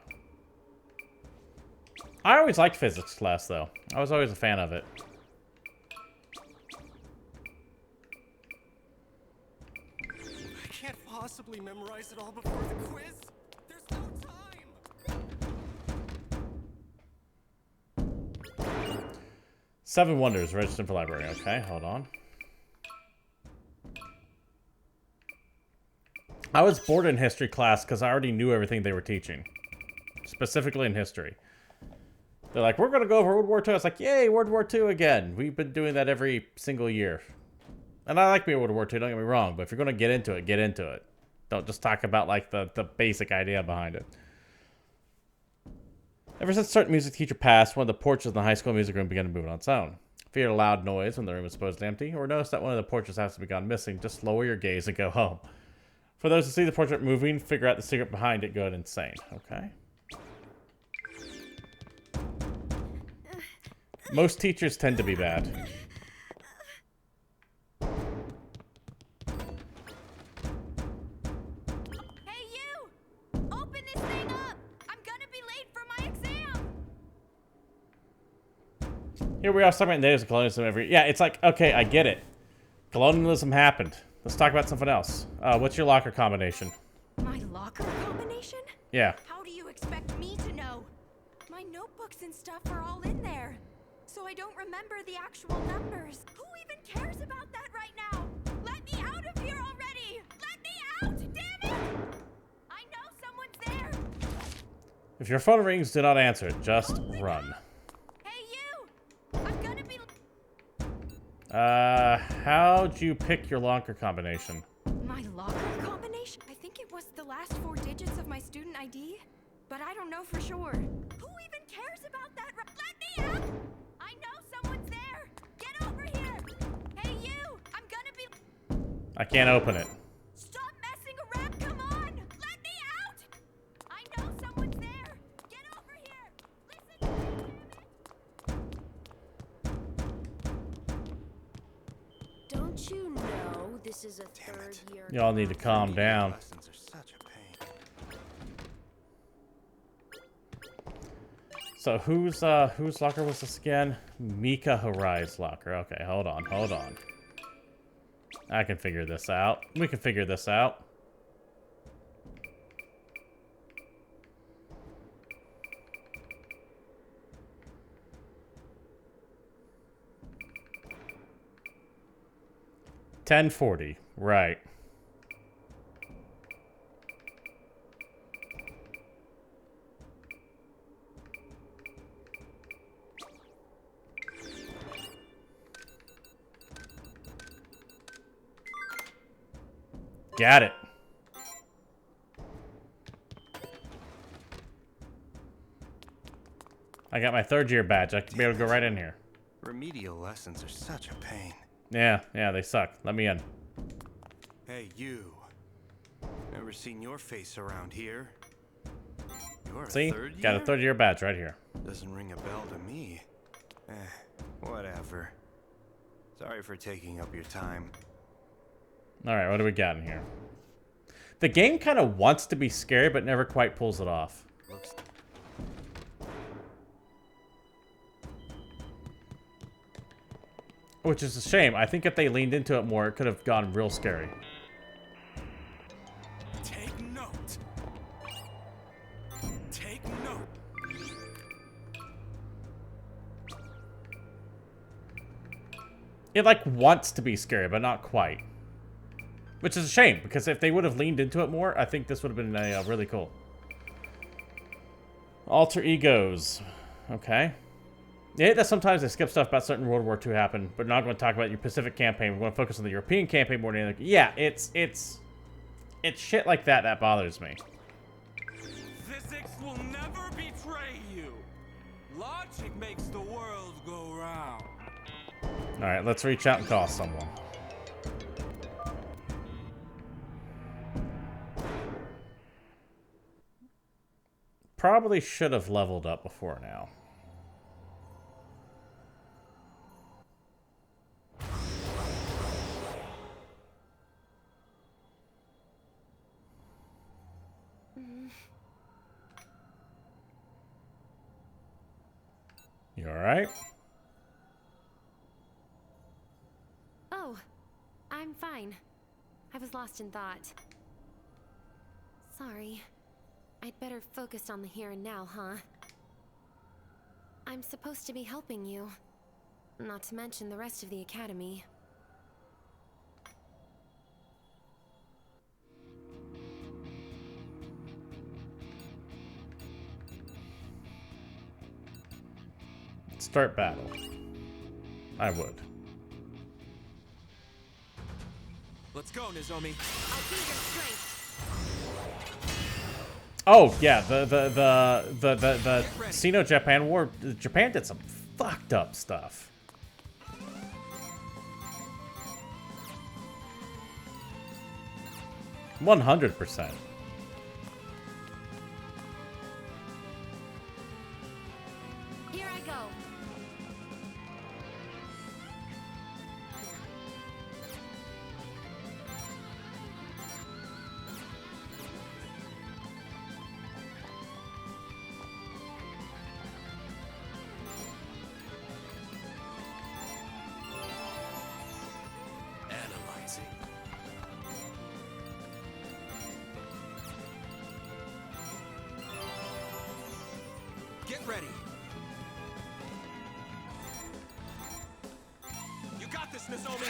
I always liked physics class, though. I was always a fan of it. I can't possibly memorize it all before the quiz. There's no time. 7 Wonders, registered for library. Okay, hold on. I was bored in history class because I already knew everything they were teaching. Specifically in history. They're like, we're going to go over World War II. I was like, yay, World War II again. We've been doing that every single year. And I like me World War II, don't get me wrong. But if you're going to get into it, get into it. Don't just talk about like the basic idea behind it. Ever since certain music teacher passed, one of the porches in the high school music room began to move on its own. Fear a loud noise when the room is supposed empty, or notice that one of the portraits has to be gone missing, just lower your gaze and go home. For those who see the portrait moving, figure out the secret behind it, go insane. Okay. Most teachers tend to be bad. Hey, you! Open this thing up! I'm gonna be late for my exam! Here we are talking about natives and colonialism every... Yeah, it's like, okay, I get it. Colonialism happened. Let's talk about something else. What's your locker combination? My locker combination? Yeah. How do you expect me to know? My notebooks and stuff are all in there. So I don't remember the actual numbers. Who even cares about that right now? Let me out of here already! Let me out! Damn it! I know someone's there! If your phone rings, do not answer it. Just run. Hey, you! I'm gonna be... How'd you pick your locker combination? My locker combination? I think it was the last 4 digits of my student ID, but I don't know for sure. Who even cares about that? Let me out! I know someone's there! Get over here! Hey, you! I'm gonna be... I can't open it. Stop messing around! Come on! Let me out! I know someone's there! Get over here! Listen to me, damn it! Don't you know this is a third year... Y'all need to calm down. So whose locker was this again? Mika Harai's locker. Okay, hold on. I can figure this out. We can figure this out. $10.40. Right. Got it. I got my 3rd year badge. I can be able to go right in here. Remedial lessons are such a pain. Yeah, they suck. Let me in. Hey, you. Never seen your face around here. You're a See? third year? Got a 3rd year badge right here. Doesn't ring a bell to me. Whatever. Sorry for taking up your time. Alright, what do we got in here? The game kind of wants to be scary, but never quite pulls it off. Which is a shame. I think if they leaned into it more, it could have gone real scary. Take note. Take note. It, like, wants to be scary, but not quite. Which is a shame, because if they would have leaned into it more, I think this would have been really cool. Alter egos. Okay. Yeah, that sometimes they skip stuff about certain World War II happened, but not going to talk about your Pacific campaign. We're going to focus on the European campaign more than anything. Yeah, it's shit like that that bothers me. Physics will never betray you. Logic makes the world go round. Alright, let's reach out and call someone. Probably should have leveled up before now. You alright? Oh, I'm fine. I was lost in thought. Sorry. I'd better focus on the here and now, huh? I'm supposed to be helping you. Not to mention the rest of the academy. Start battle. I would. Let's go, Nozomi. I'll be your strength. Oh yeah, the Sino-Japan War. Japan did some fucked up stuff. 100%. Here I go. Analyzing. Get ready. You got this, Nozomi.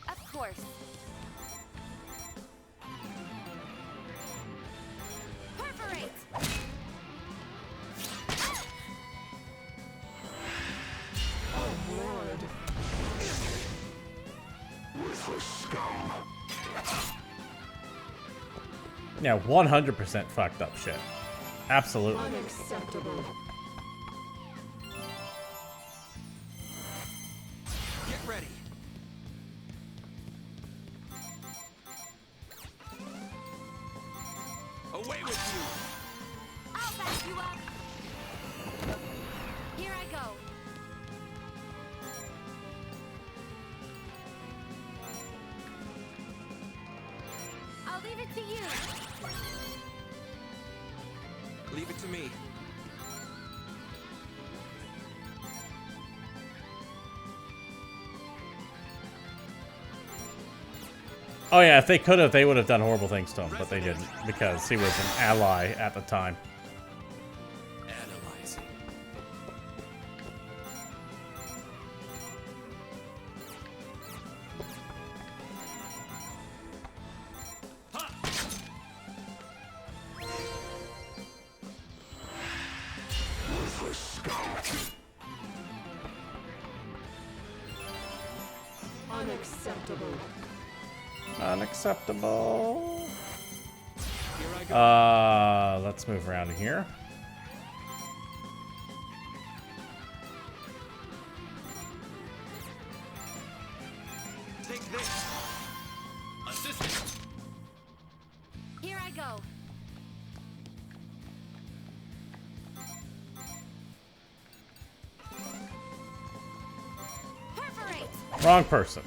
Of course. Perforate. Oh, Lord. Worthless scum. Yeah, 100% fucked up shit. Absolutely. Unacceptable. Get ready. Away with you. I'll back you up. Here I go. I'll leave it to you. Leave it to me. Oh yeah, if they could have, they would have done horrible things to him, but they didn't, because he was an ally at the time. Analyzing. Worthless scum. Unacceptable. Unacceptable. Here I go. Let's move around here. Take this. Assistant. Here I go. Perforate. Wrong person.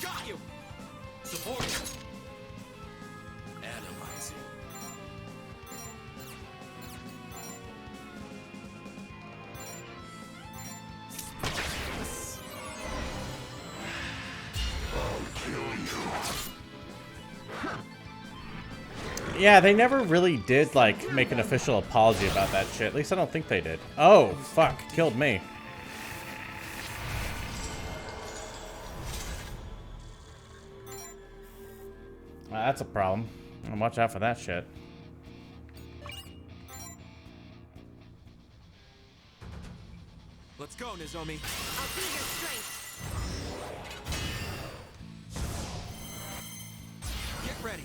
Got you. Support. Analyzing. Yeah, they never really did, like, make an official apology about that shit. At least I don't think they did. Oh, fuck. Killed me. That's a problem. Watch out for that shit. Let's go, Nozomi. I'll be your strength. Get ready.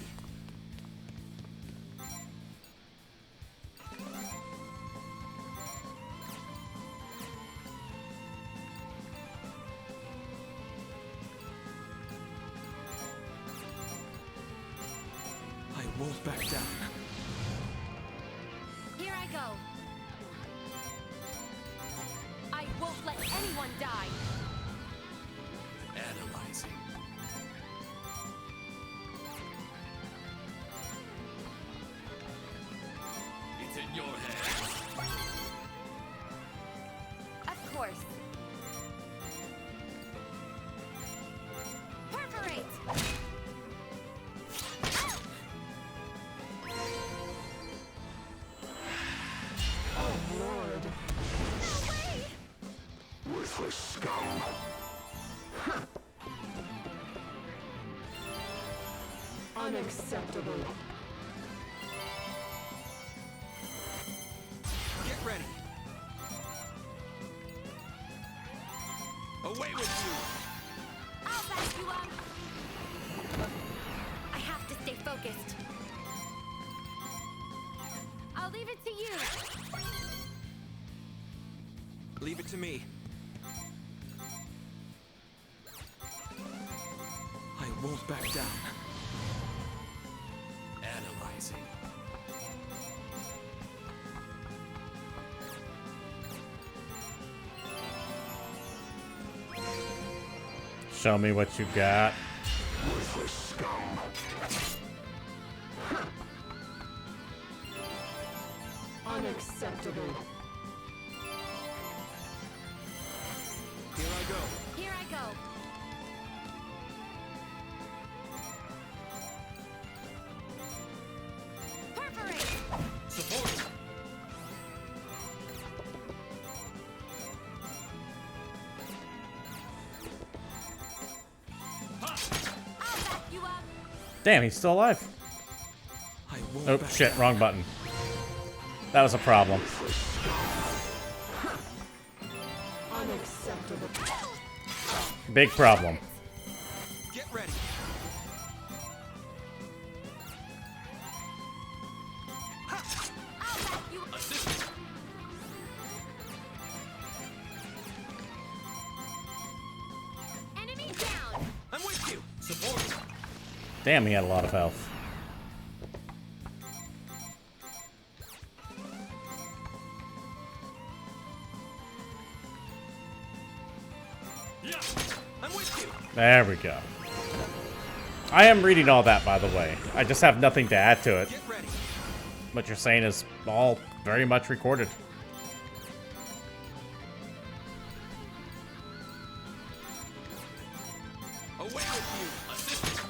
I won't back down. Here I go. I won't let anyone die. Analyzing. It's in your hands. Of course. Perforate. Oh, Lord. Worthless scum. Unacceptable. Get ready. Away with you. I'll back you up. I have to stay focused. I'll leave it to you. Leave it to me. I won't back down. Analyzing. Show me what you got. Worthless scum. Unacceptable. Here I go. Here I go. Perforate. Support. I'll back you up. Damn, he's still alive. Oh, shit, wrong button. That was a problem. Unacceptable. Big problem. Get ready. I'll back you up. Enemy down. I'm with you. Support. Damn, he had a lot of health. Yeah. I'm with you. There we go. I am reading all that, by the way. I just have nothing to add to it. Get ready. What you're saying is all very much recorded. Away with you. Assist.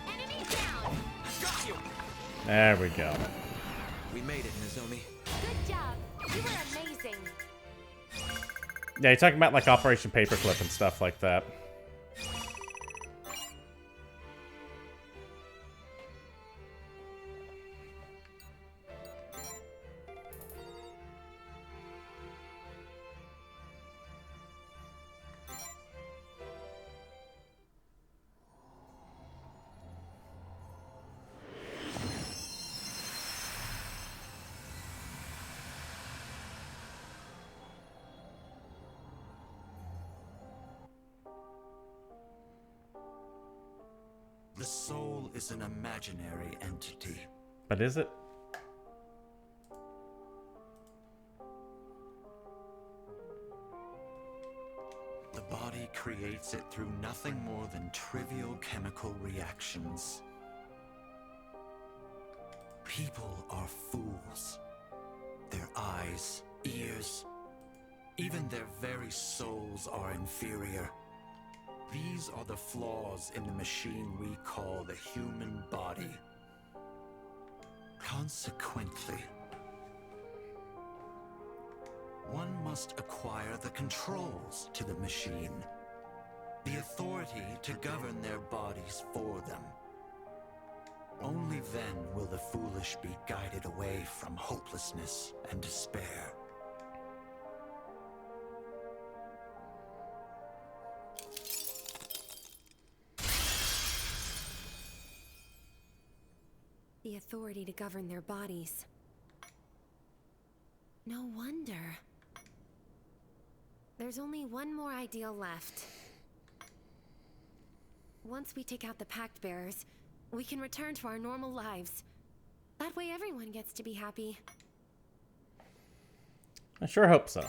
Enemy down. Got you. There we go. We made it, Nozomi. Good job. You were amazing. Yeah, you're talking about like Operation Paperclip and stuff like that. The soul is an imaginary entity. But is it? The body creates it through nothing more than trivial chemical reactions. People are fools. Their eyes, ears, even their very souls are inferior. These are the flaws in the machine we call the human body. Consequently, one must acquire the controls to the machine, the authority to govern their bodies for them. Only then will the foolish be guided away from hopelessness and despair. The authority to govern their bodies. No wonder. There's only one more ideal left. Once we take out the Pact Bearers, we can return to our normal lives. That way everyone gets to be happy. I sure hope so.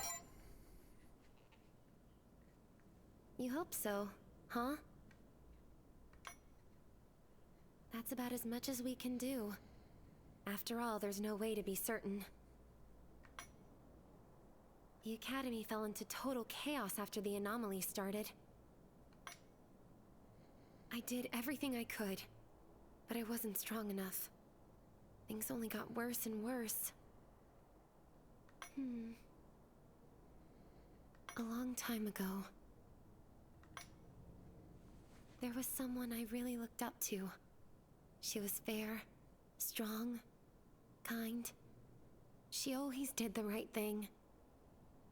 You hope so, huh? That's about as much as we can do. After all, there's no way to be certain. The Academy fell into total chaos after the anomaly started. I did everything I could, but I wasn't strong enough. Things only got worse and worse. A long time ago, there was someone I really looked up to. She was fair, strong, kind. She always did the right thing.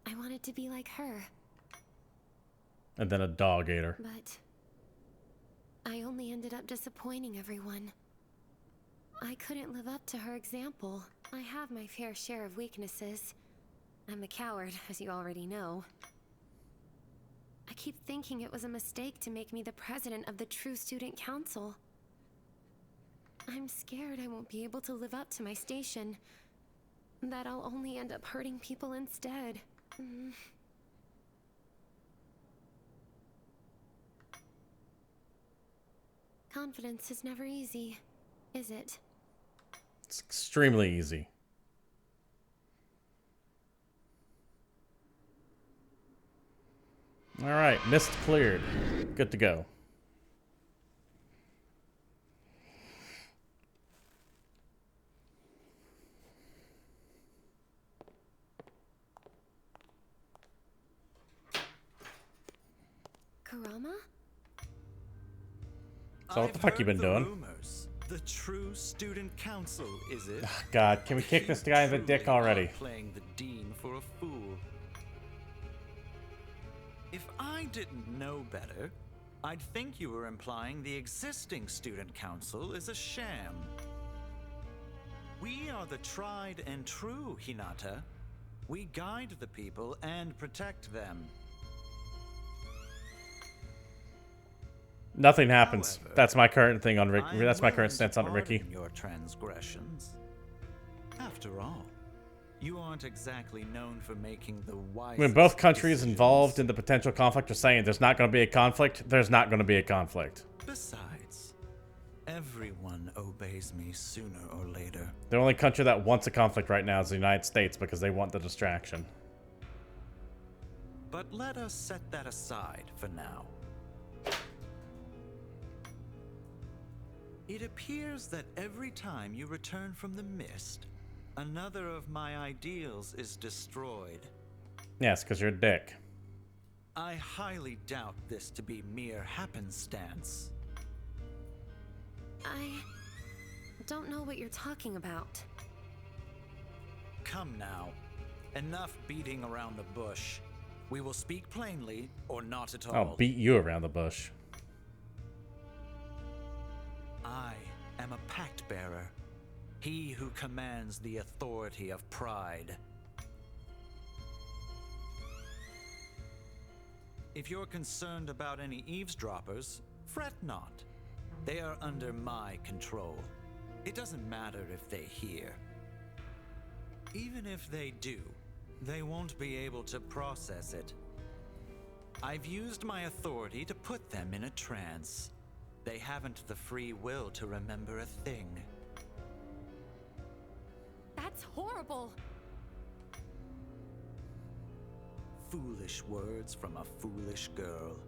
I wanted to be like her. And then a dog ate her. But I only ended up disappointing everyone. I couldn't live up to her example. I have my fair share of weaknesses. I'm a coward, as you already know. I keep thinking it was a mistake to make me the president of the True Student Council. I'm scared I won't be able to live up to my station. That I'll only end up hurting people instead. Confidence is never easy, is it? It's extremely easy. All right, mist cleared. Good to go. Kurama? So what the fuck you been doing? Rumors. The True Student Council, is it? God, can we kick this guy in the dick already? Playing the dean for a fool. If I didn't know better, I'd think you were implying the existing Student Council is a sham. We are the tried and true, Hinata. We guide the people and protect them. Nothing happens. However, That's my current thing on Rick. I'm That's my current willing to stance on it, Ricky. pardon your transgressions. After all, you aren't exactly known for making the wisest When both countries decisions. involved in the potential conflict are saying there's not going to be a conflict, there's not going to be a conflict. Besides, everyone obeys me sooner or later. The only country that wants a conflict right now is the United States because they want the distraction. But let us set that aside for now. It appears that every time you return from the mist, another of my ideals is destroyed. Yes, because you're a dick. I highly doubt this to be mere happenstance. I don't know what you're talking about. Come now. Enough beating around the bush. We will speak plainly or not at all. I'll beat you around the bush. I am a pact bearer. He who commands the authority of pride. If you're concerned about any eavesdroppers, fret not. They are under my control. It doesn't matter if they hear. Even if they do, they won't be able to process it. I've used my authority to put them in a trance. They haven't the free will to remember a thing. That's horrible! Foolish words from a foolish girl.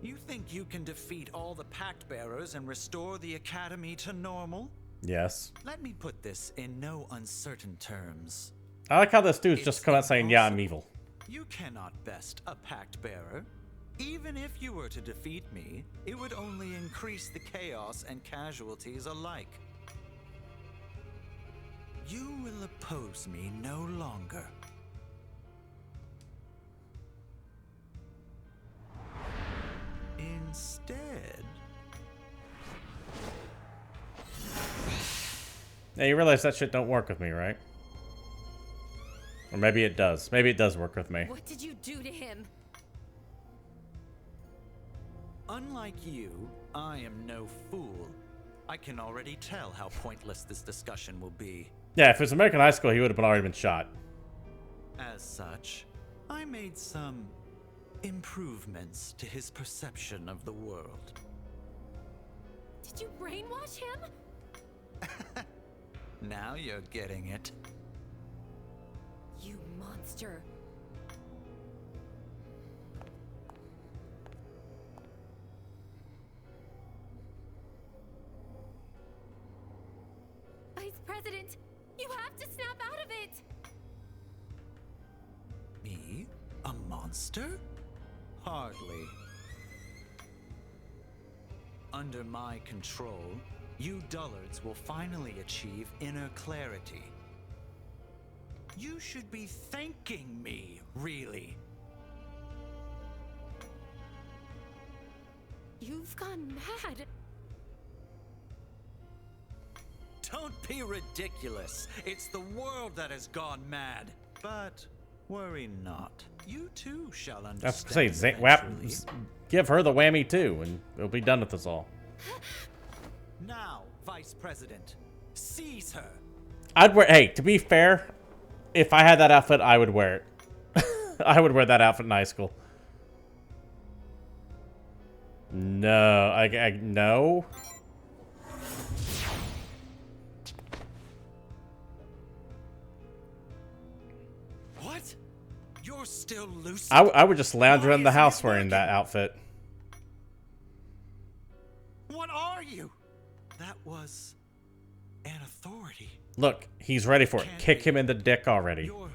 You think you can defeat all the pact bearers and restore the academy to normal? Yes. Let me put this in no uncertain terms. I like how this dude's just come out saying, yeah, I'm evil. You cannot best a pact bearer. Even if you were to defeat me, it would only increase the chaos and casualties alike. You will oppose me no longer. Instead... Yeah, you realize that shit don't work with me, right? Or maybe it does. Maybe it does work with me. What did you do to him? Unlike you, I am no fool. I can already tell how pointless this discussion will be. Yeah, if it was American high school, he would have already been shot. As such, I made some improvements to his perception of the world. Did you brainwash him? Now you're getting it. You monster. Vice President, you have to snap out of it! Me? A monster? Hardly. Under my control, you dullards will finally achieve inner clarity. You should be thanking me, really. You've gone mad. Don't be ridiculous. It's the world that has gone mad. But worry not. You too shall understand. That's to say, give her the whammy too, and it'll be done with us all. Now, Vice President, seize her. I'd wear. Hey, to be fair, if I had that outfit, I would wear it. I would wear that outfit in high school. No, no. What? You're still loose. I would just lounge around the house wearing that outfit. What are you? That was an authority. Look, he's ready for it. Kick him in the dick already. You're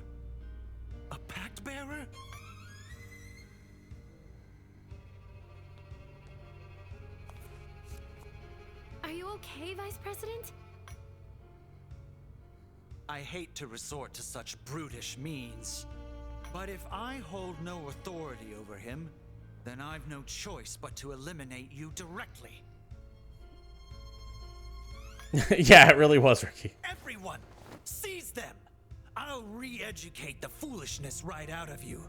a pact bearer? Are you okay, Vice President? I hate to resort to such brutish means, but if I hold no authority over him, then I've no choice but to eliminate you directly. Yeah, it really was, Ricky. Everyone, seize them! I'll re-educate the foolishness right out of you.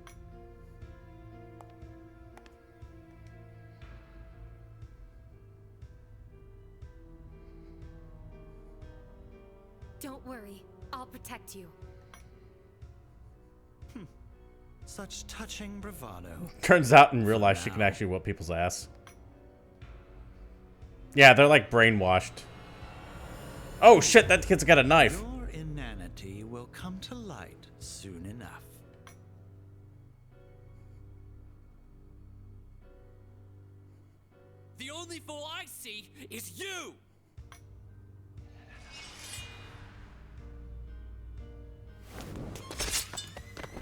Don't worry, I'll protect you. Such touching bravado. Turns out in real life she can actually whoop people's ass. Yeah, they're like brainwashed. Oh shit, that kid's got a knife. Your inanity will come to light soon enough. The only fool I see is you!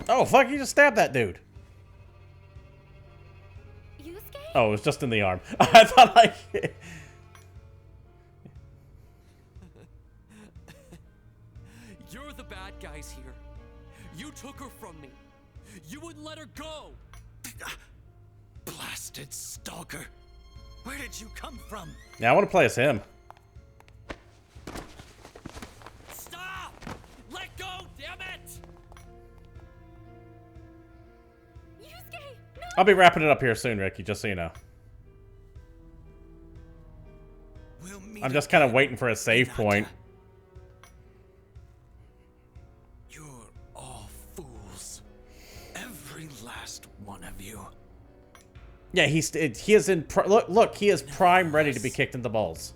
Oh fuck, you just stabbed that dude. Yusuke? Oh, it was just in the arm. I thought I... You're the bad guys here. You took her from me. You wouldn't let her go. Blasted stalker. Where did you come from? Yeah, I want to play as him. Stop! Let go, damn it! Yusuke, no! I'll be wrapping it up here soon, Ricky, just so you know. I'm just kind of waiting for a save point. You're all fools. Every last one of you. Yeah, he is in look, he is prime ready to be kicked in the balls.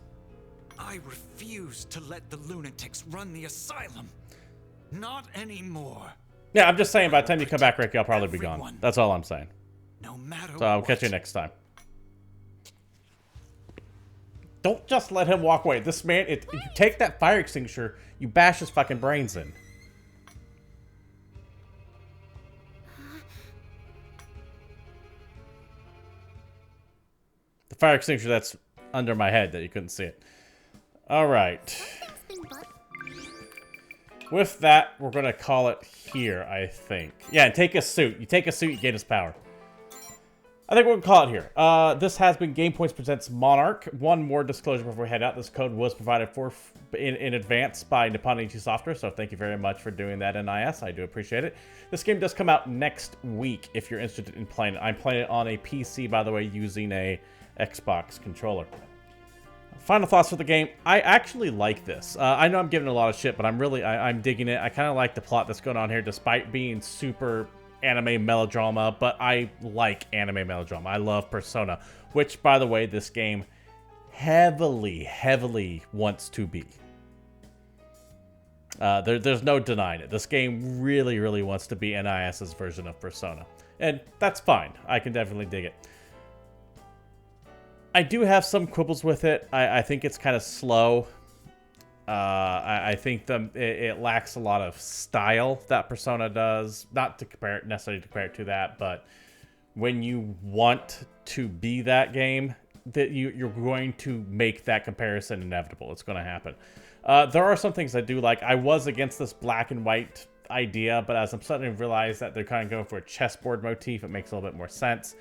I refuse to let the lunatics run the asylum. Not anymore. Yeah, I'm just saying by the time you come back, Ricky, I'll probably be gone. That's all I'm saying. No matter So I'll catch you next time. Don't just let him walk away. This man, you take that fire extinguisher, you bash his fucking brains in. The fire extinguisher that's under my head that you couldn't see it. All right. With that, we're going to call it here, I think. Yeah, and take a suit. You take a suit, you gain his power. I think we're going to call it here. This has been GamePoints Presents Monarch. One more disclosure before we head out. This code was provided in advance by Nippon Ichi Software, so thank you very much for doing that, NIS. I do appreciate it. This game does come out next week if you're interested in playing it. I'm playing it on a PC, by the way, using a Xbox controller. Final thoughts for the game. I actually like this. I know I'm giving it a lot of shit, but I'm digging it. I kind of like the plot that's going on here, despite being super anime melodrama, but I like anime melodrama. I love Persona, which, by the way, this game heavily wants to be. There's no denying it. This game really wants to be NIS's version of Persona, and that's fine. I can definitely dig it. I do have some quibbles with it. I think it's kind of slow. I think it lacks a lot of style that Persona does. Not to necessarily compare it to that, but when you want to be that game, that you're going to make that comparison inevitable. It's going to happen. There are some things I do like. I was against this black and white idea, but as I'm starting to realize that they're kind of going for a chessboard motif, it makes a little bit more sense.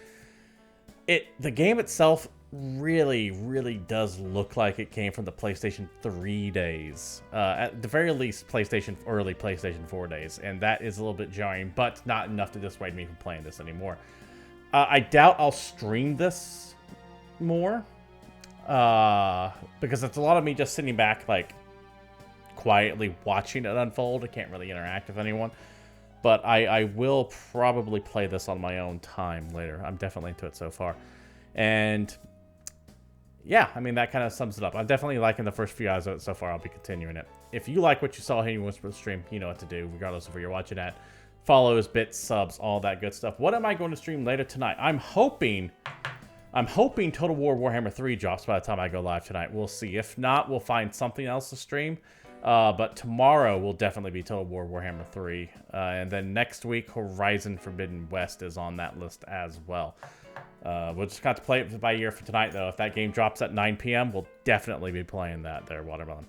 The game itself really, really does look like it came from the PlayStation 3 days. At the very least, early PlayStation 4 days. And that is a little bit jarring, but not enough to dissuade me from playing this anymore. I doubt I'll stream this more. Because it's a lot of me just sitting back, like, quietly watching it unfold. I can't really interact with anyone. But I will probably play this on my own time later. I'm definitely into it so far. And yeah, I mean, that kind of sums it up. I'm definitely liking the first few hours of it so far. I'll be continuing it. If you like what you saw here and you want to stream, you know what to do, regardless of where you're watching at. Follows, bits, subs, all that good stuff. What am I going to stream later tonight? I'm hoping Total War Warhammer 3 drops by the time I go live tonight. We'll see. If not, we'll find something else to stream. But tomorrow will definitely be Total War Warhammer 3. And then next week, Horizon Forbidden West is on that list as well. We'll just have to play it by ear for tonight, though. If that game drops at 9 p.m., we'll definitely be playing that there, Watermelon.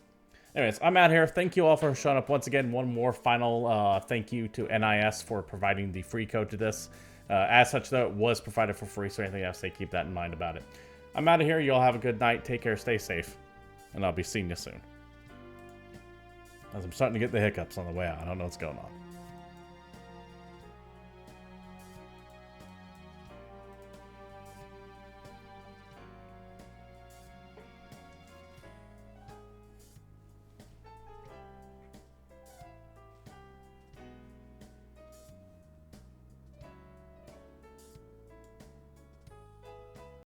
Anyways, I'm out here. Thank you all for showing up once again. One more final thank you to NIS for providing the free code to this. As such, though, it was provided for free, so anything else, they keep that in mind about it. I'm out of here. You all have a good night. Take care. Stay safe. And I'll be seeing you soon. As I'm starting to get the hiccups on the way out. I don't know what's going on.